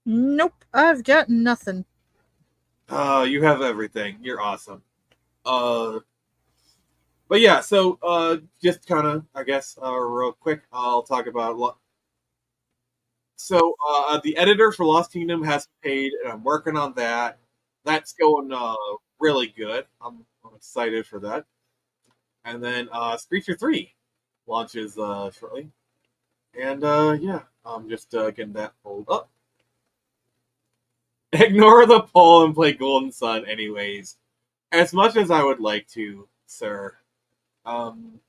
Nope, I've got nothing. You have everything. You're awesome. But yeah, so just kind of, I guess, real quick, I'll talk about. So the editor for Lost Kingdom has paid, and I'm working on that. That's going really good. I'm excited for that. And then Screecher 3 launches shortly. And yeah, I'm just getting that pulled up. Ignore the poll and play Golden Sun anyways. As much as I would like to, sir. Okay,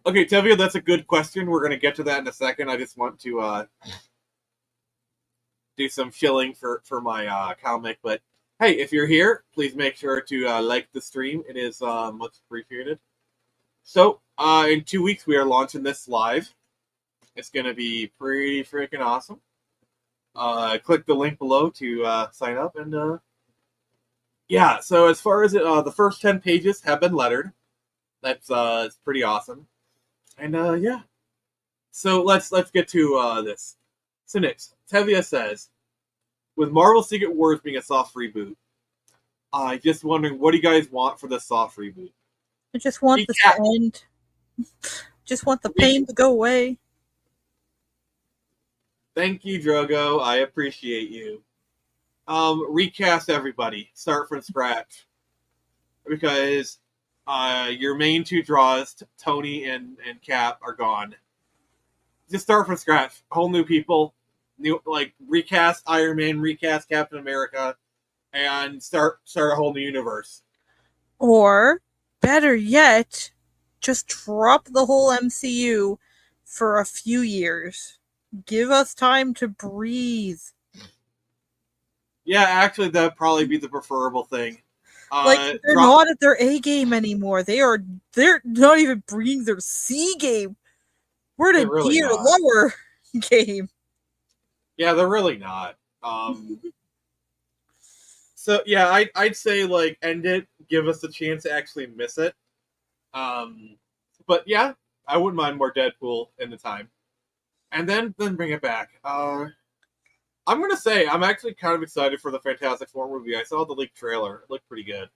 Tevia, that's a good question. We're going to get to that in a second. I just want to do some shilling for my comic. But hey, if you're here, please make sure to like the stream. It is much appreciated. So, in 2 weeks, we are launching this live. It's going to be pretty freaking awesome. Click the link below to sign up, and yeah, so as far as the first 10 pages have been lettered. That's it's pretty awesome. And yeah. So let's get to this. So Nix, Tevia says, with Marvel Secret Wars being a soft reboot, just wondering, what do you guys want for the soft reboot? I just want this to end. Just want the pain to go away. Thank you, Drogo. I appreciate you. Recast everybody. Start from scratch. Because your main two draws, Tony and Cap, are gone. Just start from scratch. Whole new people. New, like, recast Iron Man, recast Captain America, and start a whole new universe. Or, better yet, just drop the whole MCU for a few years. Give us time to breathe. Yeah, actually, that'd probably be the preferable thing. Like, they're not at their A game anymore. They're not even bringing their C game. We're at a really D or not. lower game. Yeah, they're really not. So yeah, I'd say like end it, give us a chance to actually miss it. But yeah, I wouldn't mind more Deadpool in the time, and then bring it back. I'm gonna say I'm actually kind of excited for the Fantastic Four movie. I saw the leaked trailer; it looked pretty good.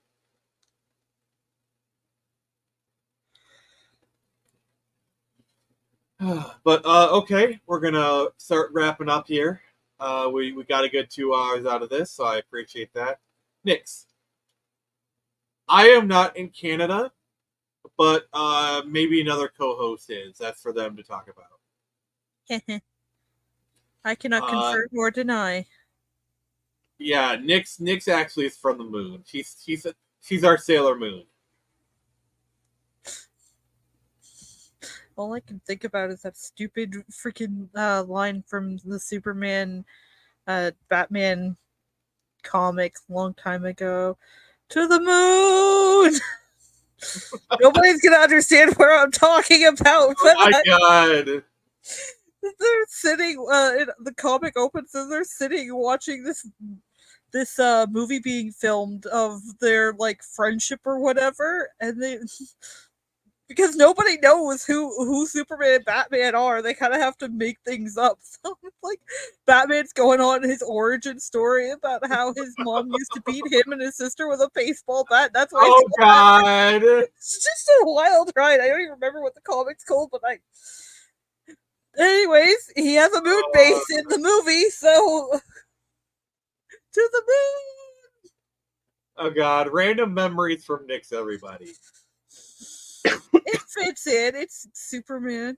But okay, we're gonna start wrapping up here. We got a good 2 hours out of this, so I appreciate that. Nix, I am not in Canada, but maybe another co-host is. That's for them to talk about. I cannot confirm or deny. Yeah, Nix actually is from the moon. She's our Sailor Moon. All I can think about is that stupid freaking line from the Superman, Batman comics long time ago. To the moon! Nobody's gonna understand where I'm talking about. Oh my god! They're sitting. The comic opens and they're sitting watching this movie being filmed of their like friendship or whatever, and they. Because nobody knows who Superman and Batman are, they kind of have to make things up. So it's like Batman's going on his origin story about how his mom used to beat him and his sister with a baseball bat. That's why. Oh god! It's just a wild ride. I don't even remember what the comic's called, but anyways, he has a moon base in the movie, so to the moon. Oh god! Random memories from Nix, everybody. It fits in. It's Superman.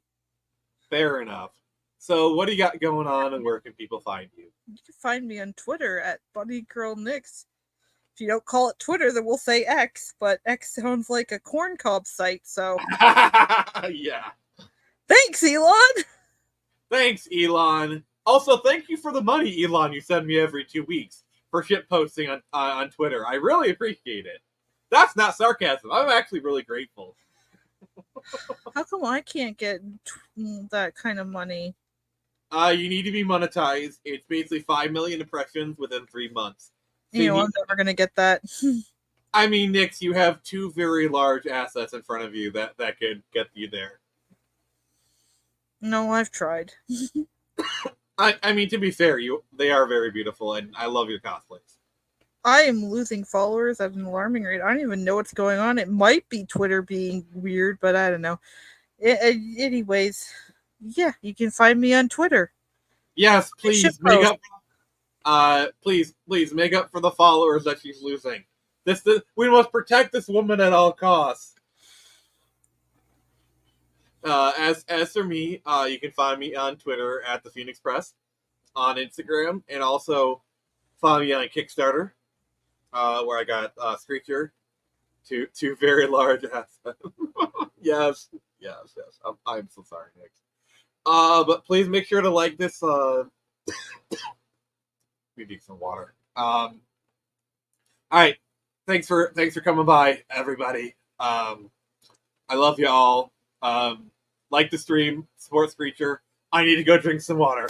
Fair enough. So, what do you got going on, and where can people find you? You can find me on Twitter at BunnyGirlNix. If you don't call it Twitter, then we'll say X, but X sounds like a corn cob site, so. Yeah. Thanks, Elon! Thanks, Elon. Also, thank you for the money, Elon, you send me every 2 weeks for shit posting on Twitter. I really appreciate it. That's not sarcasm. I'm actually really grateful. How come I can't get that kind of money? You need to be monetized. It's basically 5 million impressions within 3 months. So I'm never gonna get that. I mean, Nix, you have 2 very large assets in front of you that could get you there. No, I've tried. I mean, to be fair, they are very beautiful, and I love your cosplays. I am losing followers at an alarming rate. I don't even know what's going on. It might be Twitter being weird, but I don't know. Anyways, yeah, you can find me on Twitter. Yes, please make up. Please make up for the followers that she's losing. We must protect this woman at all costs. As for me, you can find me on Twitter at the Phoenix Press, on Instagram, and also find me on Kickstarter. Where I got Screecher, two very large assets. yes. I'm so sorry, Nick. But please make sure to like this. We need some water. All right. Thanks for coming by, everybody. I love you all. Like the stream, support Screecher. I need to go drink some water.